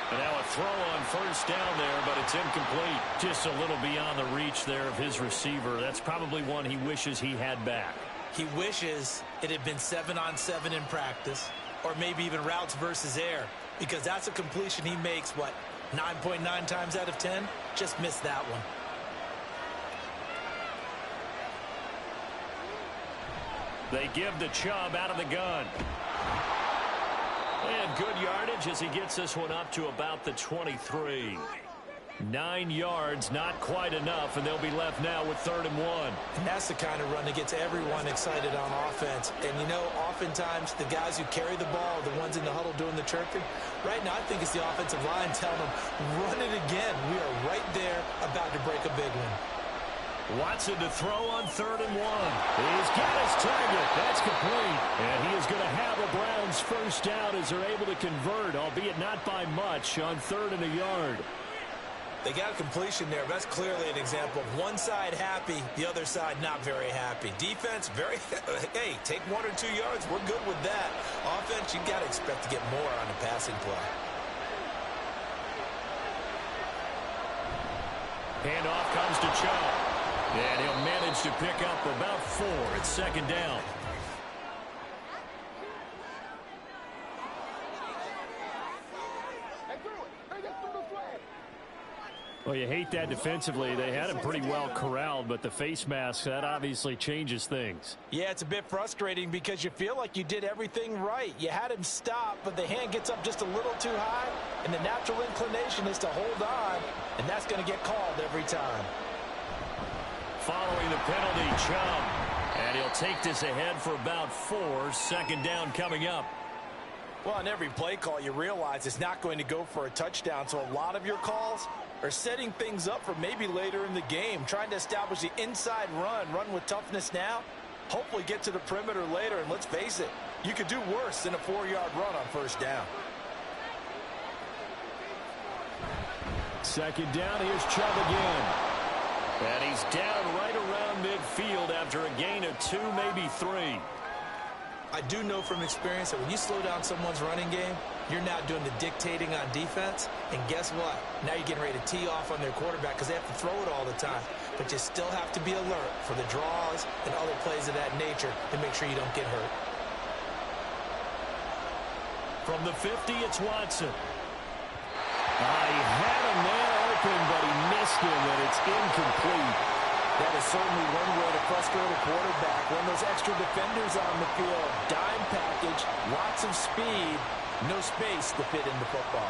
And now a throw on 1st down there, but it's incomplete. Just a little beyond the reach there of his receiver. That's probably one he wishes he had back. He wishes it had been 7-on-7 in practice, or maybe even routes versus air, because that's a completion he makes, 9.9 times out of 10? Just missed that one. They give the Chubb out of the gun. And good yardage as he gets this one up to about the 23. 9 yards, not quite enough, and they'll be left now with 3rd and 1. And that's the kind of run that gets everyone excited on offense. And, you know, oftentimes the guys who carry the ball are the ones in the huddle doing the chirping. Right now, I think it's the offensive line telling them, run it again. We are right there about to break a big one. Watson to throw on 3rd and 1. He's got his target. That's complete. And he is going to have the Browns first down as they're able to convert, albeit not by much, on 3rd and a yard. They got a completion there. That's clearly an example of one side happy, the other side not very happy. Defense, very, hey, take 1 or 2 yards. We're good with that. Offense, you got to expect to get more on the passing play. Handoff comes to Chubb. And he'll manage to pick up about 4. It's 2nd down. Well, you hate that defensively. They had him pretty well corralled, but the face mask, that obviously changes things. Yeah, it's a bit frustrating because you feel like you did everything right. You had him stop, but the hand gets up just a little too high, and the natural inclination is to hold on, and that's going to get called every time. Following the penalty, Chubb. And he'll take this ahead for about 4. 2nd down coming up. Well, on every play call, you realize it's not going to go for a touchdown, so a lot of your calls are setting things up for maybe later in the game, trying to establish the inside run with toughness now, hopefully get to the perimeter later, and let's face it, you could do worse than a 4-yard run on 1st down. 2nd down, here's Chubb again. And he's down right around midfield after a gain of 2, maybe 3. I do know from experience that when you slow down someone's running game, you're now doing the dictating on defense. And guess what? Now you're getting ready to tee off on their quarterback because they have to throw it all the time. But you still have to be alert for the draws and other plays of that nature to make sure you don't get hurt. From the 50, it's Watson. He had a man open, but he missed him, and it's incomplete. That is certainly one way to frustrate a quarterback. When those extra defenders on the field, dime package, lots of speed, no space to fit in the football.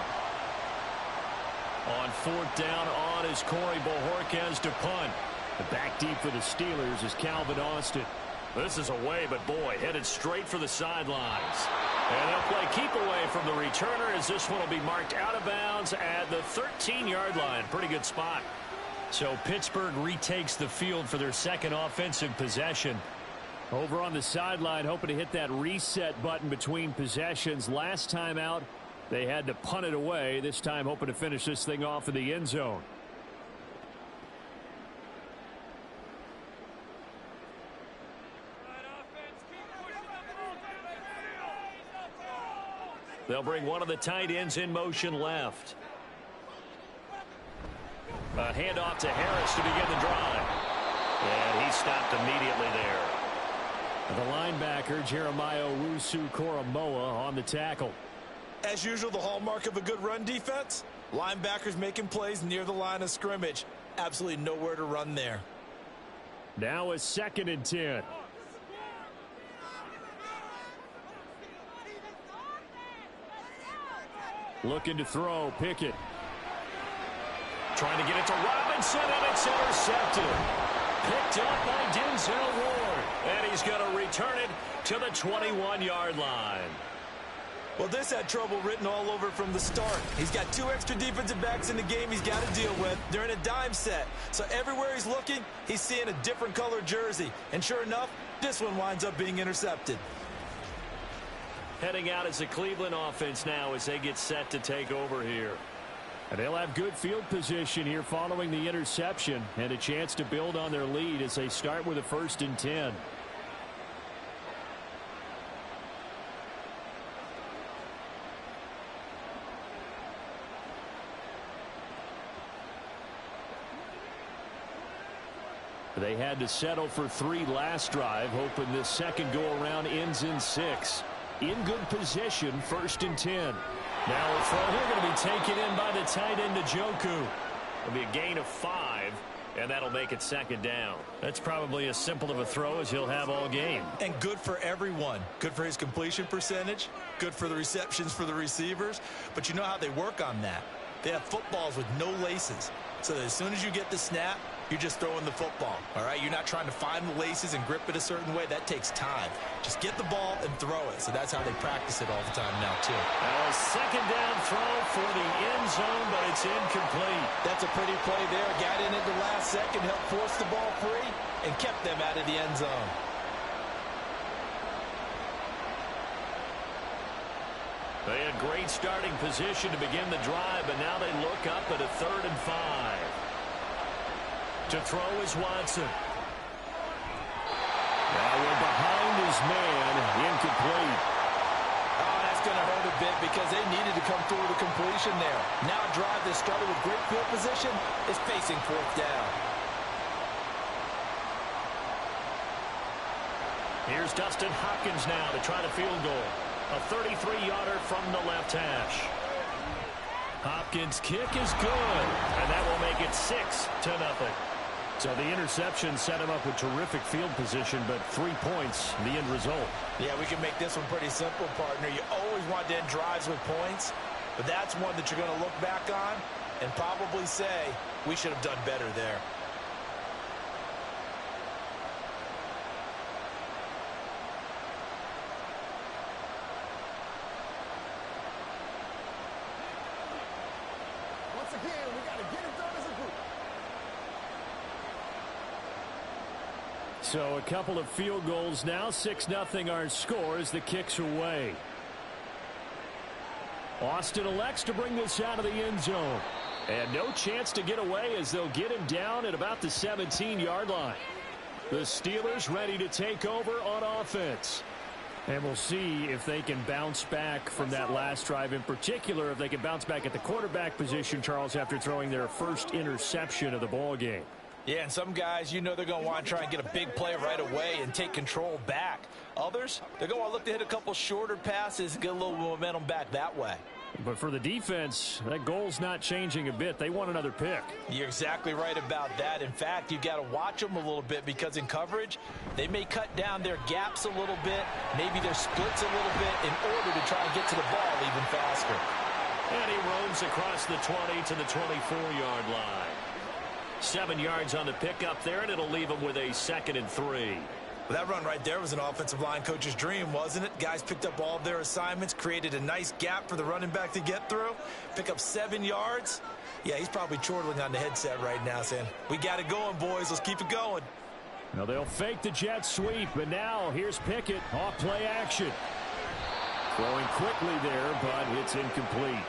On 4th down on is Corey Bojorquez to punt. The back deep for the Steelers is Calvin Austin. This is away, but boy, headed straight for the sidelines. And they'll play keep away from the returner as this one will be marked out of bounds at the 13-yard line. Pretty good spot. So Pittsburgh retakes the field for their 2nd offensive possession. Over on the sideline, hoping to hit that reset button between possessions. Last time out, they had to punt it away. This time hoping to finish this thing off in the end zone. They'll bring one of the tight ends in motion left. A handoff to Harris to begin the drive. And he stopped immediately there. The linebacker, Jeremiah Owusu-Koramoah, on the tackle. As usual, the hallmark of a good run defense, linebackers making plays near the line of scrimmage. Absolutely nowhere to run there. Now it's 2nd and 10. Looking to throw, Pickett. Trying to get it to Robinson, and it's intercepted. Picked up by Denzel Ward. And he's going to return it to the 21-yard line. Well, this had trouble written all over from the start. He's got 2 extra defensive backs in the game he's got to deal with. They're in a dime set. So everywhere he's looking, he's seeing a different color jersey. And sure enough, this one winds up being intercepted. Heading out as the Cleveland offense now as they get set to take over here. And they'll have good field position here following the interception and a chance to build on their lead as they start with a 1st and 10. They had to settle for 3 last drive, hoping this second go-around ends in 6. In good position, 1st and 10. Now a throw here going to be taken in by the tight end, Njoku. It'll be a gain of 5, And that'll make it second down. That's probably as simple of a throw as he'll have all game. And good for everyone. Good for his completion percentage. Good for the receptions for the receivers. But you know how they work on that. They have footballs with no laces. So that as soon as you get the snap, you're just throwing the football. All right? You're not trying to find the laces and grip it a certain way. That takes time. Just get the ball and throw it. So that's how they practice it all the time now, too. Now a second down throw for the end zone, but it's incomplete. That's a pretty play there. Got in at the last second, helped force the ball free, and kept them out of the end zone. They had great starting position to begin the drive, but now they look up at a 3rd and 5. To throw is Watson. Now we're behind his man, incomplete. Oh, that's going to hurt a bit because they needed to come through with a completion there. Now a drive that started with great field position is facing 4th down. Here's Dustin Hopkins now to try the field goal. A 33-yarder from the left hash. Hopkins' kick is good, and that will make it 6-0. So the interception set him up with terrific field position, but 3 points, the end result. Yeah, we can make this one pretty simple, partner. You always want to end drives with points, but that's one that you're going to look back on and probably say, we should have done better there. So a couple of field goals now. 6-0 our score as the kicks away. Austin elects to bring this out of the end zone. And no chance to get away as they'll get him down at about the 17-yard line. The Steelers ready to take over on offense. And we'll see if they can bounce back from that last drive, in particular if they can bounce back at the quarterback position, Charles, after throwing their first interception of the ball game. Yeah, and some guys, you know they're going to want to try and get a big play right away and take control back. Others, they're going to look to hit a couple shorter passes and get a little momentum back that way. But for the defense, that goal's not changing a bit. They want another pick. You're exactly right about that. In fact, you've got to watch them a little bit because in coverage, they may cut down their gaps a little bit, maybe their splits a little bit in order to try and get to the ball even faster. And he roams across the 20 to the 24-yard line. 7 yards on the pickup there, and it'll leave him with a 2nd and 3. Well, that run right there was an offensive line coach's dream, wasn't it? Guys picked up all of their assignments, created a nice gap for the running back to get through, pick up 7 yards. Yeah, he's probably chortling on the headset right now saying, we got it going, boys. Let's keep it going. Now they'll fake the jet sweep, but now here's Pickett off play action. Throwing quickly there, but it's incomplete.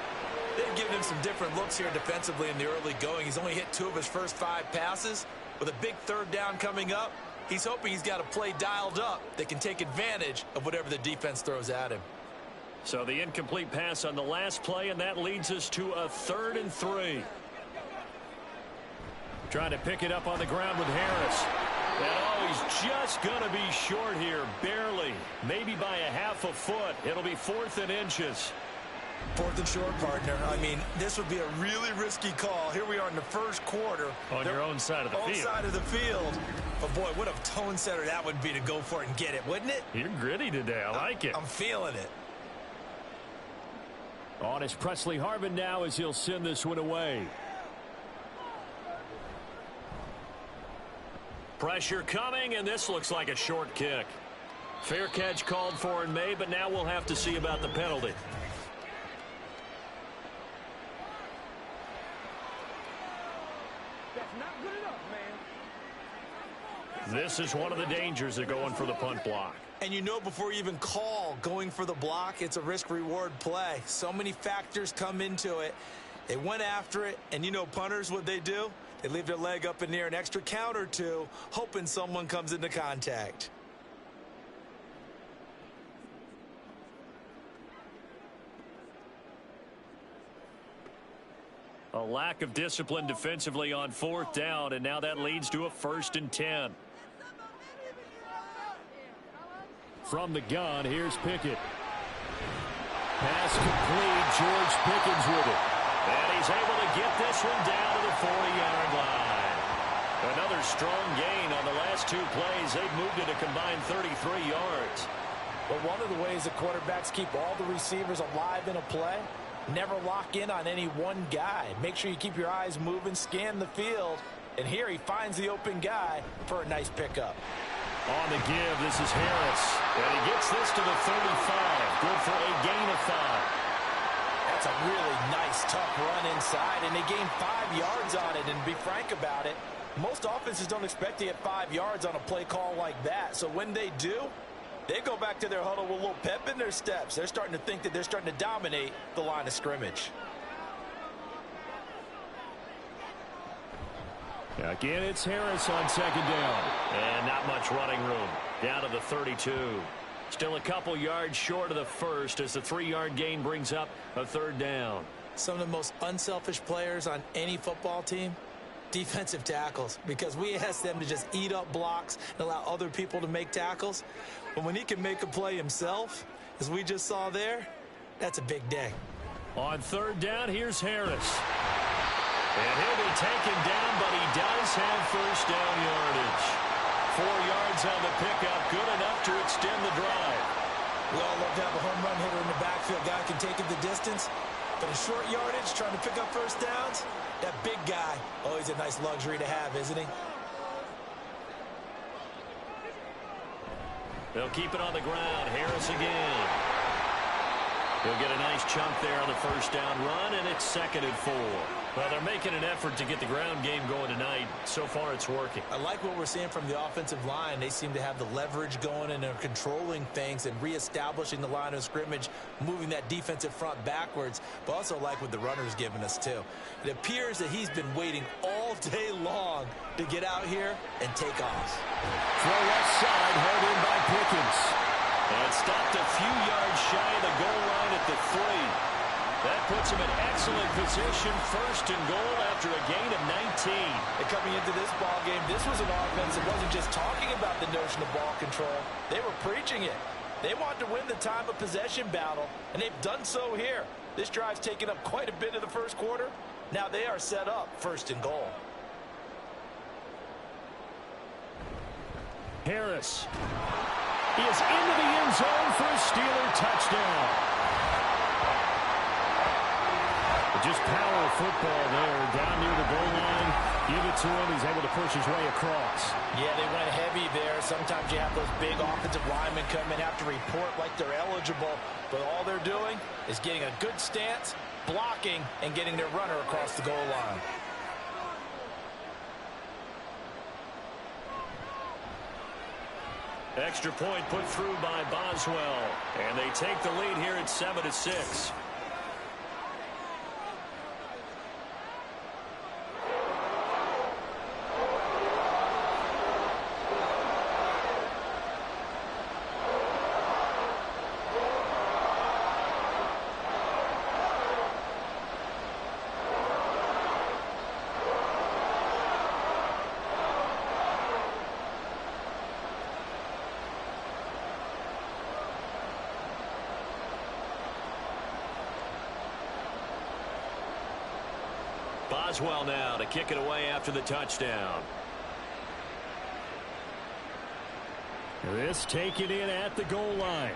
They've given him some different looks here defensively in the early going. He's only hit 2 of his first 5 passes. With a big 3rd down coming up, he's hoping he's got a play dialed up that can take advantage of whatever the defense throws at him. So the incomplete pass on the last play, and that leads us to a 3rd and 3. Trying to pick it up on the ground with Harris. And oh, he's just going to be short here, barely. Maybe by a half a foot. It'll be 4th and inches. 4th and short, partner. I mean, this would be a really risky call. Here we are in the first quarter. On your own side of the field. Side of the field. But, boy, what a tone setter that would be to go for it and get it, wouldn't it? You're gritty today. I like it. I'm feeling it. On is Presley Harvin now as he'll send this one away. Pressure coming, and this looks like a short kick. Fair catch called for and made, but now we'll have to see about the penalty. This is one of the dangers of going for the punt block. And you know before you even call going for the block, it's a risk-reward play. So many factors come into it. They went after it, and you know punters, what they do? They leave their leg up in the air an extra count or two, hoping someone comes into contact. A lack of discipline defensively on 4th down, and now that leads to a 1st and 10. From the gun, here's Pickett. Pass complete. George Pickens with it. And he's able to get this one down to the 40-yard line. strong gain on the last 2 plays. They've moved it a combined 33 yards. But one of the ways that quarterbacks keep all the receivers alive in a play, never lock in on any one guy. Make sure you keep your eyes moving, scan the field. And here he finds the open guy for a nice pickup. On the give, this is Harris. And he gets this to the 35. Good for a gain of 5. That's a really nice, tough run inside, and they gained 5 yards on it. And to be frank about it, most offenses don't expect to get 5 yards on a play call like that. So when they do, they go back to their huddle with a little pep in their steps. They're starting to think that they're starting to dominate the line of scrimmage. Again, it's Harris on 2nd down. And not much running room. Down to the 32. Still a couple yards short of the first as the 3-yard gain brings up a 3rd down. Some of the most unselfish players on any football team, defensive tackles, because we ask them to just eat up blocks and allow other people to make tackles. But when he can make a play himself, as we just saw there, that's a big day. On 3rd down, here's Harris. And he'll be taken down, but he does have 1st down yardage. 4 yards on the pickup, good enough to extend the drive. We all love to have a home run hitter in the backfield. Guy can take it the distance. But in short yardage, trying to pick up 1st downs, that big guy, always a nice luxury to have, isn't he? They'll keep it on the ground. Harris again. He'll get a nice chunk there on the 1st down run, and it's 2nd and 4. Well, they're making an effort to get the ground game going tonight. So far, it's working. I like what we're seeing from the offensive line. They seem to have the leverage going, and they're controlling things and reestablishing the line of scrimmage, moving that defensive front backwards, but also like what the runner's giving us, too. It appears that he's been waiting all day long to get out here and take off. Throw left side, held in by Pickens. And stopped a few yards shy of the goal line at the 3. That puts him in excellent position, 1st and goal after a gain of 19. And coming into this ball game, this was an offense that wasn't just talking about the notion of ball control. They were preaching it. They wanted to win the time of possession battle, and they've done so here. This drive's taken up quite a bit of the 1st quarter. Now they are set up 1st and goal. Harris. He is into the end zone for a Steeler touchdown. Just power football there, down near the goal line. Give it to him. He's able to push his way across. Yeah, they went heavy there. Sometimes you have those big offensive linemen come in, have to report like they're eligible. But all they're doing is getting a good stance, blocking, and getting their runner across the goal line. Extra point put through by Boswell. And they take the lead here at 7-6. Boswell now to kick it away after the touchdown. This taken in at the goal line.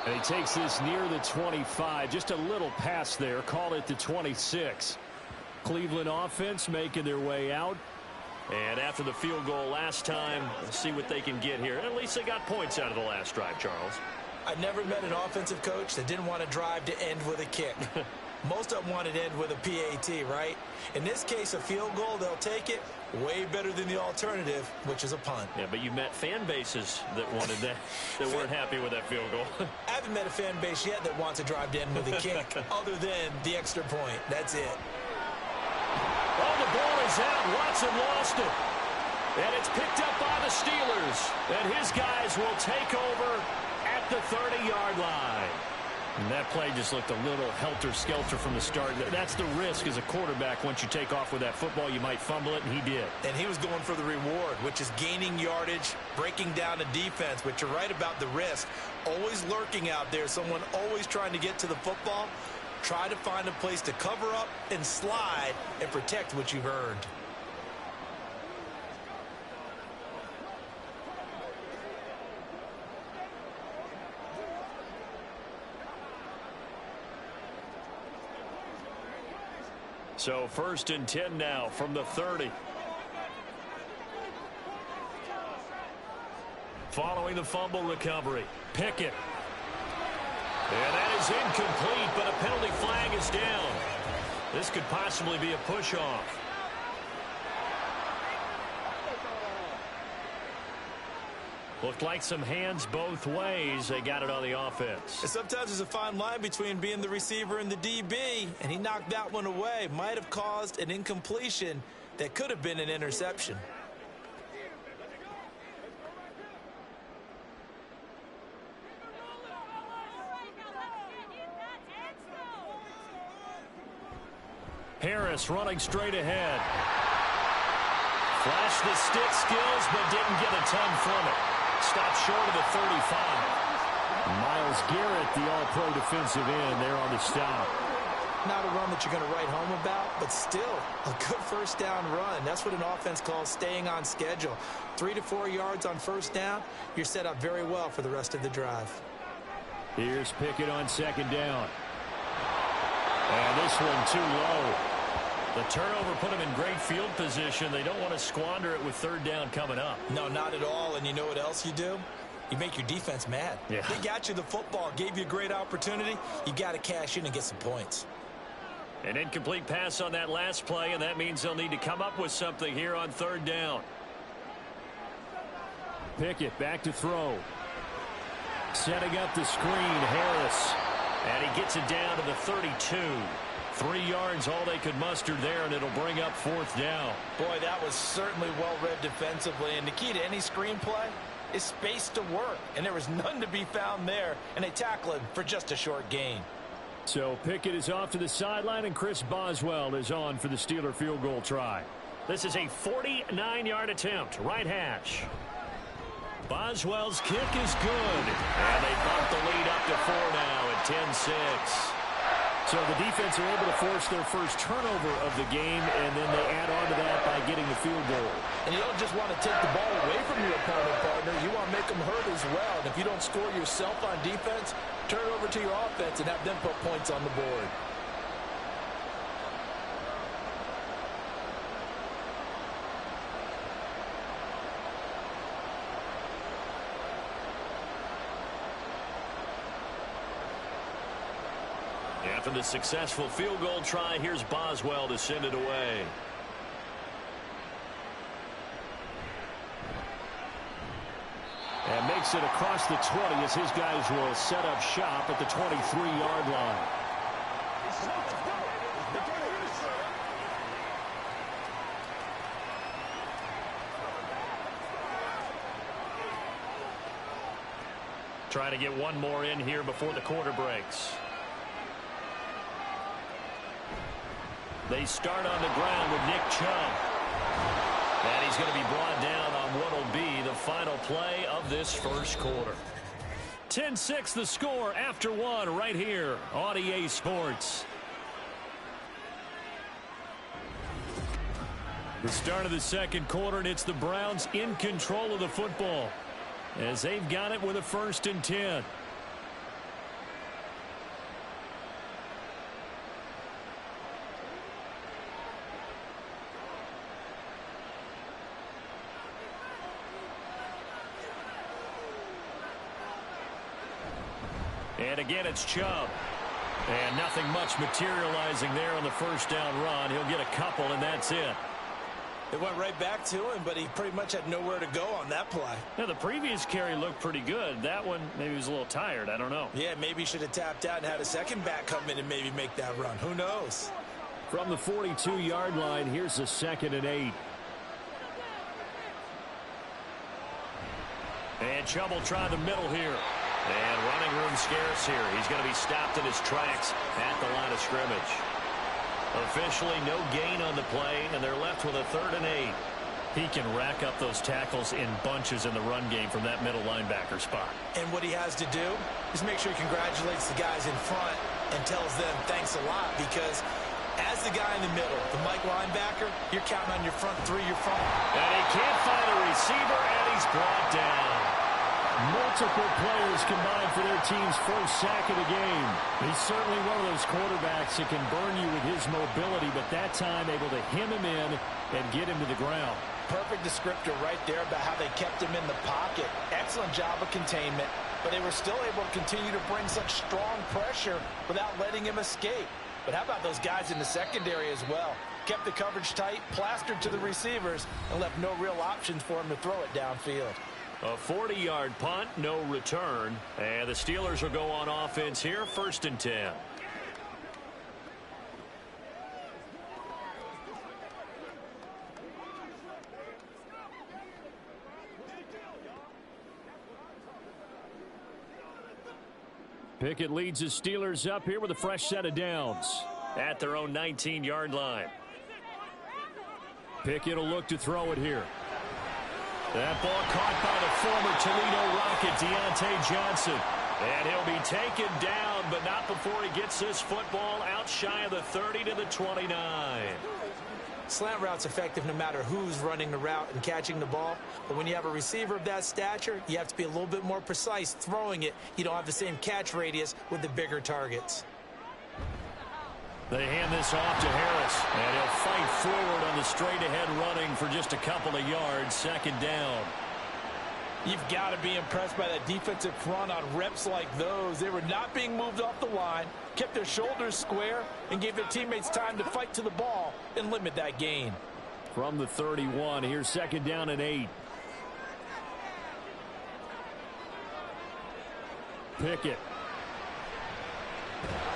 And he takes this near the 25. Just a little pass there. Call it the 26. Cleveland offense making their way out. And after the field goal last time, let's see what they can get here. At least they got points out of the last drive, Charles. I've never met an offensive coach that didn't want to drive to end with a kick. Most of them wanted to end with a PAT, right? In this case, a field goal, they'll take it. Way better than the alternative, which is a punt. Yeah, but you met fan bases that wanted that, that weren't happy with that field goal. I haven't met a fan base yet that wants to drive to end with a kick, other than the extra point. That's it. Oh, the ball is out. Watson lost it. And it's picked up by the Steelers. And his guys will take over at the 30-yard line. And that play just looked a little helter-skelter from the start. That's the risk as a quarterback. Once you take off with that football, you might fumble it, and he did. And he was going for the reward, which is gaining yardage, breaking down a defense. But you're right about the risk. Always lurking out there, someone always trying to get to the football. Try to find a place to cover up and slide and protect what you've earned. So 1st and 10 now from the 30. Following the fumble recovery, Pickett. And that is incomplete, but a penalty flag is down. This could possibly be a push-off. Looked like some hands both ways. They got it on the offense. And sometimes there's a fine line between being the receiver and the DB, and he knocked that one away. Might have caused an incompletion that could have been an interception. Harris running straight ahead. Flashed the stick skills, but didn't get a ton from it. Stopped short of the 35. Myles Garrett, the all-pro defensive end, there on the stop. Not a run that you're going to write home about, but still a good first down run. That's what an offense calls staying on schedule. 3 to 4 yards on first down, you're set up very well for the rest of the drive. Here's Pickett on 2nd down. And this one too low. The turnover put them in great field position. They don't want to squander it with 3rd down coming up. No, not at all. And you know what else you do? You make your defense mad. Yeah. They got you the football, gave you a great opportunity. You got to cash in and get some points. An incomplete pass on that last play, and that means they'll need to come up with something here on 3rd down. Pickett back to throw. Setting up the screen, Harris. And he gets it down to the 32. 3 yards, all they could muster there, and it'll bring up 4th down. Boy, that was certainly well-read defensively. And the key to any screenplay is space to work. And there was none to be found there. And they tackle him for just a short gain. So Pickett is off to the sideline, and Chris Boswell is on for the Steeler field goal try. This is a 49-yard attempt, right hash. Boswell's kick is good. And they bump the lead up to 4 now at 10-6. So the defense are able to force their first turnover of the game, and then they add on to that by getting the field goal. And you don't just want to take the ball away from your opponent, partner. You want to make them hurt as well. And if you don't score yourself on defense, turn it over to your offense and have them put points on the board. After the successful field goal try, here's Boswell to send it away. And makes it across the 20 as his guys will set up shop at the 23-yard line. Trying to get one more in here before the quarter breaks. They start on the ground with Nick Chubb. And he's going to be brought down on what will be the final play of this first quarter. 10-6 the score after one right here on EA Sports. The start of the second quarter, and it's the Browns in control of the football as they've got it with a 1st and 10. And again, it's Chubb. And nothing much materializing there on the first down run. He'll get a couple, and that's it. It went right back to him, but he pretty much had nowhere to go on that play. Now, the previous carry looked pretty good. That one, maybe he was a little tired. I don't know. Yeah, maybe he should have tapped out and had a second back come in and maybe make that run. Who knows? From the 42-yard line, here's the 2nd and 8. And Chubb will try the middle here. And running room scarce here. He's going to be stopped in his tracks at the line of scrimmage. Officially no gain on the play, and they're left with a 3rd and 8. He can rack up those tackles in bunches in the run game from that middle linebacker spot. And what he has to do is make sure he congratulates the guys in front and tells them thanks a lot, because as the guy in the middle, the Mike linebacker, you're counting on your front three, your front. And he can't find a receiver, and he's brought down. Multiple players combined for their team's first sack of the game. He's certainly one of those quarterbacks that can burn you with his mobility, but that time able to hem him in and get him to the ground. Perfect descriptor right there about how they kept him in the pocket. Excellent job of containment, but they were still able to continue to bring such strong pressure without letting him escape. But how about those guys in the secondary as well? Kept the coverage tight, plastered to the receivers, and left no real options for him to throw it downfield. A 40-yard punt, no return. And the Steelers will go on offense here, 1st and 10. Pickett leads the Steelers up here with a fresh set of downs. At their own 19-yard line. Pickett will look to throw it here. That ball caught by the former Toledo Rocket, Deontay Johnson. And he'll be taken down, but not before he gets this football out shy of the 30 to the 29. Slant route's effective no matter who's running the route and catching the ball. But when you have a receiver of that stature, you have to be a little bit more precise throwing it. You don't have the same catch radius with the bigger targets. They hand this off to Harris, and he'll fight forward on the straight-ahead running for just a couple of yards, 2nd down. You've got to be impressed by that defensive front on reps like those. They were not being moved off the line, kept their shoulders square, and gave their teammates time to fight to the ball and limit that gain. From the 31, here's 2nd down and 8. Pickett.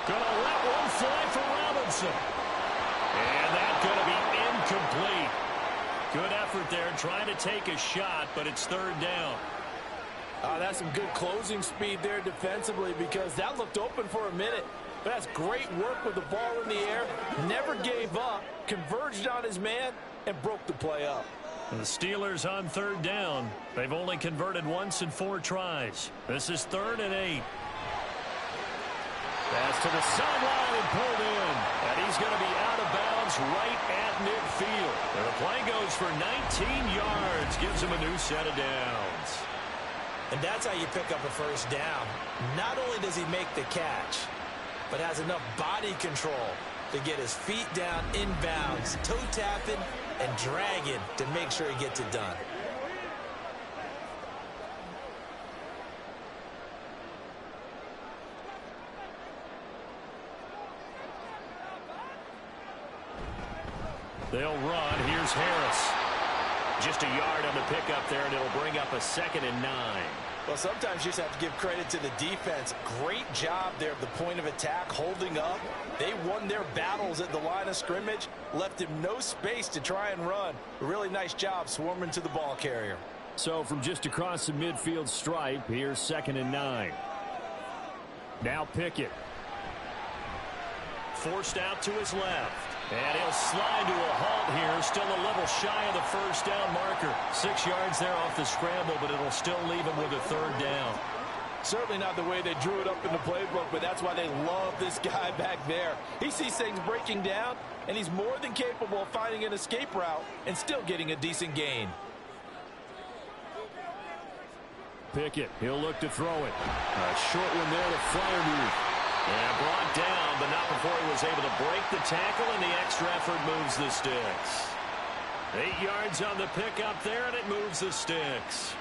Gonna let one fly for Robinson. And that's going to be incomplete. Good effort there, trying to take a shot, but it's 3rd down. That's some good closing speed there defensively, because that looked open for a minute. But that's great work with the ball in the air. Never gave up, converged on his man, and broke the play up. And the Steelers on 3rd down. They've only converted once in 4 tries. This is 3rd and 8. Pass to the sideline and pulled in. And he's going to be out of bounds right at midfield. And the play goes for 19 yards. Gives him a new set of downs. And that's how you pick up a 1st down. Not only does he make the catch, but has enough body control to get his feet down inbounds, toe tapping and dragging to make sure he gets it done. They'll run. Here's Harris. Just a yard on the pickup there, and it'll bring up a 2nd and 9. Well, sometimes you just have to give credit to the defense. Great job there at the point of attack, holding up. They won their battles at the line of scrimmage, left him no space to try and run. A really nice job swarming to the ball carrier. So from just across the midfield stripe, here's 2nd and 9. Now Pickett. Forced out to his left. And he'll slide to a halt here, still a little shy of the 1st down marker. 6 yards there off the scramble, but it'll still leave him with a 3rd down. Certainly not the way they drew it up in the playbook, but that's why they love this guy back there. He sees things breaking down, and he's more than capable of finding an escape route and still getting a decent gain. Pickett, he'll look to throw it. A short one there to Freiermuth. And brought down, but not before he was able to break the tackle, and the extra effort moves the sticks. 8 yards on the pickup there, and it moves the sticks.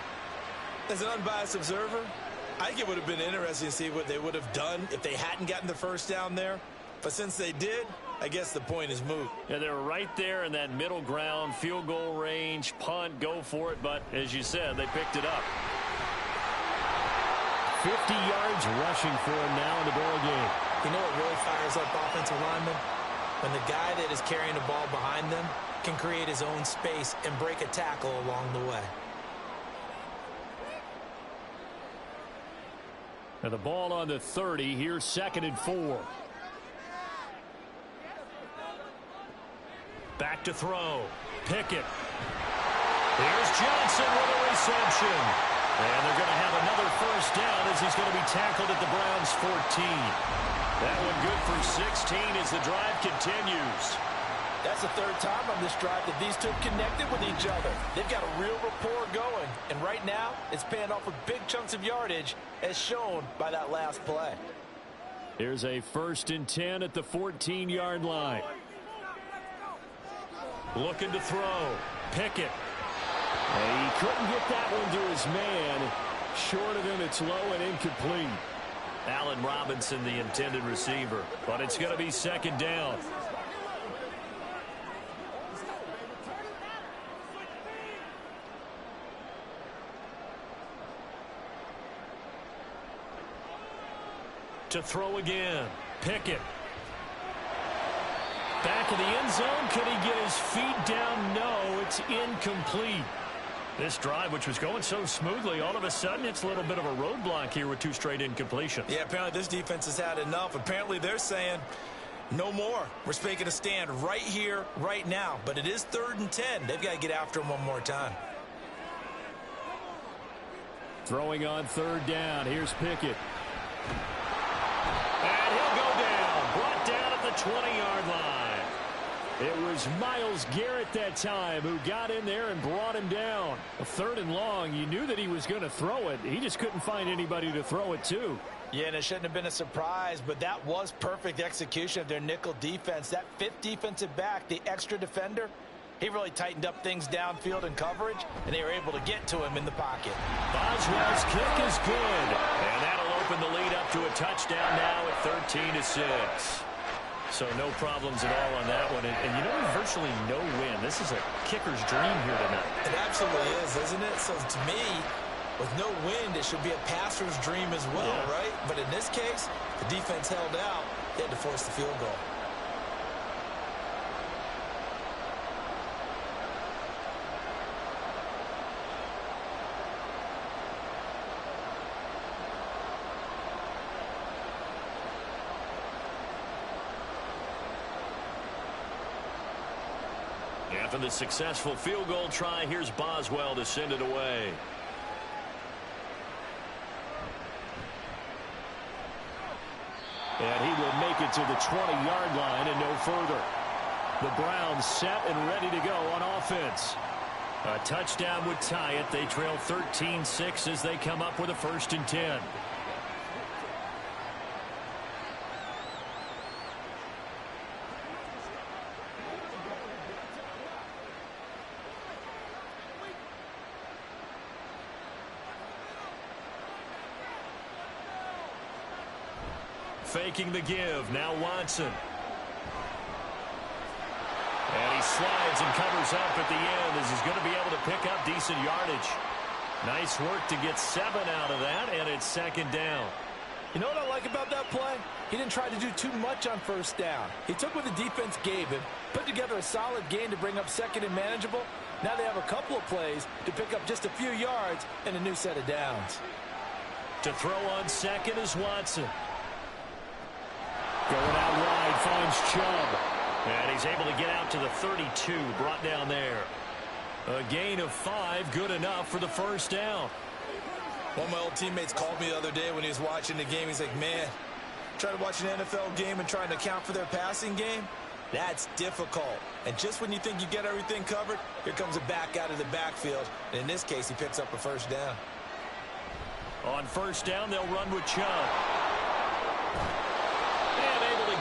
As an unbiased observer, I think it would have been interesting to see what they would have done if they hadn't gotten the 1st down there. But since they did, I guess the point is moot. Yeah, they were right there in that middle ground, field goal range, punt, go for it. But as you said, they picked it up. 50 yards rushing for him now in the ball game. You know what really fires up offensive linemen? When the guy that is carrying the ball behind them can create his own space and break a tackle along the way. And the ball on the 30. Here's 2nd and 4. Back to throw. Pickett. Here's Johnson with a reception. And they're going to have another 1st down as he's going to be tackled at the Browns' 14. That one good for 16 as the drive continues. That's the third time on this drive that these two have connected with each other. They've got a real rapport going, and right now it's paying off with big chunks of yardage as shown by that last play. Here's a 1st and 10 at the 14-yard line. Looking to throw. Pickett. And he couldn't get that one to his man. Short of him, it's low and incomplete. Allen Robinson, the intended receiver. But it's going to be 2nd down. To throw again. Pickett. Back in the end zone. Could he get his feet down? No, it's incomplete. This drive, which was going so smoothly, all of a sudden it's a little bit of a roadblock here with 2 straight incompletions. Yeah, apparently this defense has had enough. Apparently they're saying no more. We're making a stand right here, right now. But it is 3rd and 10. They've got to get after him one more time. Throwing on 3rd down. Here's Pickett. And he'll go down. Brought down at the 20-yard line. It was Myles Garrett that time who got in there and brought him down. A 3rd and long. You knew that he was going to throw it. He just couldn't find anybody to throw it to. Yeah, and it shouldn't have been a surprise, but that was perfect execution of their nickel defense. That 5th defensive back, the extra defender, he really tightened up things downfield in coverage, and they were able to get to him in the pocket. Boswell's kick is good. And that'll open the lead up to a touchdown now at 13-6. So no problems at all on that one. And you know, virtually no win. This is a kicker's dream here tonight. It absolutely is, isn't it? So to me, with no wind, it should be a passer's dream as well, right? But in this case, the defense held out. They had to force the field goal. After the successful field goal try, here's Boswell to send it away. And he will make it to the 20-yard line and no further. The Browns set and ready to go on offense. A touchdown would tie it. They trail 13-6 as they come up with a 1st and 10. Faking the give. Now Watson. And he slides and covers up at the end as he's going to be able to pick up decent yardage. Nice work to get 7 out of that, and it's 2nd down. You know what I like about that play? He didn't try to do too much on 1st down. He took what the defense gave him, put together a solid gain to bring up 2nd and manageable. Now they have a couple of plays to pick up just a few yards and a new set of downs. To throw on 2nd is Watson. Going out wide, finds Chubb. And he's able to get out to the 32, brought down there. A gain of 5, good enough for the 1st down. One of my old teammates called me the other day when he was watching the game. He's like, man, trying to watch an NFL game and trying to account for their passing game, that's difficult. And just when you think you get everything covered, here comes a back out of the backfield. And in this case, he picks up a 1st down. On 1st down, they'll run with Chubb.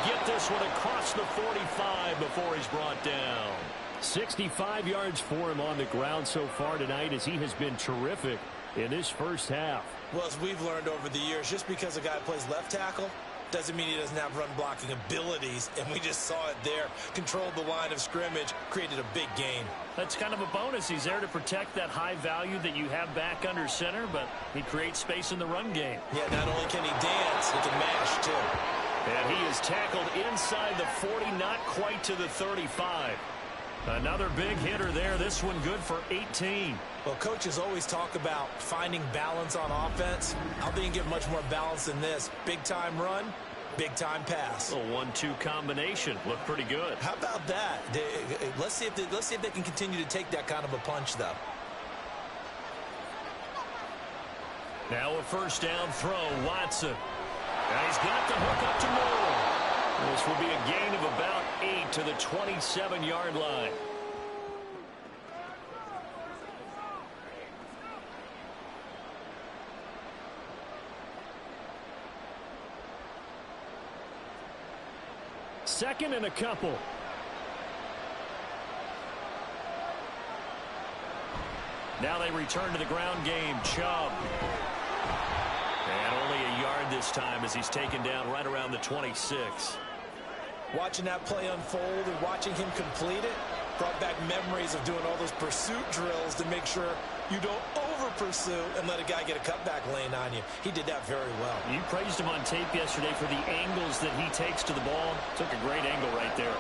Get this one across the 45 before he's brought down. 65 yards for him on the ground so far tonight as he has been terrific in this 1st half. Well, as we've learned over the years, just because a guy plays left tackle doesn't mean he doesn't have run blocking abilities, and we just saw it there. Controlled the line of scrimmage, created a big gain. That's kind of a bonus. He's there to protect that high value that you have back under center, but he creates space in the run game. Yeah, not only can he dance, he can mash too. And he is tackled inside the 40, not quite to the 35. Another big hitter there. This one good for 18. Well, coaches always talk about finding balance on offense. I don't think you can get much more balance than this. Big-time run, big-time pass. A 1-2 combination. Looked pretty good. How about that? Let's see if they can continue to take that kind of a punch, though. Now a 1st down throw, Watson. And he's got the hook up to Moore. This will be a gain of about 8 to the 27-yard line. Second and a couple. Now they return to the ground game. Chubb. And only a yard this time as he's taken down right around the 26. Watching that play unfold and watching him complete it brought back memories of doing all those pursuit drills to make sure you don't over-pursue and let a guy get a cutback lane on you. He did that very well. You praised him on tape yesterday for the angles that he takes to the ball. Took a great angle right there.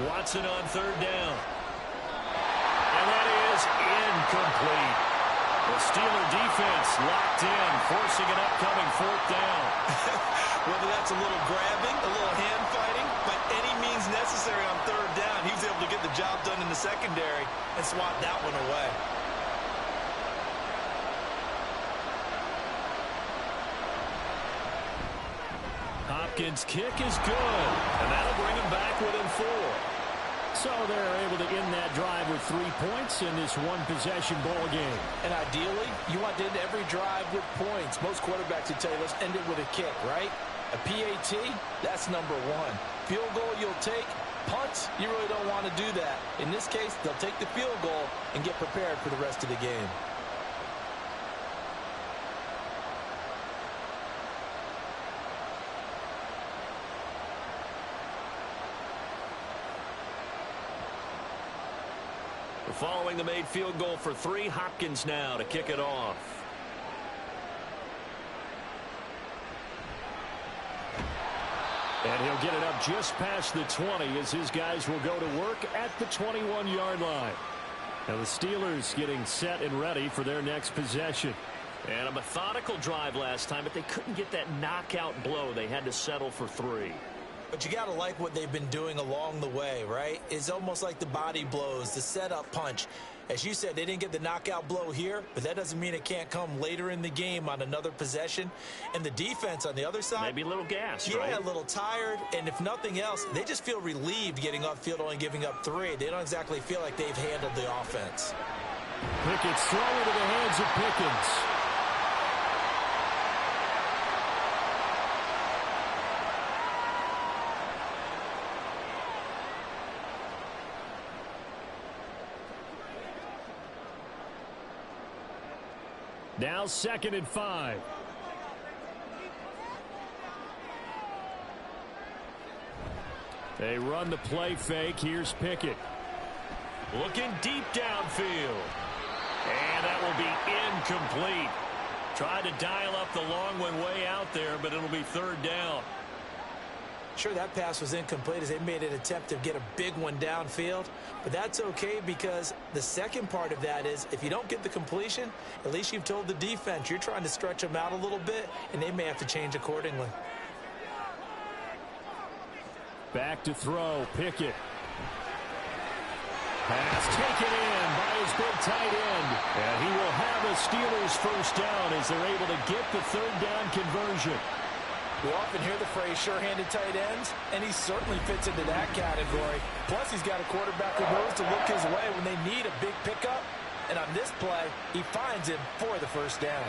Watson on third down. And that is incomplete. The Steeler defense locked in, forcing an upcoming fourth down. Whether that's a little grabbing, a little hand fighting, by any means necessary on third down, he was able to get the job done in the secondary and swat that one away. Hopkins' kick is good, and that'll bring him back within 4. So they're able to end that drive with 3 points in this one-possession ball game. And ideally, you want to end every drive with points. Most quarterbacks would tell you, let's end it with a kick, right? A PAT, that's number 1. Field goal you'll take. Punts, you really don't want to do that. In this case, they'll take the field goal and get prepared for the rest of the game. Following the made field goal for 3, Hopkins now to kick it off. And he'll get it up just past the 20 as his guys will go to work at the 21-yard line. Now the Steelers getting set and ready for their next possession. And a methodical drive last time, but they couldn't get that knockout blow. They had to settle for 3. But you got to like what they've been doing along the way, right? It's almost like the body blows, the setup punch. As you said, they didn't get the knockout blow here, but that doesn't mean it can't come later in the game on another possession. And the defense on the other side, maybe a little gassed, right? Yeah, a little tired. And if nothing else, they just feel relieved getting upfield, only giving up 3. They don't exactly feel like they've handled the offense. Pickett's throw into the hands of Pickens. Now 2nd and 5. They run the play fake. Here's Pickett. Looking deep downfield. And that will be incomplete. Tried to dial up the long one way out there, but it'll be 3rd down. Sure, that pass was incomplete as they made an attempt to get a big one downfield. But that's okay because the second part of that is if you don't get the completion, at least you've told the defense you're trying to stretch them out a little bit, and they may have to change accordingly. Back to throw, Pickett. Pass taken in by his big tight end. And he will have a Steelers first down as they're able to get the 3rd down conversion. We often hear the phrase sure-handed tight ends, and he certainly fits into that category. Plus, he's got a quarterback who knows to look his way when they need a big pickup. And on this play, he finds him for the first down.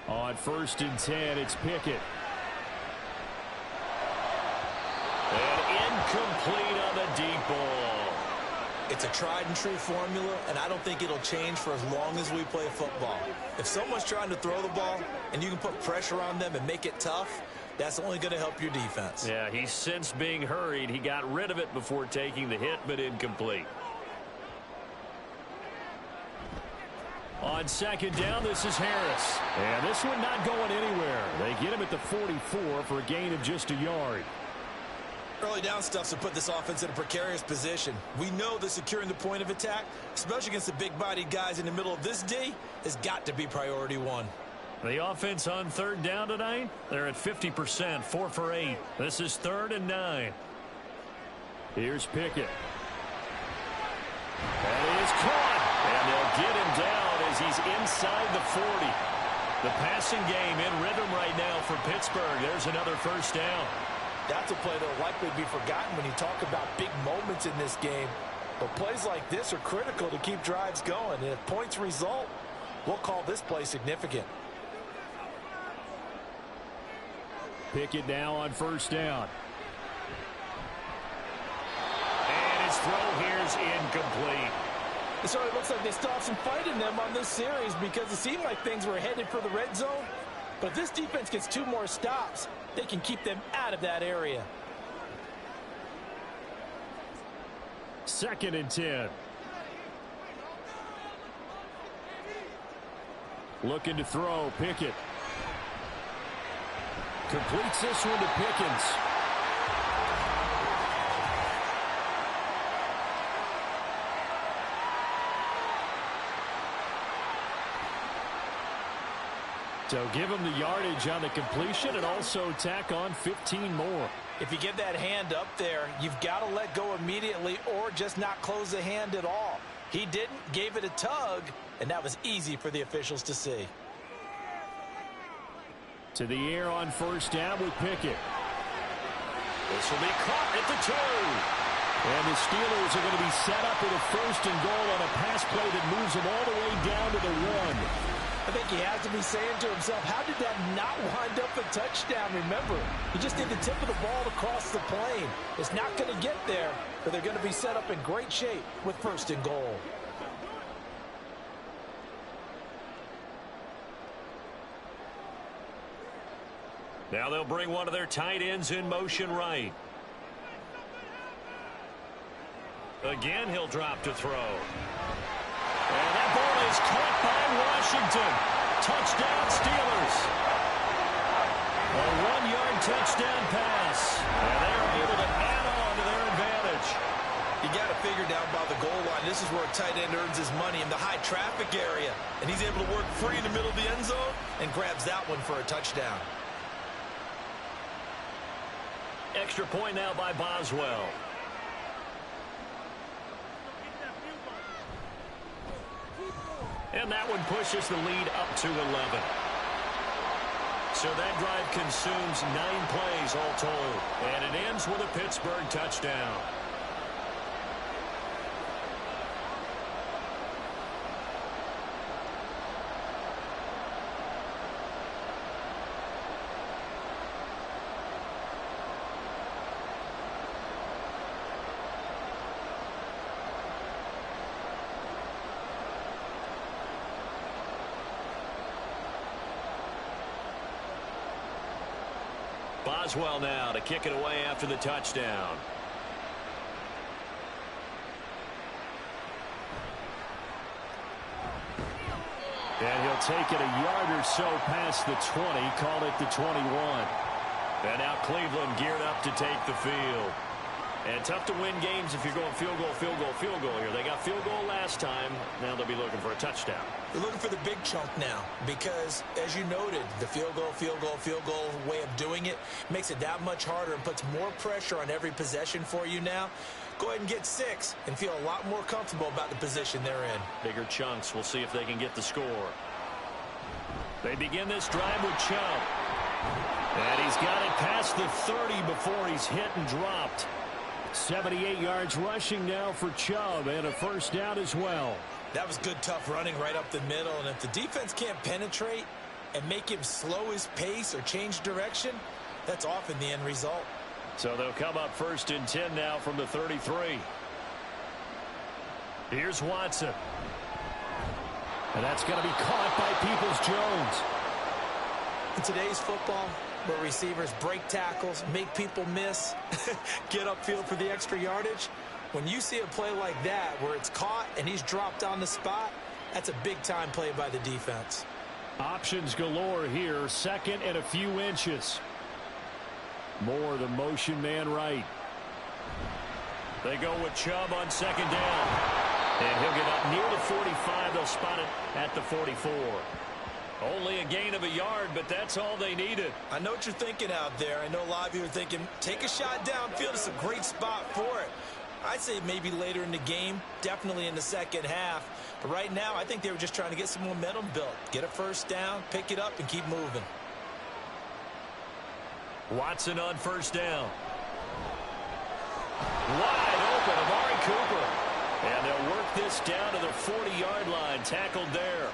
On 1st and 10, it's Pickett. And incomplete on the deep ball. It's a tried-and-true formula, and I don't think it'll change for as long as we play football. If someone's trying to throw the ball and you can put pressure on them and make it tough, that's only going to help your defense. Yeah, he's since being hurried. He got rid of it before taking the hit, but incomplete. On 2nd down, this is Harris. And this one not going anywhere. They get him at the 44 for a gain of just a yard. Early down stuff's to put this offense in a precarious position. We know that securing the point of attack, especially against the big-bodied guys in the middle of this D, has got to be priority 1. The offense on 3rd down tonight, they're at 50%, 4 for 8. This is 3rd and 9. Here's Pickett. That is caught. And they'll get him down as he's inside the 40. The passing game in rhythm right now for Pittsburgh. There's another first down. That's a play that will likely be forgotten when you talk about big moments in this game. But plays like this are critical to keep drives going. And if points result, we'll call this play significant. Pickett now on first down. And his throw here's incomplete. It certainly looks like they still have some fight in them on this series because it seemed like things were headed for the red zone. But if this defense gets 2 more stops, they can keep them out of that area. 2nd and 10. Looking to throw, Pickett. Completes this one to Pickens. So give him the yardage on the completion and also tack on 15 more. If you get that hand up there, you've got to let go immediately or just not close the hand at all. He didn't, gave it a tug, and that was easy for the officials to see. To the air on first down with Pickett. This will be caught at the 2. And the Steelers are going to be set up with a 1st and goal on a pass play that moves them all the way down to the 1. I think he has to be saying to himself, how did that not wind up a touchdown? Remember, he just did the tip of the ball across the plane. It's not going to get there, but they're going to be set up in great shape with 1st and goal. Now they'll bring one of their tight ends in motion right. Again, he'll drop to throw. And that ball is caught by Washington. Touchdown, Steelers. A 1-yard touchdown pass. And they're able to add on to their advantage. You got to figure down by the goal line. This is where a tight end earns his money in the high traffic area. And he's able to work free in the middle of the end zone and grabs that one for a touchdown. Extra point now by Boswell. And that one pushes the lead up to 11. So that drive consumes 9 plays all told. And it ends with a Pittsburgh touchdown. Boswell now to kick it away after the touchdown. And he'll take it a yard or so past the 20, call it the 21. And now Cleveland geared up to take the field. And tough to win games if you're going field goal, field goal, field goal here. They got field goal last time. Now they'll be looking for a touchdown. They're looking for the big chunk now because, as you noted, the field goal way of doing it makes it that much harder and puts more pressure on every possession for you now. Go ahead and get 6 and feel a lot more comfortable about the position they're in. Bigger chunks. We'll see if they can get the score. They begin this drive with Chubb. And he's got it past the 30 before he's hit and dropped. 78 yards rushing now for Chubb and a first down as well. That was good, tough running right up the middle. And if the defense can't penetrate and make him slow his pace or change direction, that's often the end result. So they'll come up 1st and 10 now from the 33. Here's Watson. And that's going to be caught by Peoples-Jones. In today's football, where receivers break tackles, make people miss, get upfield for the extra yardage, when you see a play like that where it's caught and he's dropped on the spot, that's a big-time play by the defense. Options galore here, 2nd and a few inches. More the motion man right. They go with Chubb on 2nd down. And he'll get up near the 45. They'll spot it at the 44. Only a gain of a yard, but that's all they needed. I know what you're thinking out there. I know a lot of you are thinking, take a shot downfield. It's a great spot for it. I'd say maybe later in the game, definitely in the second half. But right now, I think they were just trying to get some momentum built. Get a first down, pick it up, and keep moving. Watson on first down. Wide open, Amari Cooper. And they'll work this down to the 40-yard line, tackled there.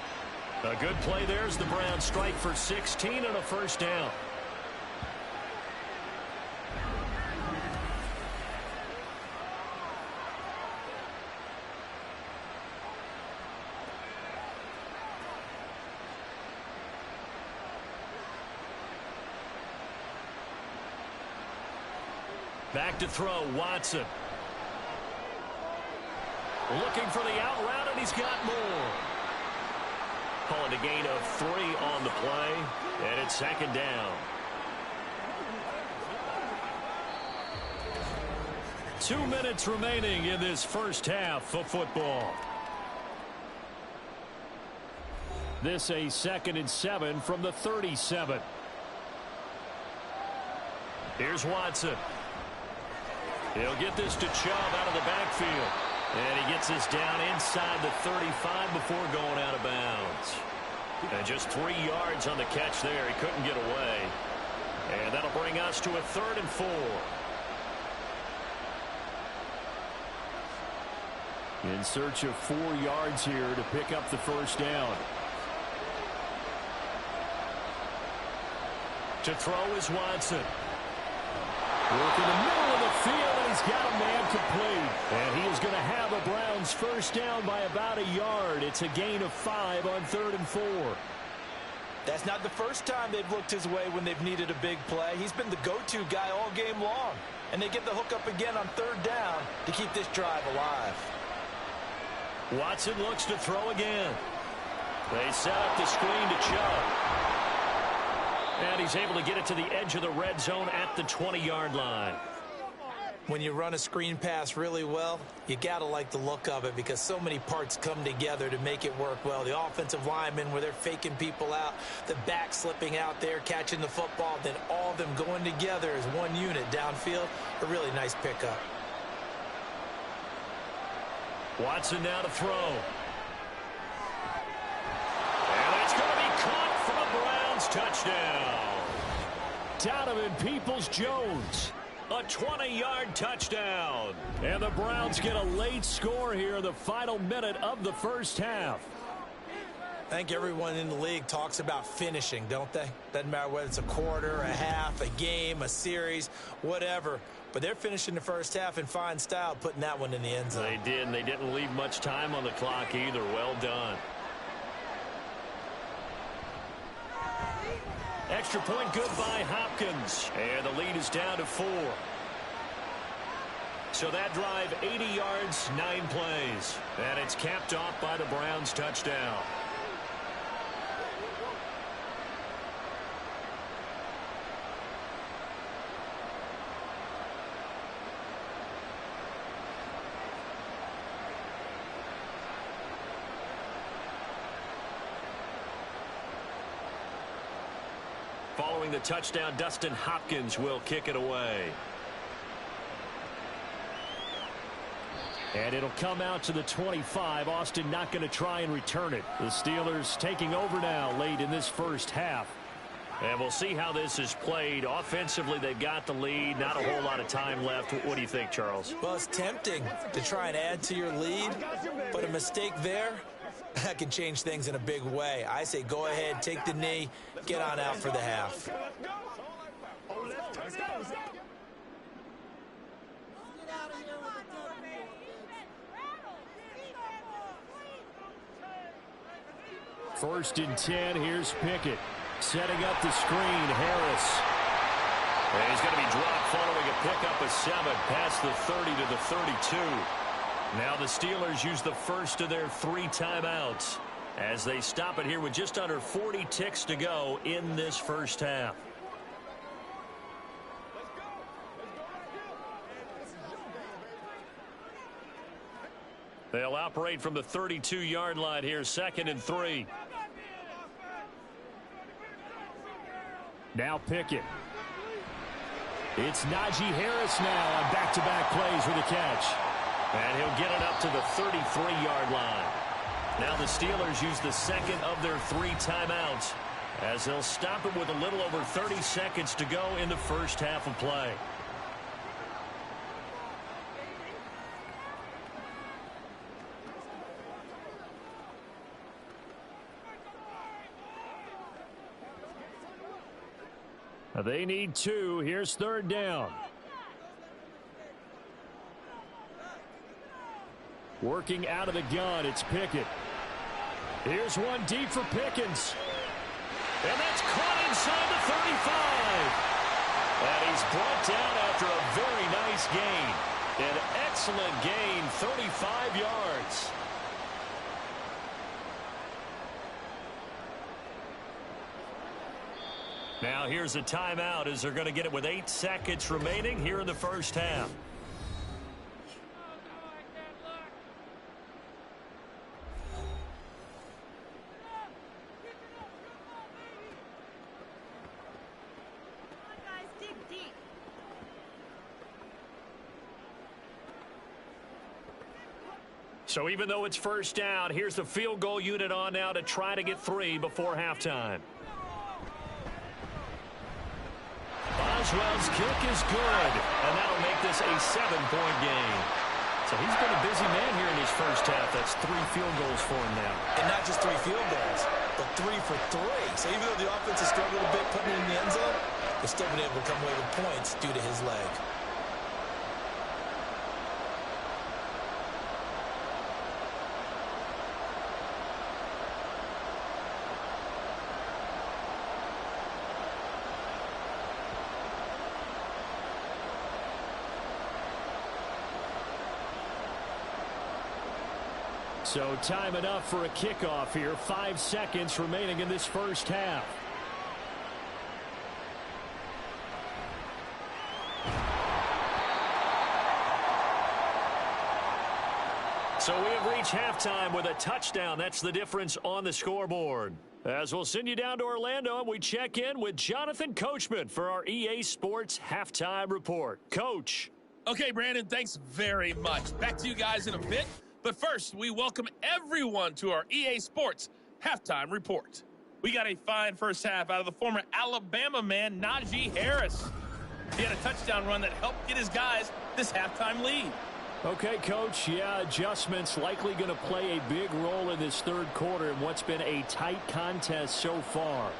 A good play there as the Browns strike for 16 and a first down. Back to throw, Watson. Looking for the out route, and he's got more. Calling a gain of 3 on the play, and it's second down. 2 minutes remaining in this first half of football. This a 2nd and 7 from the 37. Here's Watson. He'll get this to Chubb out of the backfield. And he gets this down inside the 35 before going out of bounds. And just 3 yards on the catch there. He couldn't get away. And that'll bring us to a 3rd and 4. In search of 4 yards here to pick up the first down. To throw is Watson. Work in the middle of the field, and he's got a man complete. And he is going to have a Browns first down by about a yard. It's a gain of 5 on 3rd and 4. That's not the first time they've looked his way when they've needed a big play. He's been the go-to guy all game long. And they get the hook up again on 3rd down to keep this drive alive. Watson looks to throw again. They set up the screen to Chubb. And he's able to get it to the edge of the red zone at the 20-yard line. When you run a screen pass really well, you got to like the look of it because so many parts come together to make it work well. The offensive linemen, where they're faking people out, the back slipping out there, catching the football, then all of them going together as one unit downfield. A really nice pickup. Watson now to throw. And it's going to be caught for a Browns touchdown. Donovan Peoples-Jones. A 20-yard touchdown. And the Browns get a late score here in the final minute of the first half. I think everyone in the league talks about finishing, don't they? Doesn't matter whether it's a quarter, a half, a game, a series, whatever. But they're finishing the first half in fine style, putting that one in the end zone. They did, and they didn't leave much time on the clock either. Well done. Extra point good by Hopkins. And the lead is down to 4. So that drive, 80 yards, 9 plays. And it's capped off by the Browns touchdown. Following the touchdown, Dustin Hopkins will kick it away. And it'll come out to the 25. Austin not going to try and return it. The Steelers taking over now late in this first half. And we'll see how this is played. Offensively, they've got the lead. Not a whole lot of time left. What do you think, Charles? Well, it's tempting to try and add to your lead, but a mistake there, that can change things in a big way. I say go ahead, take the knee, get on out for the half. First and 10, here's Pickett. Setting up the screen, Harris. And he's going to be dropped following a pickup of 7 past the 30 to the 32. Now the Steelers use the first of their 3 timeouts as they stop it here with just under 40 ticks to go in this first half. They'll operate from the 32-yard line here, 2nd and 3. Now Pickett. It's Najee Harris now on back-to-back plays with a catch. And he'll get it up to the 33-yard line. Now the Steelers use the second of their 3 timeouts as they'll stop it with a little over 30 seconds to go in the first half of play. They need 2. Here's 3rd down. Working out of the gun, it's Pickett. Here's one deep for Pickens. And that's caught inside the 35. And he's brought down after a very nice gain. An excellent gain, 35 yards. Now here's a timeout as they're going to get it with 8 seconds remaining here in the first half. So even though it's first down, here's the field goal unit on now to try to get 3 before halftime. Boswell's kick is good, and that'll make this a 7-point game. So he's been a busy man here in his first half. That's 3 field goals for him now. And not just 3 field goals, but 3 for 3. So even though the offense has struggled a bit putting it in the end zone, they've still been able to come away with points due to his leg. So time enough for a kickoff here. 5 seconds remaining in this first half. So we have reached halftime with a touchdown. That's the difference on the scoreboard. As we'll send you down to Orlando, we check in with Jonathan Coachman for our EA Sports Halftime Report. Coach. Okay, Brandon, thanks very much. Back to you guys in a bit. But first, we welcome everyone to our EA Sports Halftime Report. We got a fine first half out of the former Alabama man, Najee Harris. He had a touchdown run that helped get his guys this halftime lead. Okay, Coach, yeah, adjustments likely going to play a big role in this third quarter in what's been a tight contest so far.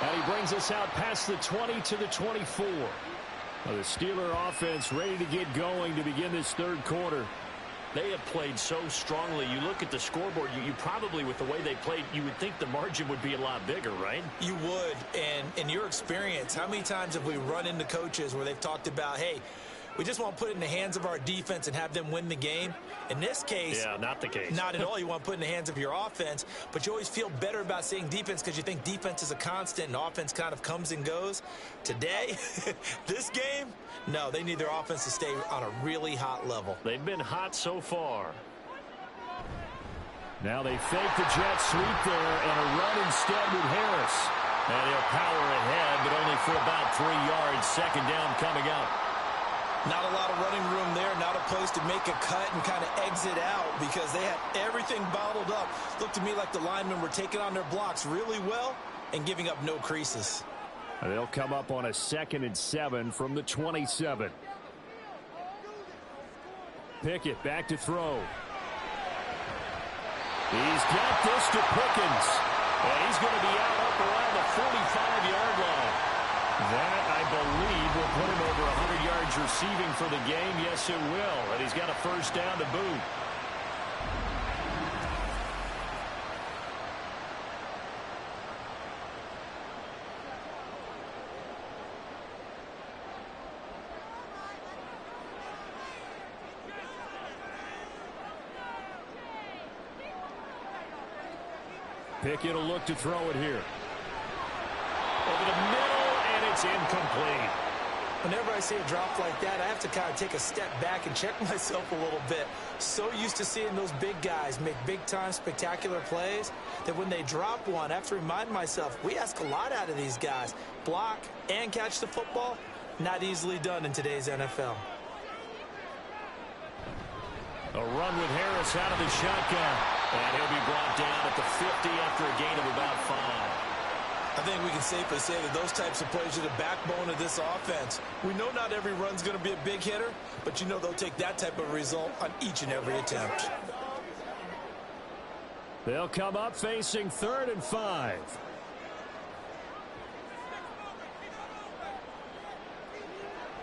And he brings us out past the 20 to the 24. Well, the Steeler offense ready to get going to begin this third quarter. They have played so strongly. You look at the scoreboard, you probably, with the way they played, you would think the margin would be a lot bigger, right? You would. And in your experience, how many times have we run into coaches where they've talked about, hey, we just want to put it in the hands of our defense and have them win the game? In this case, yeah, not the case. Not at all. You want to put it in the hands of your offense, but you always feel better about saying defense because you think defense is a constant and offense kind of comes and goes. Today, this game, no, they need their offense to stay on a really hot level. They've been hot so far. Now they fake the jet sweep there and a run instead with Harris. And he'll power ahead, but only for about 3 yards. Second down coming up. Not a lot of running room there, not a place to make a cut and kind of exit out because they had everything bottled up. Looked to me like the linemen were taking on their blocks really well and giving up no creases. And they'll come up on a 2nd and 7 from the 27. Pickett back to throw. He's got this to Pickens. And he's going to be out up around the 45-yard line. That, I believe, will put him over 100 yards receiving for the game. Yes, it will. And he's got a first down to boot. Pickett will look to throw it here. Over the middle, and it's incomplete. Whenever I see a drop like that, I have to kind of take a step back and check myself a little bit. So used to seeing those big guys make big-time spectacular plays that when they drop one, I have to remind myself, we ask a lot out of these guys. Block and catch the football, not easily done in today's NFL. A run with Harris out of the shotgun. And he'll be brought down at the 50 after a gain of about 5. I think we can safely say that those types of plays are the backbone of this offense. We know not every run's going to be a big hitter, but you know they'll take that type of result on each and every attempt. They'll come up facing 3rd and 5.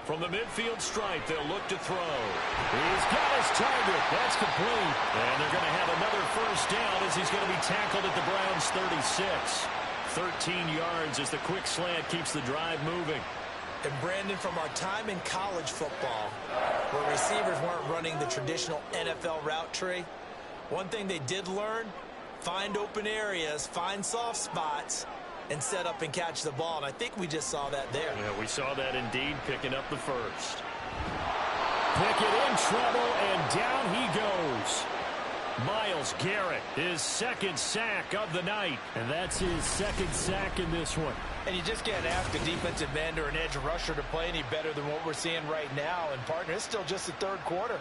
From the midfield stripe, they'll look to throw. He's got his target. That's complete. And they're going to have another first down as he's going to be tackled at the Browns' 36. 13 yards as the quick slant keeps the drive moving. And Brandon, from our time in college football, where receivers weren't running the traditional NFL route tree, one thing they did learn, find open areas, find soft spots, and set up and catch the ball. And I think we just saw that there. Yeah, we saw that indeed, picking up the first. Pickett in trouble, and down he goes. Myles Garrett, his 2nd sack of the night. And that's his 2nd sack in this one. And you just can't ask a defensive end or an edge rusher to play any better than what we're seeing right now. And, partner, it's still just the 3rd quarter.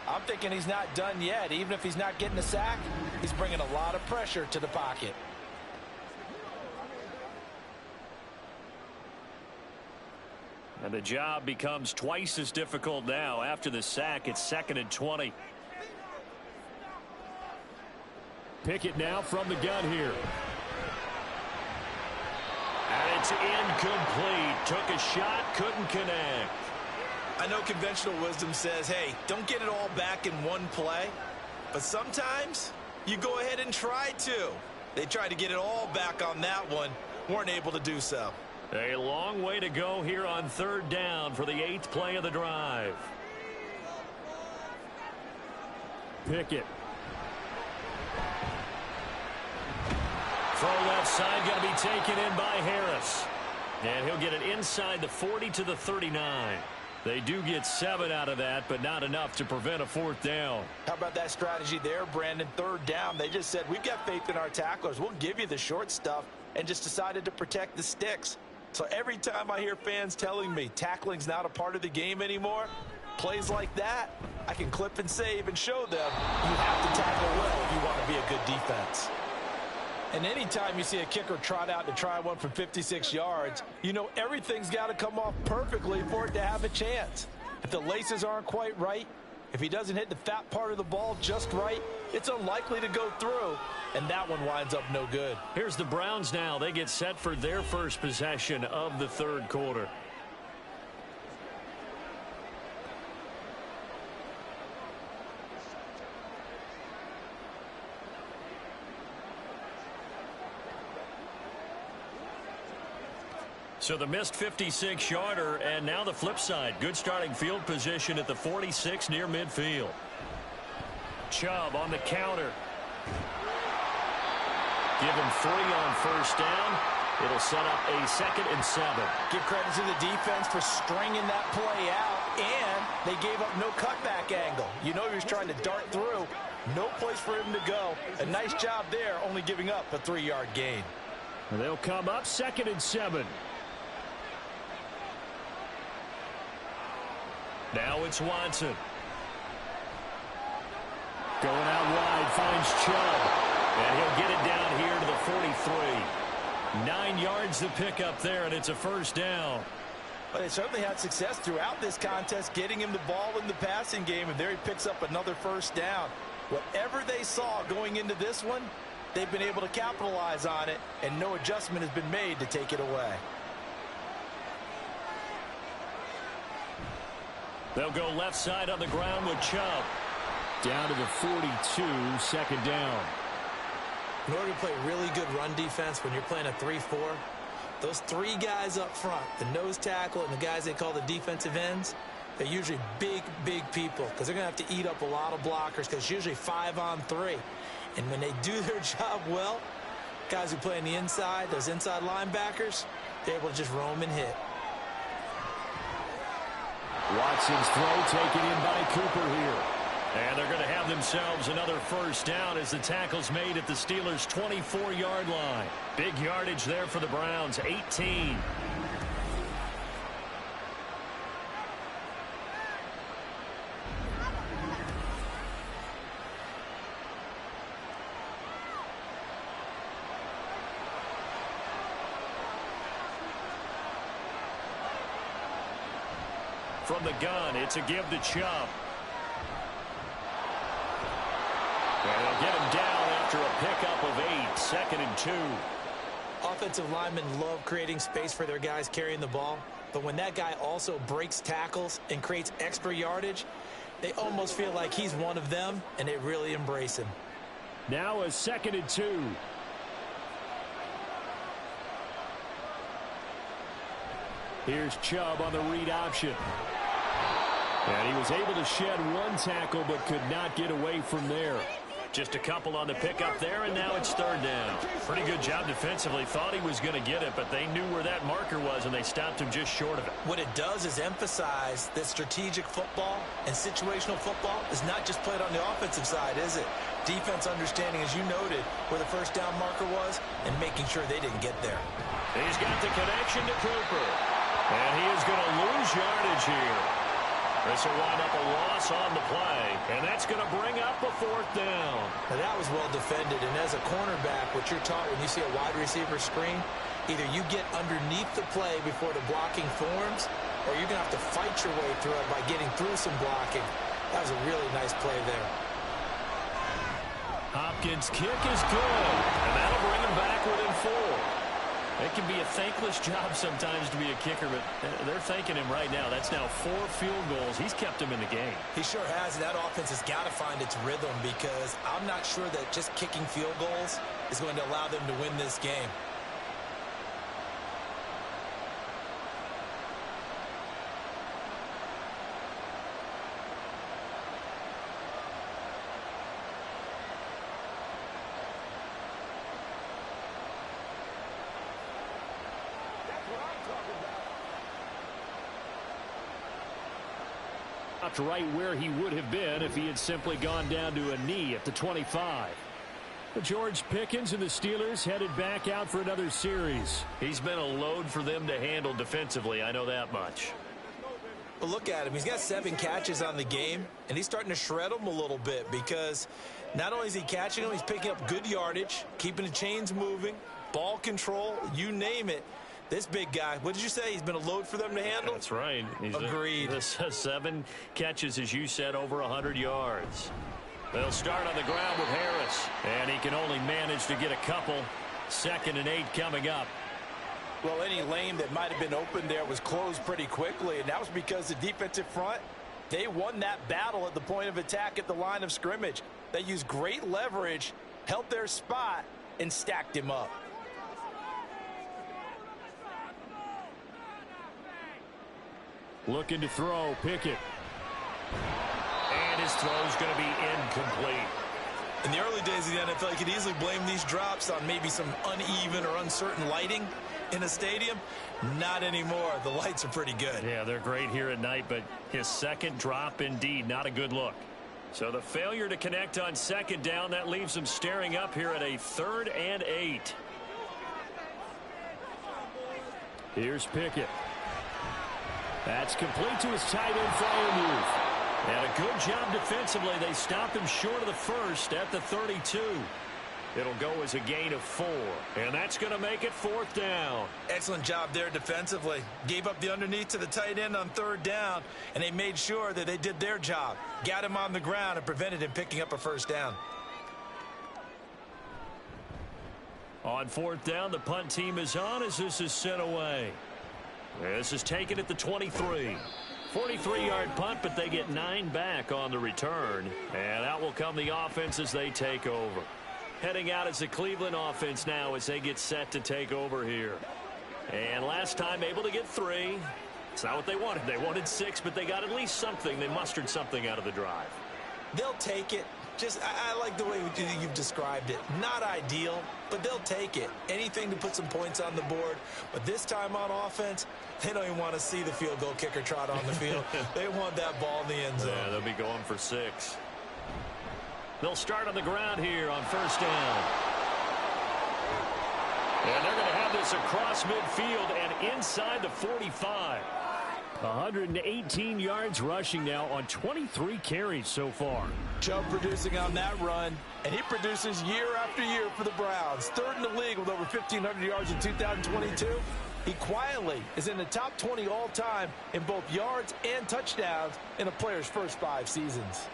I'm thinking he's not done yet. Even if he's not getting a sack, he's bringing a lot of pressure to the pocket. And the job becomes twice as difficult now. After the sack, it's 2nd and 20. Pickett now from the gun here. And it's incomplete. Took a shot, couldn't connect. I know conventional wisdom says, hey, don't get it all back in one play. But sometimes you go ahead and try to. They tried to get it all back on that one. Weren't able to do so. A long way to go here on 3rd down for the 8th play of the drive. Pickett. Throw left side going to be taken in by Harris. And he'll get it inside the 40 to the 39. They do get 7 out of that, but not enough to prevent a 4th down. How about that strategy there, Brandon? 3rd down, they just said, we've got faith in our tacklers. We'll give you the short stuff, and just decided to protect the sticks. So every time I hear fans telling me tackling's not a part of the game anymore, plays like that, I can clip and save and show them you have to tackle well if you want to be a good defense. And anytime you see a kicker trot out to try one from 56 yards, you know everything's got to come off perfectly for it to have a chance. If the laces aren't quite right, if he doesn't hit the fat part of the ball just right, it's unlikely to go through, and that one winds up no good. Here's the Browns now. They get set for their first possession of the 3rd quarter. So the missed 56-yarder, and now the flip side. Good starting field position at the 46 near midfield. Chubb on the counter. Give him 3 on 1st down. It'll set up a 2nd and 7. Give credit to the defense for stringing that play out, and they gave up no cutback angle. You know he was trying to dart through. No place for him to go. A nice job there, only giving up a 3-yard gain. And they'll come up 2nd and 7. Now it's Watson. Going out wide, finds Chubb. And he'll get it down here to the 43. 9 yards to pick up there, and it's a 1st down. But they certainly had success throughout this contest, getting him the ball in the passing game, and there he picks up another 1st down. Whatever they saw going into this one, they've been able to capitalize on it, and no adjustment has been made to take it away. They'll go left side on the ground with Chubb. Down to the 42, 2nd down. In order to play really good run defense when you're playing a 3-4, those 3 guys up front, the nose tackle and the guys they call the defensive ends, they're usually big, big people because they're going to have to eat up a lot of blockers because it's usually 5 on 3. And when they do their job well, Guys who play on the inside, those inside linebackers, they're able to just roam and hit. Watson's throw taken in by Cooper here. And they're going to have themselves another first down as the tackle's made at the Steelers' 24-yard line. Big yardage there for the Browns, 18. From the gun, it's a give to Chubb. And they'll get him down after a pickup of 8, 2nd and 2. Offensive linemen love creating space for their guys carrying the ball, but when that guy also breaks tackles and creates extra yardage, they almost feel like he's one of them, and they really embrace him. Now a 2nd and 2. Here's Chubb on the read option. And he was able to shed one tackle but could not get away from there. Just a couple on the pickup there, and now it's 3rd down. Pretty good job defensively. Thought he was going to get it, but they knew where that marker was, and they stopped him just short of it. What it does is emphasize that strategic football and situational football is not just played on the offensive side, is it? Defense understanding, as you noted, where the first down marker was and making sure they didn't get there. He's got the connection to Cooper. And he is going to lose yardage here. This will wind up a loss on the play, and that's going to bring up a 4th down. Now that was well defended, and as a cornerback, what you're taught when you see a wide receiver screen, either you get underneath the play before the blocking forms, or you're going to have to fight your way through it by getting through some blocking. That was a really nice play there. Hopkins' kick is good, and that'll bring him back within 4. It can be a thankless job sometimes to be a kicker, but they're thanking him right now. That's now 4 field goals. He's kept him in the game. He sure has. That offense has got to find its rhythm because I'm not sure that just kicking field goals is going to allow them to win this game. Right where he would have been if he had simply gone down to a knee at the 25. But George Pickens and the Steelers headed back out for another series. He's been a load for them to handle defensively, I know that much. Well, look at him. He's got 7 catches on the game, and he's starting to shred them a little bit because not only is he catching them, he's picking up good yardage, keeping the chains moving, ball control, you name it. This big guy, what did you say? He's been a load for them to handle? That's right. Agreed. 7 catches, as you said, over 100 yards. They'll start on the ground with Harris, and he can only manage to get a couple. 2nd and 8 coming up. Well, any lane that might have been open there was closed pretty quickly, and that was because the defensive front, they won that battle at the point of attack at the line of scrimmage. They used great leverage, held their spot, and stacked him up. Looking to throw, Pickett. And his throw's going to be incomplete. In the early days of the NFL, you could easily blame these drops on maybe some uneven or uncertain lighting in a stadium. Not anymore. The lights are pretty good. Yeah, they're great here at night, but his 2nd drop, indeed, not a good look. So the failure to connect on 2nd down, that leaves him staring up here at a 3rd and 8. Here's Pickett. That's complete to his tight end, Freiermuth. And a good job defensively. They stopped him short of the 1st at the 32. It'll go as a gain of 4. And that's going to make it 4th down. Excellent job there defensively. Gave up the underneath to the tight end on 3rd down, and they made sure that they did their job. Got him on the ground and prevented him picking up a 1st down. On 4th down, the punt team is on as this is sent away. This is taken at the 23. 43-yard punt, but they get 9 back on the return. And out will come the offense as they take over. Heading out is the Cleveland offense now as they get set to take over here. And last time able to get 3. It's not what they wanted. They wanted 6, but they got at least something. They mustered something out of the drive. They'll take it. I like the way you've described it. Not ideal, but they'll take it. Anything to put some points on the board. But this time on offense, they don't even want to see the field goal kicker trot on the field. They want that ball in the end zone. Yeah, they'll be going for 6. They'll start on the ground here on first down. And they're going to have this across midfield and inside the 45. 118 yards rushing now on 23 carries so far. Chubb producing on that run, and he produces year after year for the Browns. Third in the league with over 1,500 yards in 2022. He quietly is in the top 20 all-time in both yards and touchdowns in a player's first 5 seasons.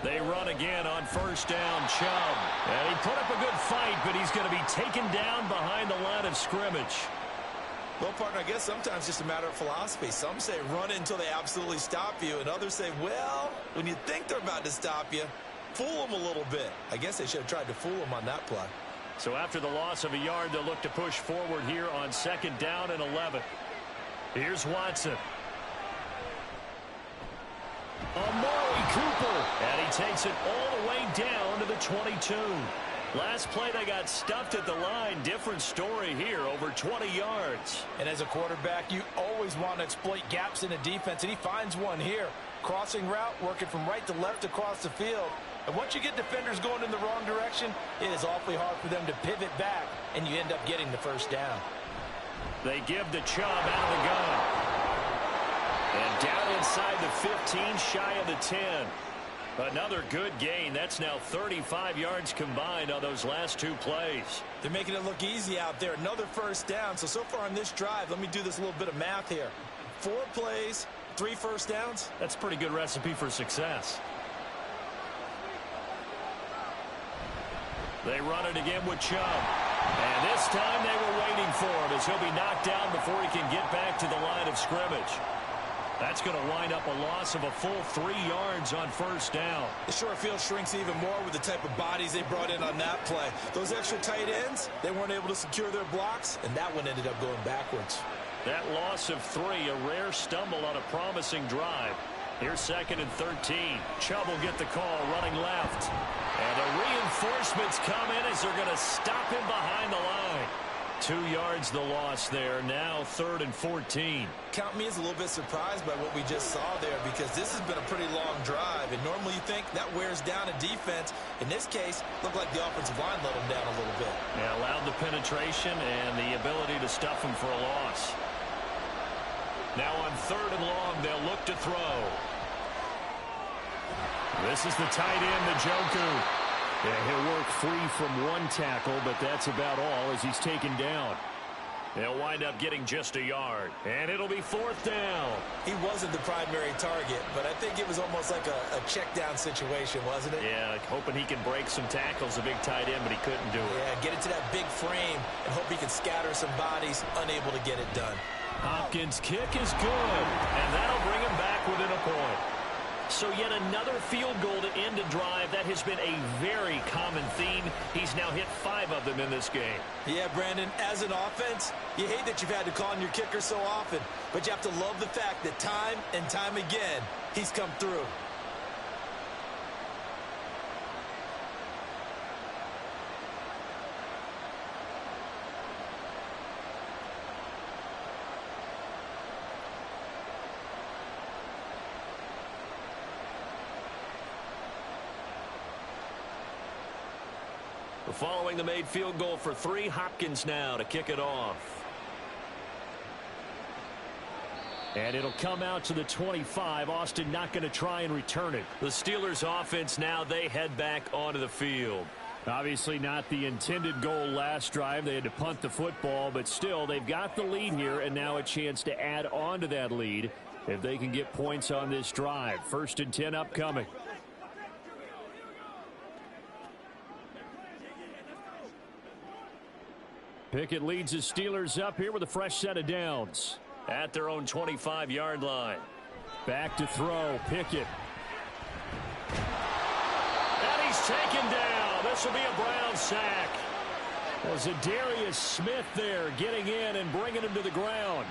They run again on first down, Chubb. And he put up a good fight, but he's going to be taken down behind the line of scrimmage. Well, partner, I guess sometimes it's just a matter of philosophy. Some say run until they absolutely stop you, and others say, well, when you think they're about to stop you, fool them a little bit. I guess they should have tried to fool them on that play. So after the loss of a yard, they'll look to push forward here on second down and 11. Here's Watson. Amari Cooper, and he takes it all the way down to the 22. Last play, they got stuffed at the line. Different story here, over 20 yards. And as a quarterback, you always want to exploit gaps in the defense, and he finds one here. Crossing route, working from right to left across the field. And once you get defenders going in the wrong direction, it is awfully hard for them to pivot back, and you end up getting the first down. They give to Chubb out of the gun. And down inside the 15, shy of the 10. Another good gain. That's now 35 yards combined on those last 2 plays. They're making it look easy out there. Another first down. So far on this drive, let me do this little bit of math here. 4 plays, 3 first downs. That's a pretty good recipe for success. They run it again with Chubb. And this time they were waiting for him as he'll be knocked down before he can get back to the line of scrimmage. That's going to wind up a loss of a full 3 yards on first down. The short field shrinks even more with the type of bodies they brought in on that play. Those extra tight ends, they weren't able to secure their blocks, and that one ended up going backwards. That loss of 3, a rare stumble on a promising drive. Here's second and 13. Chubb will get the call running left. And the reinforcements come in as they're going to stop him behind the line. 2 yards the loss there. Now 3rd and 14. Count me as a little bit surprised by what we just saw there, because this has been a pretty long drive, and normally you think that wears down a defense. In this case, looked like the offensive line let them down a little bit. Yeah, allowed the penetration and the ability to stuff him for a loss. Now on 3rd and long, they'll look to throw. This is the tight end, Njoku. Yeah, he'll work free from 1 tackle, but that's about all as he's taken down. They'll wind up getting just a yard, and it'll be 4th down. He wasn't the primary target, but I think it was almost like a check down situation, wasn't it? Yeah, hoping he can break some tackles, a big tight end, but he couldn't do it. Yeah, get into that big frame and hope he can scatter some bodies, unable to get it done. Hopkins' kick is good, and that'll bring him back within a point. So yet another field goal to end a drive. That has been a very common theme. He's now hit 5 of them in this game. Yeah, Brandon, as an offense, you hate that you've had to call on your kicker so often, but you have to love the fact that time and time again, he's come through. Following the made field goal for 3, Hopkins now to kick it off. And it'll come out to the 25. Austin not going to try and return it. The Steelers offense now, they head back onto the field. Obviously not the intended goal last drive. They had to punt the football, but still they've got the lead here, and now a chance to add on to that lead if they can get points on this drive. 1st and 10 upcoming. Pickett leads the Steelers up here with a fresh set of downs at their own 25-yard line. Back to throw, Pickett. And he's taken down. This will be a Brown sack. Was Zadarius Smith there getting in and bringing him to the ground.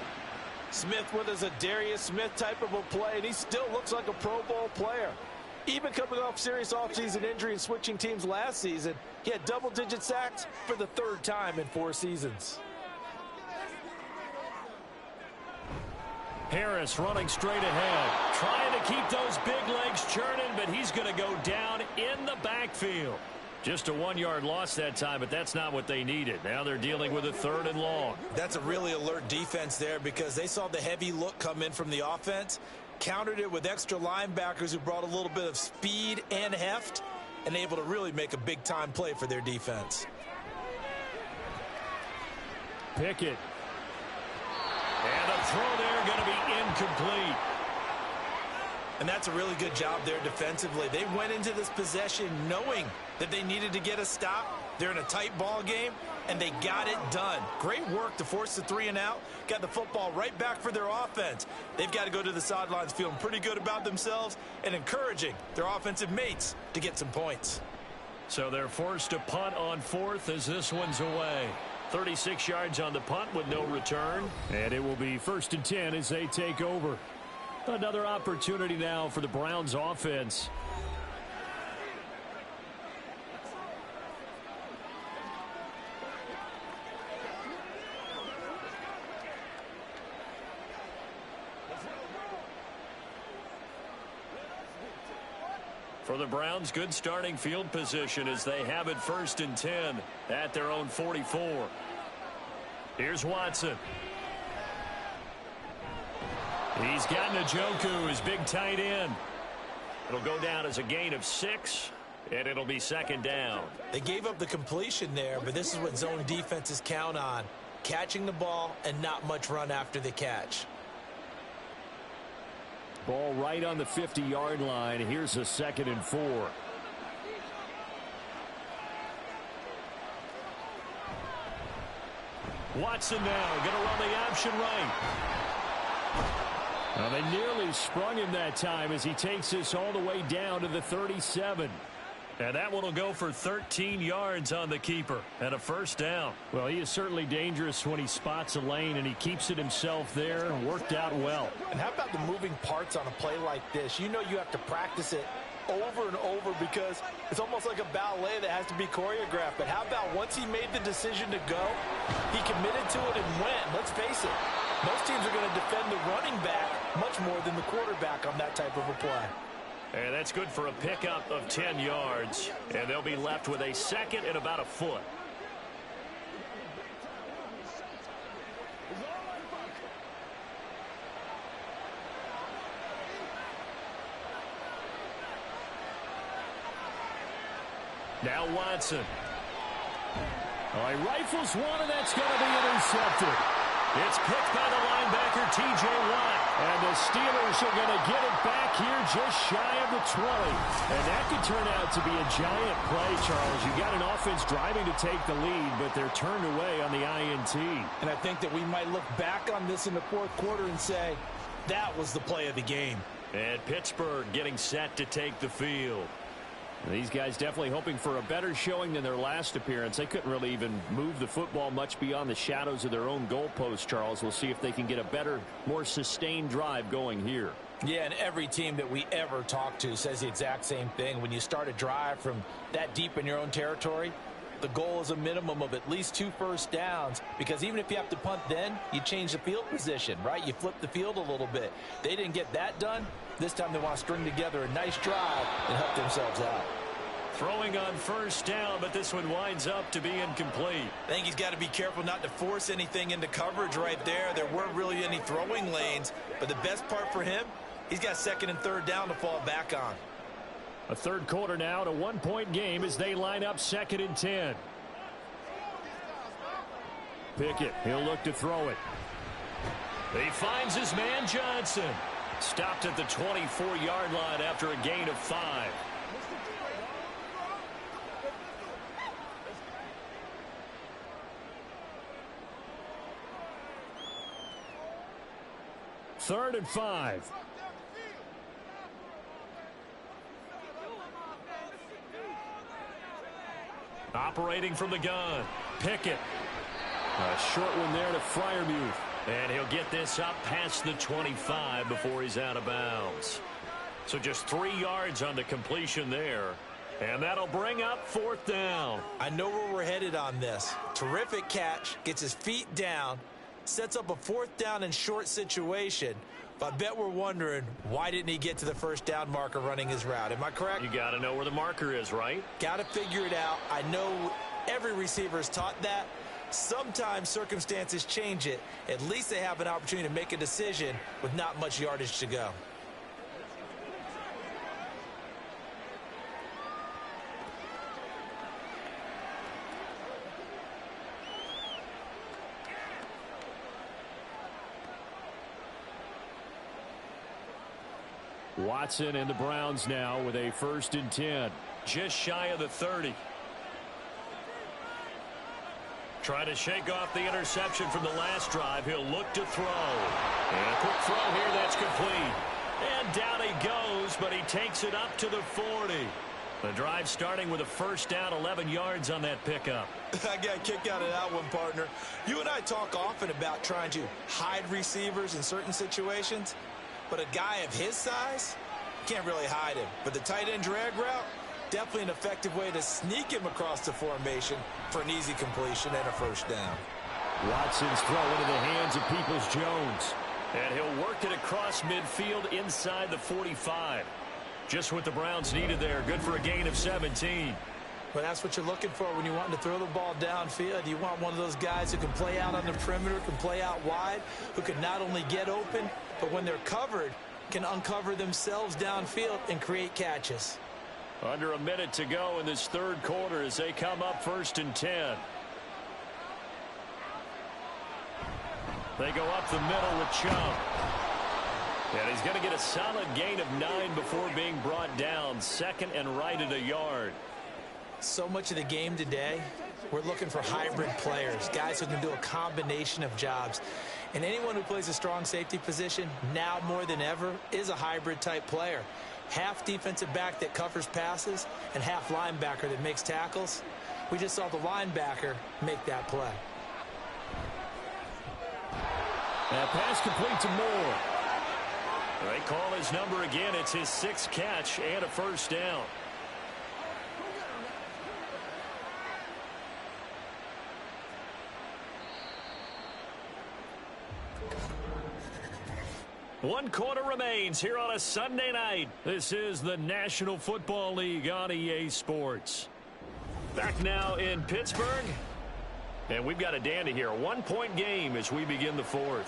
Smith with us, a Darius Smith type of a play, and he still looks like a Pro Bowl player. Even coming off serious offseason injury and switching teams last season, he had double-digit sacks for the third time in 4 seasons. Harris running straight ahead, trying to keep those big legs churning, but he's going to go down in the backfield. Just a 1-yard loss that time, but that's not what they needed. Now they're dealing with a 3rd and long. That's a really alert defense there because they saw the heavy look come in from the offense, countered it with extra linebackers who brought a little bit of speed and heft, and able to really make a big-time play for their defense. Pickett. And the throw there going to be incomplete. And that's a really good job there defensively. They went into this possession knowing that they needed to get a stop. They're in a tight ball game, and they got it done. Great work to force the 3 and out. Got the football right back for their offense. They've got to go to the sidelines feeling pretty good about themselves and encouraging their offensive mates to get some points. So they're forced to punt on 4th as this one's away. 36 yards on the punt with no return. And it will be 1st and 10 as they take over. Another opportunity now for the Browns offense. For the Browns, good starting field position as they have it 1st and 10 at their own 44. Here's Watson. He's got Njoku, his big tight end. It'll go down as a gain of 6, and it'll be 2nd down. They gave up the completion there, but this is what zone defenses count on. Catching the ball and not much run after the catch. Ball right on the 50-yard line. Here's a 2nd and 4. Watson now going to run the option right. Well, they nearly sprung him that time as he takes this all the way down to the 37. And that one will go for 13 yards on the keeper and a 1st down. Well, he is certainly dangerous when he spots a lane, and he keeps it himself there. Worked out well. And how about the moving parts on a play like this? You know you have to practice it over and over because it's almost like a ballet that has to be choreographed. But how about once he made the decision to go, he committed to it and went. Let's face it, most teams are going to defend the running back much more than the quarterback on that type of a play. And that's good for a pickup of 10 yards. And they'll be left with a 2nd and about a foot. Now Watson. Oh, he rifles one, and that's going to be intercepted. It's picked by the linebacker, T.J. Watt. And the Steelers are going to get it back here just shy of the 20. And that could turn out to be a giant play, Charles. You've got an offense driving to take the lead, but they're turned away on the INT. And I think that we might look back on this in the 4th quarter and say, that was the play of the game. And Pittsburgh getting set to take the field. These guys definitely hoping for a better showing than their last appearance. They couldn't really even move the football much beyond the shadows of their own goalpost, Charles. We'll see if they can get a better, more sustained drive going here. Yeah, and every team that we ever talk to says the exact same thing. When you start a drive from that deep in your own territory, the goal is a minimum of at least 2 first downs, because even if you have to punt then, you change the field position, right? You flip the field a little bit. They didn't get that done. This time they want to string together a nice drive and help themselves out. Throwing on 1st down, but this one winds up to be incomplete. I think he's got to be careful not to force anything into coverage right there. There weren't really any throwing lanes, but the best part for him, he's got 2nd and 3rd down to fall back on. A 3rd quarter now, to 1-point game as they line up 2nd and 10. Pickett, he'll look to throw it. He finds his man Johnson. Stopped at the 24-yard line after a gain of 5. 3rd and 5. Operating from the gun. Pickett. A short one there to Freiermuth. And he'll get this up past the 25 before he's out of bounds. So just 3 yards on the completion there. And that'll bring up 4th down. I know where we're headed on this. Terrific catch, gets his feet down, sets up a 4th down and short situation. But I bet we're wondering, why didn't he get to the first down marker running his route? Am I correct? You got to know where the marker is, right? Got to figure it out. I know every receiver is taught that. Sometimes circumstances change it. At least they have an opportunity to make a decision with not much yardage to go. Watson and the Browns now with a 1st and 10. Just shy of the 30. Trying to shake off the interception from the last drive. He'll look to throw. And a quick throw here that's complete. And down he goes, but he takes it up to the 40. The drive starting with a 1st down, 11 yards on that pickup. I got a kick out of that one, partner. You and I talk often about trying to hide receivers in certain situations. But a guy of his size, can't really hide him. But the tight end drag route, definitely an effective way to sneak him across the formation for an easy completion and a 1st down. Watson's throw into the hands of Peoples-Jones. And he'll work it across midfield inside the 45. Just what the Browns needed there. Good for a gain of 17. But that's what you're looking for when you want to throw the ball downfield. You want one of those guys who can play out on the perimeter, can play out wide, who can not only get open, but when they're covered, can uncover themselves downfield and create catches. Under a minute to go in this 3rd quarter as they come up 1st and 10. They go up the middle with Chubb. And he's going to get a solid gain of 9 before being brought down. 2nd and right at a yard. So much of the game today, we're looking for hybrid players, guys who can do a combination of jobs. And anyone who plays a strong safety position, now more than ever, is a hybrid type player. Half defensive back that covers passes and half linebacker that makes tackles. We just saw the linebacker make that play. That pass complete to Moore. They call his number again. It's his 6th catch and a 1st down. One quarter remains here on a Sunday night. This is the National Football League on EA Sports. Back now in Pittsburgh. And we've got a dandy here. A 1-point game as we begin the 4th.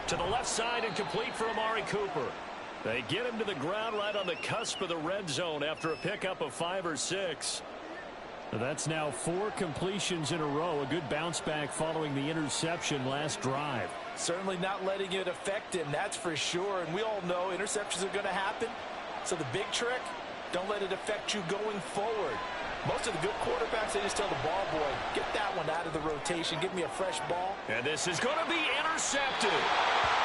To the left side and complete for Amari Cooper. They get him to the ground right on the cusp of the red zone after a pickup of 5 or 6. That's now 4 completions in a row. A good bounce back following the interception last drive. Certainly not letting it affect him, that's for sure. And we all know interceptions are going to happen. So the big trick, don't let it affect you going forward. Most of the good quarterbacks, they just tell the ball boy, get that one out of the rotation, give me a fresh ball. And this is going to be intercepted.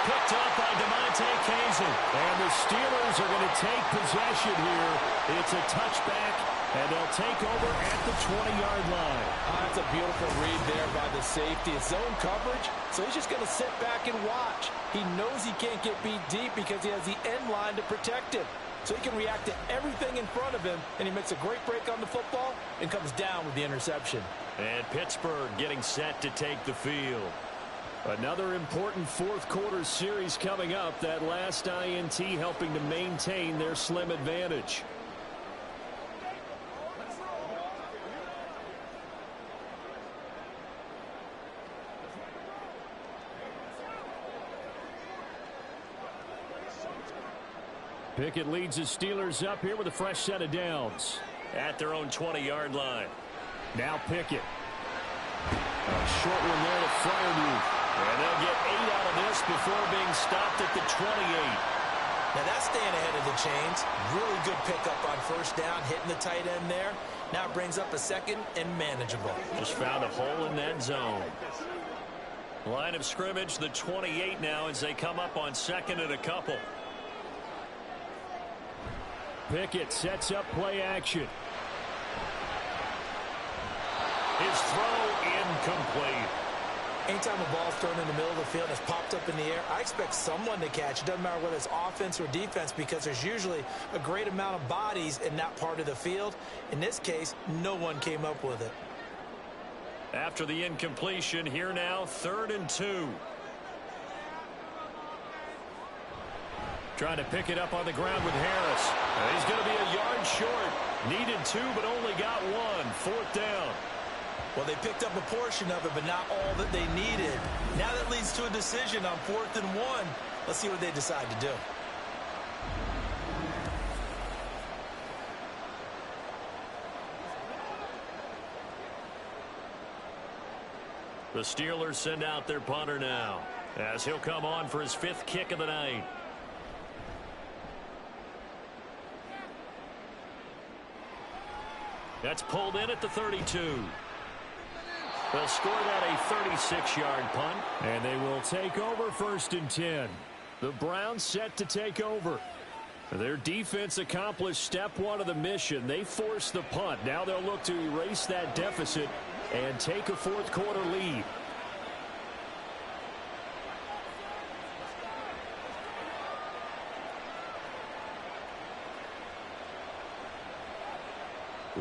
Picked up by DeMonte Kazin. And the Steelers are going to take possession here. It's a touchback, and they'll take over at the 20-yard line. That's a beautiful read there by the safety. It's zone coverage, so he's just going to sit back and watch. He knows he can't get beat deep because he has the end line to protect him. So he can react to everything in front of him, and he makes a great break on the football and comes down with the interception. And Pittsburgh getting set to take the field. Another important 4th quarter series coming up. That last INT helping to maintain their slim advantage. Pickett leads the Steelers up here with a fresh set of downs at their own 20-yard line. Now Pickett. A short one there to Freiermuth. And they'll get 8 out of this before being stopped at the 28. Now that's staying ahead of the chains. Really good pickup on 1st down, hitting the tight end there. Now it brings up a 2nd and manageable. Just found a hole in that zone. Line of scrimmage, the 28 now as they come up on 2nd and a couple. Pickett sets up play action. His throw incomplete. Anytime a ball's thrown in the middle of the field and it's popped up in the air, I expect someone to catch. It doesn't matter whether it's offense or defense because there's usually a great amount of bodies in that part of the field. In this case, no one came up with it. After the incompletion, here now, 3rd and 2. Trying to pick it up on the ground with Harris. He's going to be a yard short. Needed 2, but only got 1. 4th down. Well, they picked up a portion of it, but not all that they needed. Now that leads to a decision on 4th and 1. Let's see what they decide to do. The Steelers send out their punter now, as he'll come on for his 5th kick of the night. That's pulled in at the 32. They'll score that a 36-yard punt. And they will take over 1st and 10. The Browns set to take over. Their defense accomplished step 1 of the mission. They forced the punt. Now they'll look to erase that deficit and take a 4th quarter lead.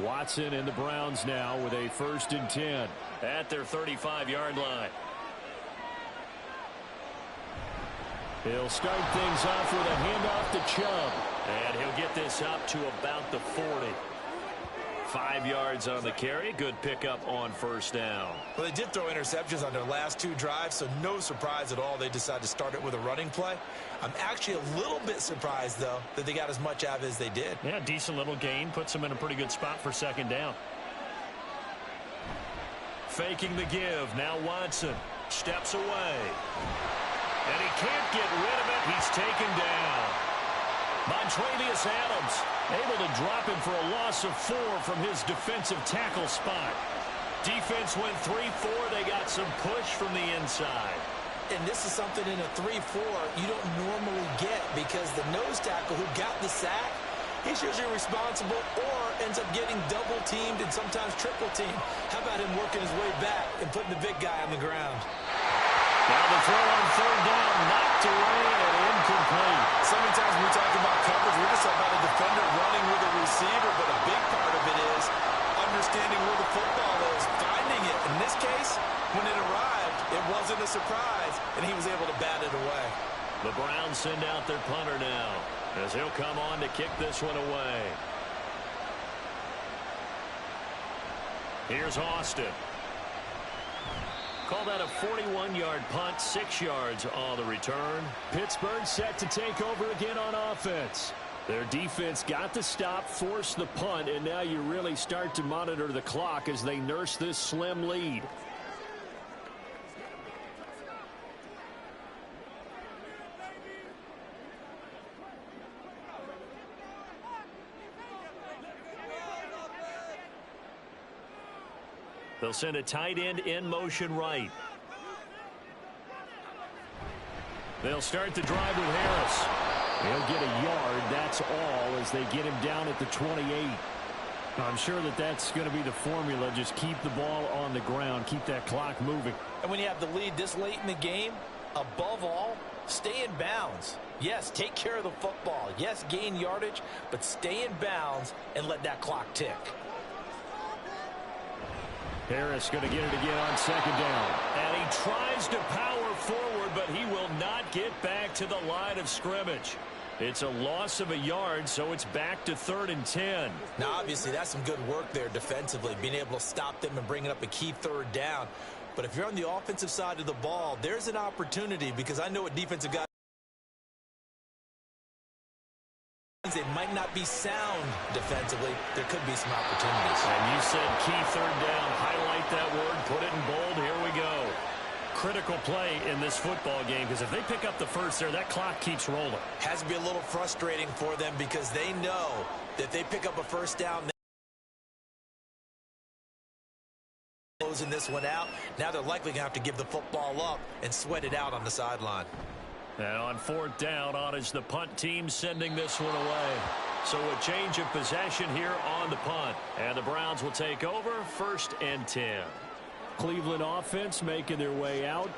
Watson and the Browns now with a 1st and 10. At their 35-yard line. He'll start things off with a handoff to Chubb. And he'll get this up to about the 40. 5 yards on the carry. Good pickup on 1st down. Well, they did throw interceptions on their last 2 drives, so no surprise at all they decided to start it with a running play. I'm actually a little bit surprised, though, that they got as much out of it as they did. Yeah, decent little gain. Puts them in a pretty good spot for 2nd down. Faking the give. Now Watson steps away. And he can't get rid of it. He's taken down. Montravius Adams able to drop him for a loss of 4 from his defensive tackle spot. Defense went 3-4. They got some push from the inside. And this is something in a 3-4 you don't normally get because the nose tackle who got the sack, he's usually responsible or ends up getting double-teamed and sometimes triple-teamed. How about him working his way back and putting the big guy on the ground? Now the throw on 3rd down, knocked away and incomplete. So many times when we talk about coverage, we're just talking about a defender running with a receiver, but a big part of it is understanding where the football is, finding it. In this case, when it arrived, it wasn't a surprise, and he was able to bat it away. The Browns send out their punter now, as he'll come on to kick this one away. Here's Austin. Call that a 41-yard punt, 6 yards on the return. Pittsburgh set to take over again on offense. Their defense got the stop, forced the punt, and now you really start to monitor the clock as they nurse this slim lead. They'll send a tight end in motion right. They'll start the drive with Harris. He'll get a yard, that's all, as they get him down at the 28. I'm sure that that's going to be the formula. Just keep the ball on the ground, keep that clock moving. And when you have the lead this late in the game, above all, stay in bounds. Yes, take care of the football. Yes, gain yardage, but stay in bounds and let that clock tick. Harris going to get it again on 2nd down. And he tries to power forward, but he will not get back to the line of scrimmage. It's a loss of a yard, so it's back to 3rd and 10. Now, obviously, that's some good work there defensively, being able to stop them and bringing up a key 3rd down. But if you're on the offensive side of the ball, there's an opportunity because I know what defensive guys, they might not be sound defensively. There could be some opportunities. And you said key 3rd down. Highlight that word. Put it in bold. Here we go. Critical play in this football game because if they pick up the first there, that clock keeps rolling. Has to be a little frustrating for them because they know that if they pick up a 1st down, closing this one out, now they're likely going to have to give the football up and sweat it out on the sideline. And on 4th down, on is the punt team sending this one away. So a change of possession here on the punt. And the Browns will take over 1st and 10. Cleveland offense making their way out.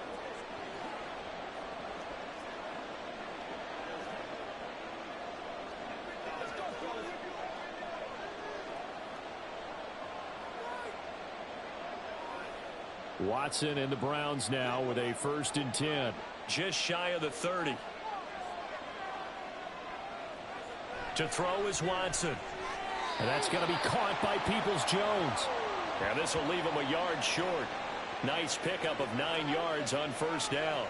Watson and the Browns now with a 1st and 10. Just shy of the 30. To throw is Watson. And that's going to be caught by Peoples-Jones. And this will leave him a yard short. Nice pickup of 9 yards on 1st down.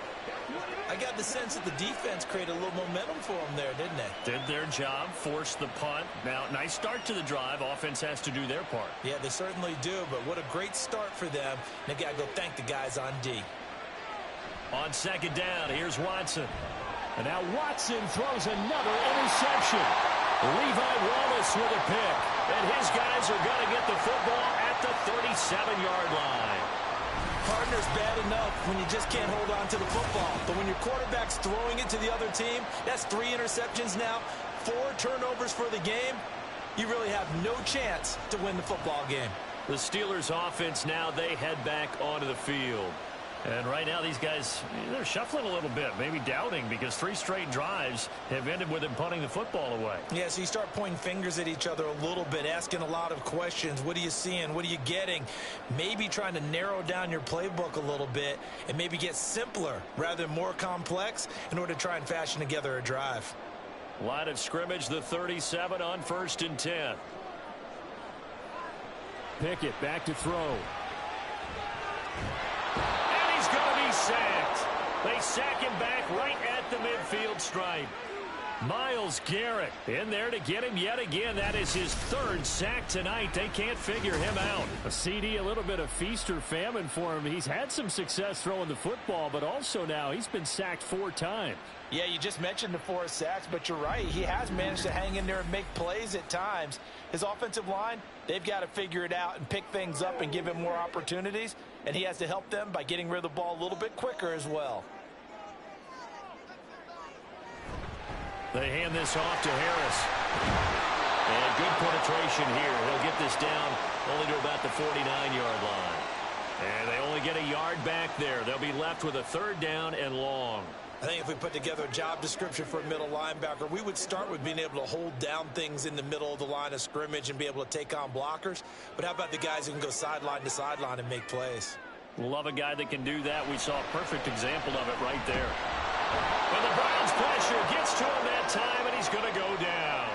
I got the sense that the defense created a little momentum for them there, didn't they? Did their job, forced the punt. Now, nice start to the drive. Offense has to do their part. Yeah, they certainly do, but what a great start for them. And they got to go thank the guys on D. On 2nd down, here's Watson. And now Watson throws another interception. Levi Wallace with a pick. And his guys are going to get the football at the 37-yard line. Partner's bad enough when you just can't hold on to the football. But when your quarterback's throwing it to the other team, that's 3 interceptions now, 4 turnovers for the game. You really have no chance to win the football game. The Steelers offense now, they head back onto the field. And right now these guys, they're shuffling a little bit, maybe doubting, because 3 straight drives have ended with them punting the football away. Yeah, so you start pointing fingers at each other a little bit, asking a lot of questions. What are you seeing? What are you getting? Maybe trying to narrow down your playbook a little bit and maybe get simpler rather than more complex in order to try and fashion together a drive. Line of scrimmage, the 37 on 1st and 10. Pickett back to throw. Sacked. They sack him back right at the midfield stripe. Myles Garrett in there to get him yet again. That is his 3rd sack tonight. They can't figure him out. A CD, a little bit of feast or famine for him. He's had some success throwing the football, but also now he's been sacked 4 times. Yeah, you just mentioned the 4 sacks, but you're right. He has managed to hang in there and make plays at times. His offensive line, they've got to figure it out and pick things up and give him more opportunities, and he has to help them by getting rid of the ball a little bit quicker as well. They hand this off to Harris. And good penetration here. He'll get this down only to about the 49-yard line. And they only get a yard back there. They'll be left with a 3rd down and long. I think if we put together a job description for a middle linebacker, we would start with being able to hold down things in the middle of the line of scrimmage and be able to take on blockers. But how about the guys who can go sideline to sideline and make plays? Love a guy that can do that. We saw a perfect example of it right there. And the Browns pressure gets to him that time, and he's going to go down.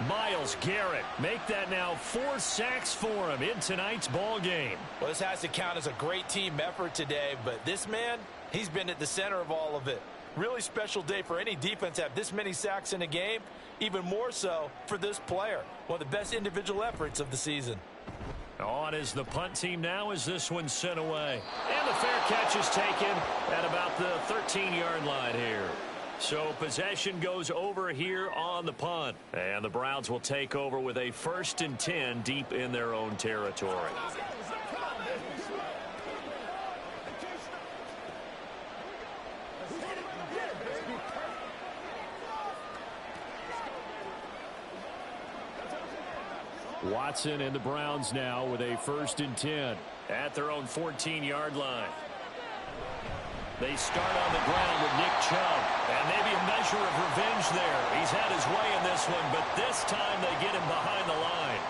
Myles Garrett make that now 4 sacks for him in tonight's ball game. Well, this has to count as a great team effort today, but this man, he's been at the center of all of it. Really special day for any defense to have this many sacks in a game, even more so for this player. One of the best individual efforts of the season. On is the punt team now as this one's sent away. And the fair catch is taken at about the 13-yard line here. So possession goes over here on the punt. And the Browns will take over with a 1st and 10 deep in their own territory. Watson and the Browns now with a 1st and 10. At their own 14-yard line. They start on the ground with Nick Chubb. And maybe a measure of revenge there. He's had his way in this one, but this time they get him behind the line.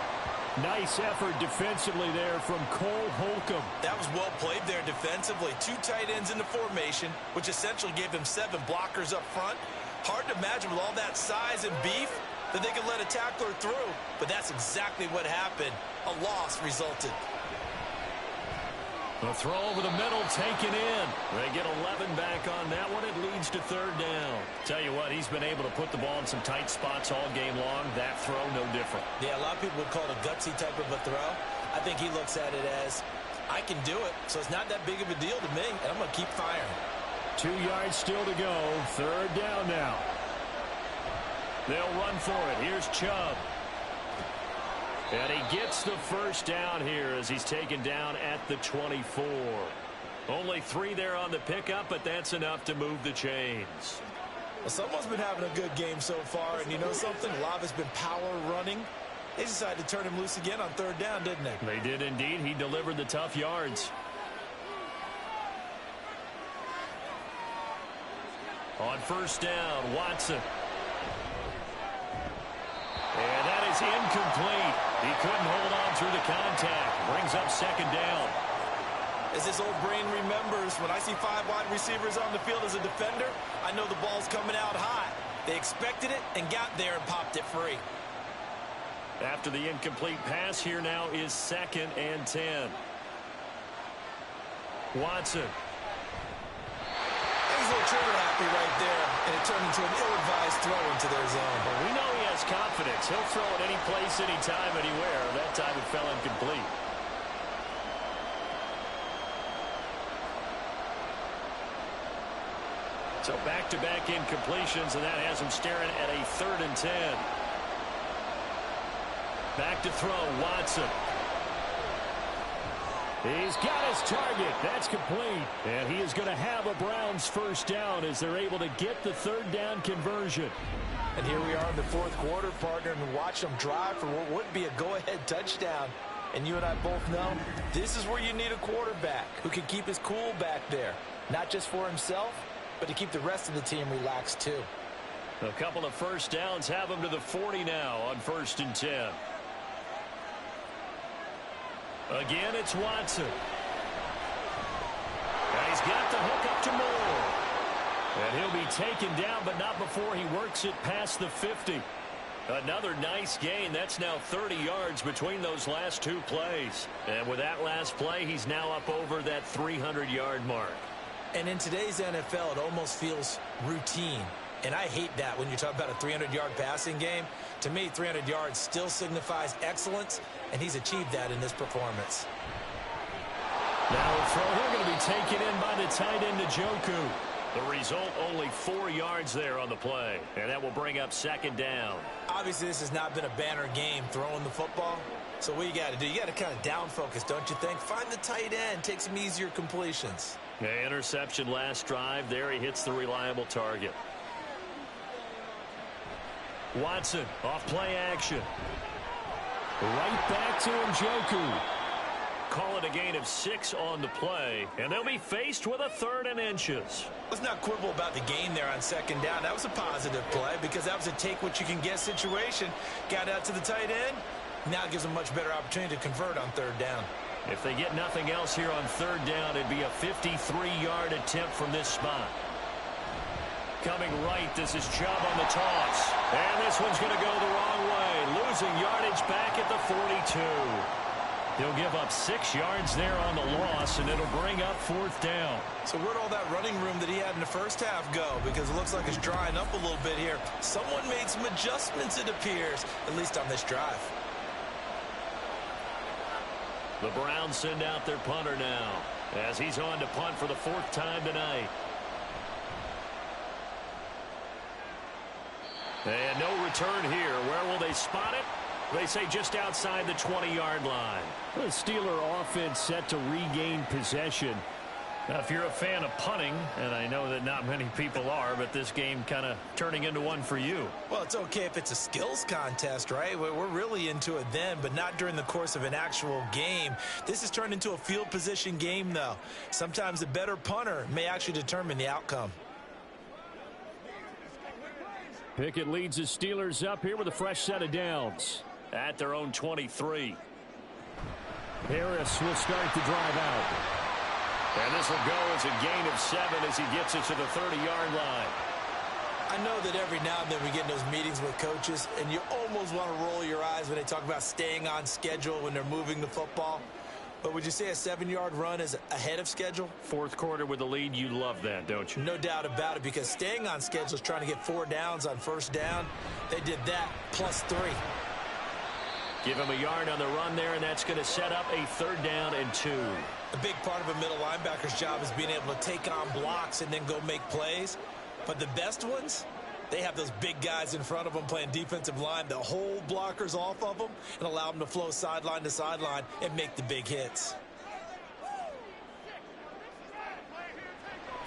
Nice effort defensively there from Cole Holcomb. That was well played there defensively. 2 tight ends in the formation, which essentially gave them 7 blockers up front. Hard to imagine with all that size and beef that they could let a tackler through, but that's exactly what happened. A loss resulted. The throw over the middle taken in. They get 11 back on that one. It leads to 3rd down. Tell you what, he's been able to put the ball in some tight spots all game long. That throw, no different. Yeah, a lot of people would call it a gutsy type of a throw. I think he looks at it as, I can do it, so it's not that big of a deal to me, and I'm going to keep firing. 2 yards still to go. 3rd down now. They'll run for it. Here's Chubb. And he gets the 1st down here as he's taken down at the 24. Only 3 there on the pickup, but that's enough to move the chains. Well, someone's been having a good game so far, and you know something? A lot has been power running. They decided to turn him loose again on third down, didn't they? They did indeed. He delivered the tough yards. On first down, Watson. And that is incomplete. He couldn't hold on through the contact. Brings up second down. As this old brain remembers, when I see 5 wide receivers on the field as a defender, I know the ball's coming out high. They expected it and got there and popped it free. After the incomplete pass, here now is 2nd and 10. Watson. He's a little trigger happy right there, and it turned into an ill-advised throw into their zone. But we know he has confidence. He'll throw it any place, anytime, anywhere. That time it fell incomplete. So back-to-back incompletions, and that has him staring at a 3rd and 10. Back to throw, Watson. He's got his target. That's complete. And he is going to have a Browns first down as they're able to get the 3rd down conversion. And here we are in the 4th quarter, partner, and watch them drive for what would be a go-ahead touchdown. And you and I both know this is where you need a quarterback who can keep his cool back there. Not just for himself, but to keep the rest of the team relaxed too. A couple of first downs have him to the 40 now on 1st and 10. Again, it's Watson. And he's got the hook up to Moore. And he'll be taken down, but not before he works it past the 50. Another nice gain. That's now 30 yards between those last 2 plays. And with that last play, he's now up over that 300-yard mark. And in today's NFL, it almost feels routine. And I hate that when you talk about a 300-yard passing game. To me, 300 yards still signifies excellence, and he's achieved that in this performance. Now a throw here going to be taken in by the tight end Njoku. The result, only 4 yards there on the play. And that will bring up 2nd down. Obviously, this has not been a banner game throwing the football. So what you got to do, you got to kind of down focus, don't you think? Find the tight end, take some easier completions. Yeah, interception last drive. There he hits the reliable target. Watson, off play action. Right back to Njoku. Call it a gain of 6 on the play, and they'll be faced with a 3rd and inches. Let's not quibble about the gain there on 2nd down. That was a positive play because that was a take-what-you-can-get situation. Got out to the tight end. Now it gives them a much better opportunity to convert on 3rd down. If they get nothing else here on 3rd down, it'd be a 53-yard attempt from this spot. Coming right, this is Chubb on the toss. And this one's going to go the wrong way. Losing yardage back at the 42. He'll give up 6 yards there on the loss, and it'll bring up 4th down. So where'd all that running room that he had in the first half go? Because it looks like it's drying up a little bit here. Someone made some adjustments, it appears, at least on this drive. The Browns send out their punter now as he's on to punt for the 4th time tonight. And no return here. Where will they spot it? They say just outside the 20-yard line. The Steeler offense set to regain possession. Now, if you're a fan of punting, and I know that not many people are, but this game kind of turning into one for you. Well, it's okay if it's a skills contest, right? We're really into it then, but not during the course of an actual game. This has turned into a field position game, though. Sometimes the better punter may actually determine the outcome. Pickett leads the Steelers up here with a fresh set of downs at their own 23. Harris will start the drive out. And this will go as a gain of 7 as he gets it to the 30-yard line. I know that every now and then we get in those meetings with coaches, and you almost want to roll your eyes when they talk about staying on schedule when they're moving the football. But would you say a 7-yard run is ahead of schedule? 4th quarter with the lead, you love that, don't you? No doubt about it, because staying on schedule is trying to get 4 downs on 1st down. They did that plus 3. Give him a yard on the run there, and that's going to set up a 3rd down and 2. A big part of a middle linebacker's job is being able to take on blocks and then go make plays. But the best ones, they have those big guys in front of them playing defensive line that hold blockers off of them and allow them to flow sideline to sideline and make the big hits.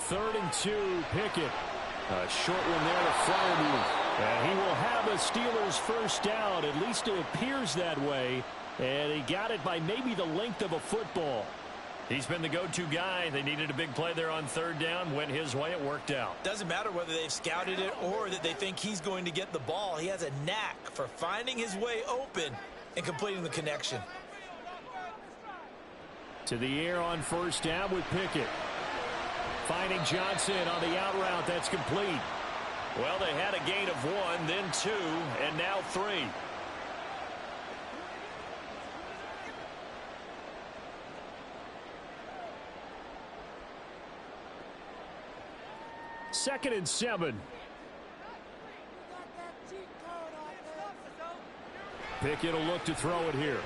3rd and 2, Pickett. A short one there to Freiermuth. And he will have a Steelers first down. At least it appears that way. And he got it by maybe the length of a football. He's been the go-to guy. They needed a big play there on third down. Went his way. It worked out. Doesn't matter whether they've scouted it or that they think he's going to get the ball. He has a knack for finding his way open and completing the connection. To the air on first down with Pickett. Finding Johnson on the out route. That's complete. Well, they had a gain of 1, then 2, and now 3. Second and 7. Pickett will look to throw it here.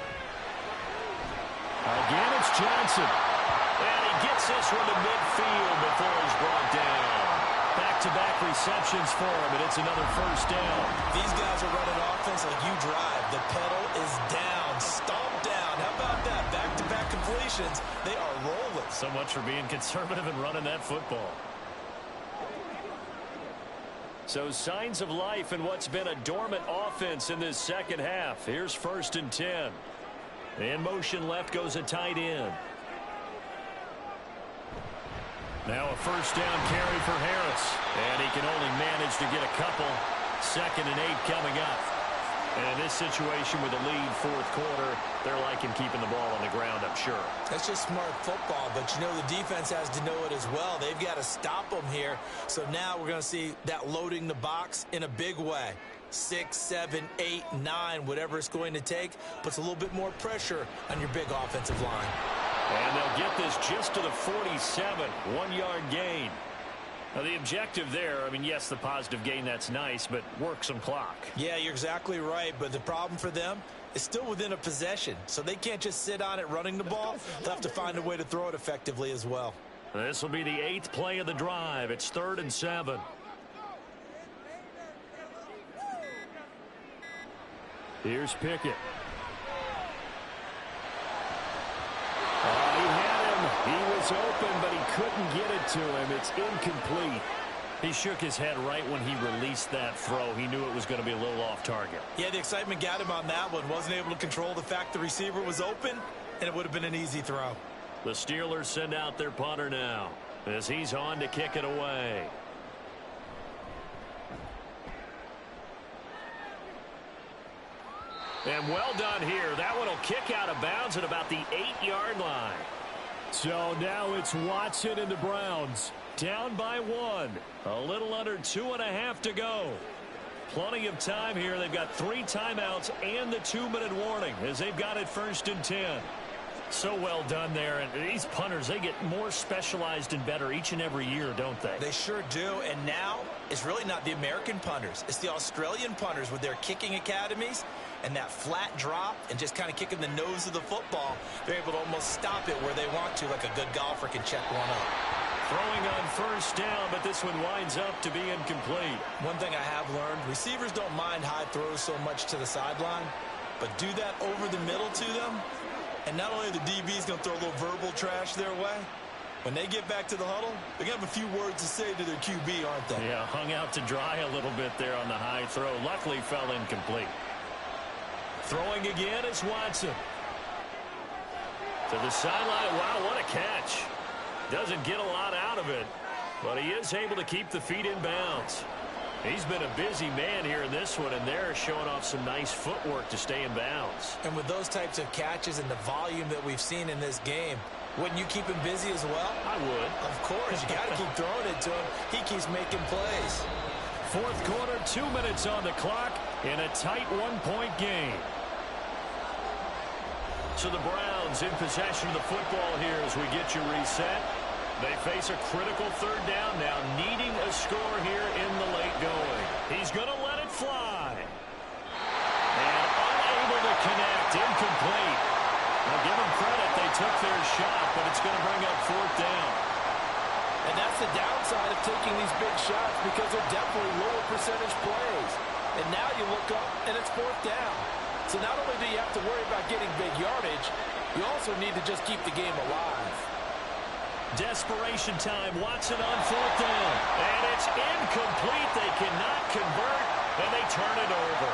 Again, it's Johnson. And he gets this one to midfield before he's brought down. Back-to-back receptions for him, and it's another first down. These guys are running offense like you drive. The pedal is down, stomped down. How about that? Back-to-back completions. They are rolling. So much for being conservative and running that football. So signs of life in what's been a dormant offense in this second half. Here's first and 10. In motion left goes a tight end. Now a first down carry for Harris. And he can only manage to get a couple. Second and 8 coming up. And in this situation with a lead fourth quarter, they're liking keeping the ball on the ground, I'm sure. That's just smart football, but you know the defense has to know it as well. They've got to stop them here. So now we're going to see that loading the box in a big way. 6, 7, 8, 9, whatever it's going to take, puts a little bit more pressure on your big offensive line. And they'll get this just to the 47, 1-yard gain. Now, the objective there, I mean, yes, the positive gain, that's nice, but work some clock. Yeah, you're exactly right, but the problem for them is still within a possession, so they can't just sit on it running the ball. They'll have to find a way to throw it effectively as well. This will be the 8th play of the drive. It's 3rd and 7. Here's Pickett. He had him. He was open, but he couldn't get it to him. It's incomplete. He shook his head right when he released that throw. He knew it was going to be a little off target. Yeah, the excitement got him on that one. Wasn't able to control the fact the receiver was open, and it would have been an easy throw. The Steelers send out their punter now as he's on to kick it away. And well done here. That one will kick out of bounds at about the 8-yard line. So now it's Watson and the Browns down by 1. A little under 2.5 to go. Plenty of time here. They've got 3 timeouts and the 2-minute warning as they've got it 1st and 10. So well done there. And these punters, they get more specialized and better each and every year, don't they? They sure do. And now it's really not the American punters. It's the Australian punters with their kicking academies and that flat drop and just kind of kicking the nose of the football. They're able to almost stop it where they want to, like a good golfer can check one up. Throwing on first down, but this one winds up to be incomplete. One thing I have learned, receivers don't mind high throws so much to the sideline, but do that over the middle to them, and not only are the DBs going to throw a little verbal trash their way, when they get back to the huddle, they're going to have a few words to say to their QB, aren't they? Yeah, hung out to dry a little bit there on the high throw. Luckily fell incomplete. Throwing again is Watson. To the sideline. Wow, what a catch. Doesn't get a lot out of it, but he is able to keep the feet in bounds. He's been a busy man here in this one, and they're showing off some nice footwork to stay in bounds. And with those types of catches and the volume that we've seen in this game, wouldn't you keep him busy as well? I would. Of course. You got to keep throwing it to him. He keeps making plays. Fourth quarter, 2 minutes on the clock in a tight 1-point game. So the Browns in possession of the football here as we get you reset. They face a critical third down now, needing a score here in the late going. He's going to let it fly. And unable to connect, incomplete. Now give them credit, they took their shot, but it's going to bring up 4th down. And that's the downside of taking these big shots because they're definitely lower percentage plays. And now you look up and it's 4th down. So not only do you have to worry about getting big yardage, you also need to just keep the game alive. Desperation time. Watson on fourth down. And it's incomplete. They cannot convert, and they turn it over.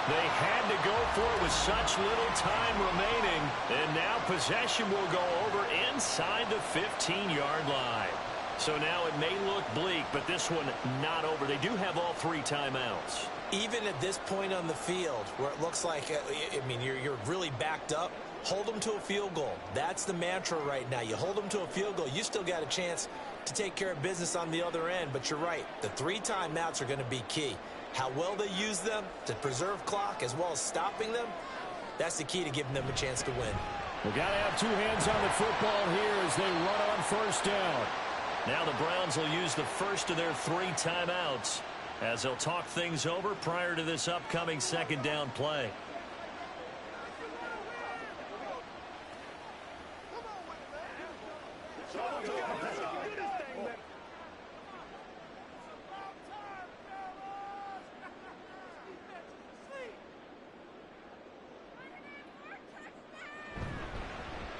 They had to go for it with such little time remaining. And now possession will go over inside the 15-yard line. So now it may look bleak, but this one not over. They do have all 3 timeouts. Even at this point on the field, where it looks like, you're really backed up, hold them to a field goal. That's the mantra right now. You hold them to a field goal, you still got a chance to take care of business on the other end. But you're right, the 3 timeouts are going to be key. How well they use them to preserve clock as well as stopping them, that's the key to giving them a chance to win. We've got to have 2 hands on the football here as they run on first down. Now the Browns will use the first of their 3 timeouts as they'll talk things over prior to this upcoming second down play.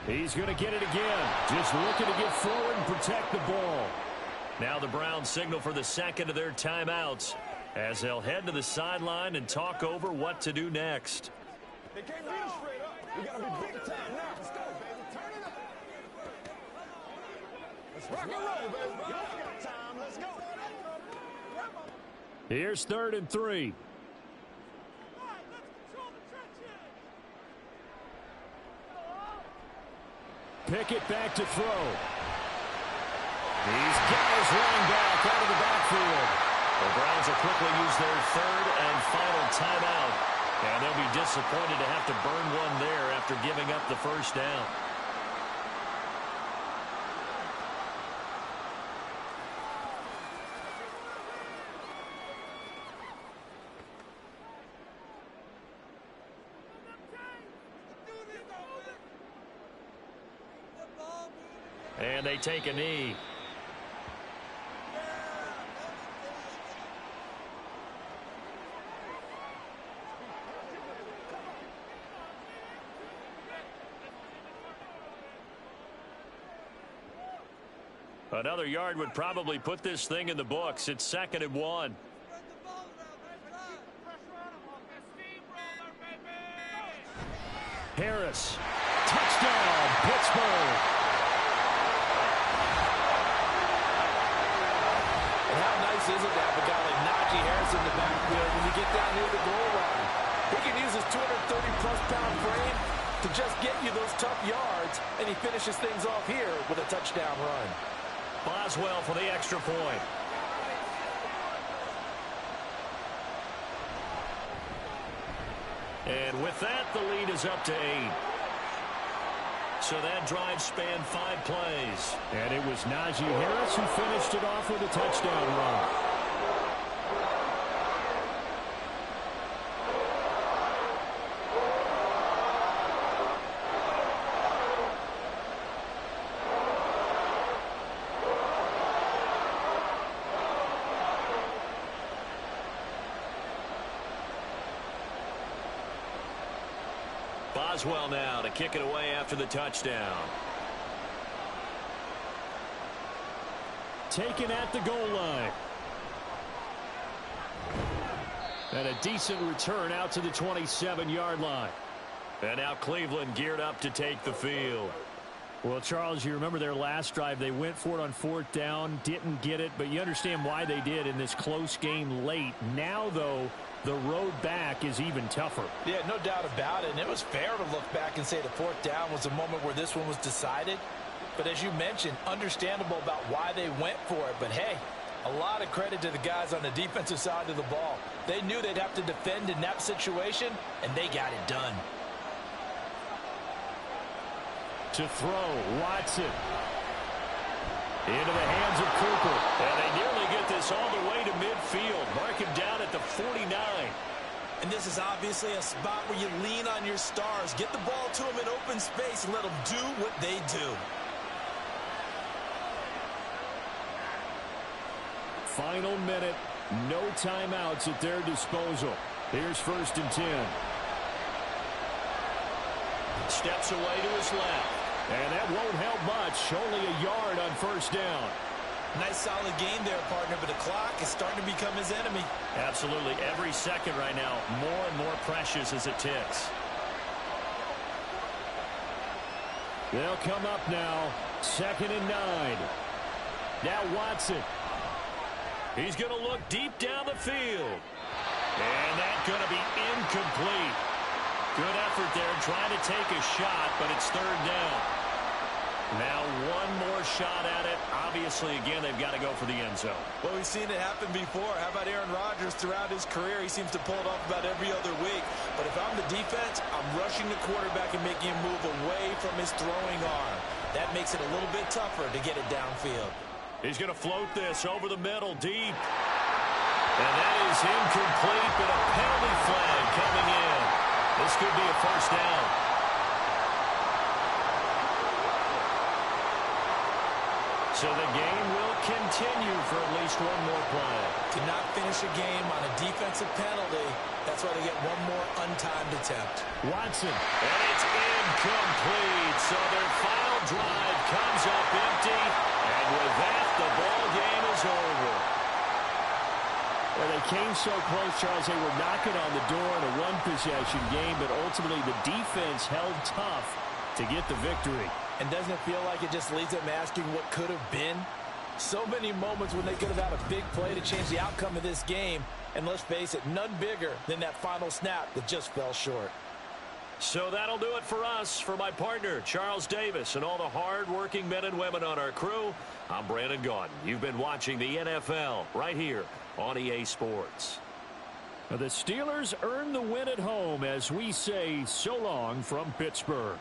He's going to get it again. Just looking to get forward and protect the ball. Now the Browns signal for the second of their timeouts as they'll head to the sideline and talk over what to do next. They can't beat us straight up. We got to be big time now. Let's go, baby. Turn it up. Let's rock and roll, baby. Y'all got time. Let's go. Here's 3rd and 3. Pickett back to throw. He's got his running back out of the backfield. The Browns will quickly use their 3rd and final timeout. And they'll be disappointed to have to burn one there after giving up the first down. And they take a knee. Another yard would probably put this thing in the books. It's 2nd and 1. Harris. Touchdown, Pittsburgh. And how nice is it to have a guy like Najee Harris in the backfield when you get down near the goal line? He can use his 230-plus pound frame to just get you those tough yards, and he finishes things off here with a touchdown run. Boswell for the extra point. And with that, the lead is up to 8. So that drive spanned 5 plays. And it was Najee Harris who finished it off with a touchdown run. Boswell now to kick it away after the touchdown. Taken at the goal line. And a decent return out to the 27-yard line. And now Cleveland geared up to take the field. Well, Charles, you remember their last drive. They went for it on 4th down, didn't get it, but you understand why they did in this close game late. Now, though, the road back is even tougher. Yeah, no doubt about it. And it was fair to look back and say the 4th down was a moment where this one was decided. But as you mentioned, understandable about why they went for it. But, hey, a lot of credit to the guys on the defensive side of the ball. They knew they'd have to defend in that situation, and they got it done. To throw, Watson. Into the hands of Cooper. And they nearly get this all the way to midfield. Mark him down at the 49. And this is obviously a spot where you lean on your stars. Get the ball to them in open space and let them do what they do. Final minute. No timeouts at their disposal. Here's 1st and 10. Steps away to his left. And that won't help much. Only a yard on first down. Nice solid game there, partner, but the clock is starting to become his enemy. Absolutely. Every second right now, more and more precious as it ticks. They'll come up now. 2nd and 9. Now Watson. He's going to look deep down the field. And that's going to be incomplete. Good effort there trying to take a shot, but it's 3rd down. Now one more shot at it. Obviously, again, they've got to go for the end zone. Well, we've seen it happen before. How about Aaron Rodgers throughout his career? He seems to pull it off about every other week. But if I'm the defense, I'm rushing the quarterback and making him move away from his throwing arm. That makes it a little bit tougher to get it downfield. He's going to float this over the middle, deep. And that is incomplete, but a penalty flag coming in. This could be a first down. So the game will continue for at least one more play. To not finish a game on a defensive penalty, that's why they get one more untimed attempt. Watson. And it's incomplete. So their final drive comes up empty. And with that, the ball game is over. Well, they came so close, Charles. They were knocking on the door in a one-possession game, but ultimately the defense held tough to get the victory. And doesn't it feel like it just leaves them asking what could have been? So many moments when they could have had a big play to change the outcome of this game. And let's face it, none bigger than that final snap that just fell short. So that'll do it for us. For my partner, Charles Davis, and all the hard-working men and women on our crew, I'm Brandon Gaudin. You've been watching the NFL right here on EA Sports. The Steelers earn the win at home as we say so long from Pittsburgh.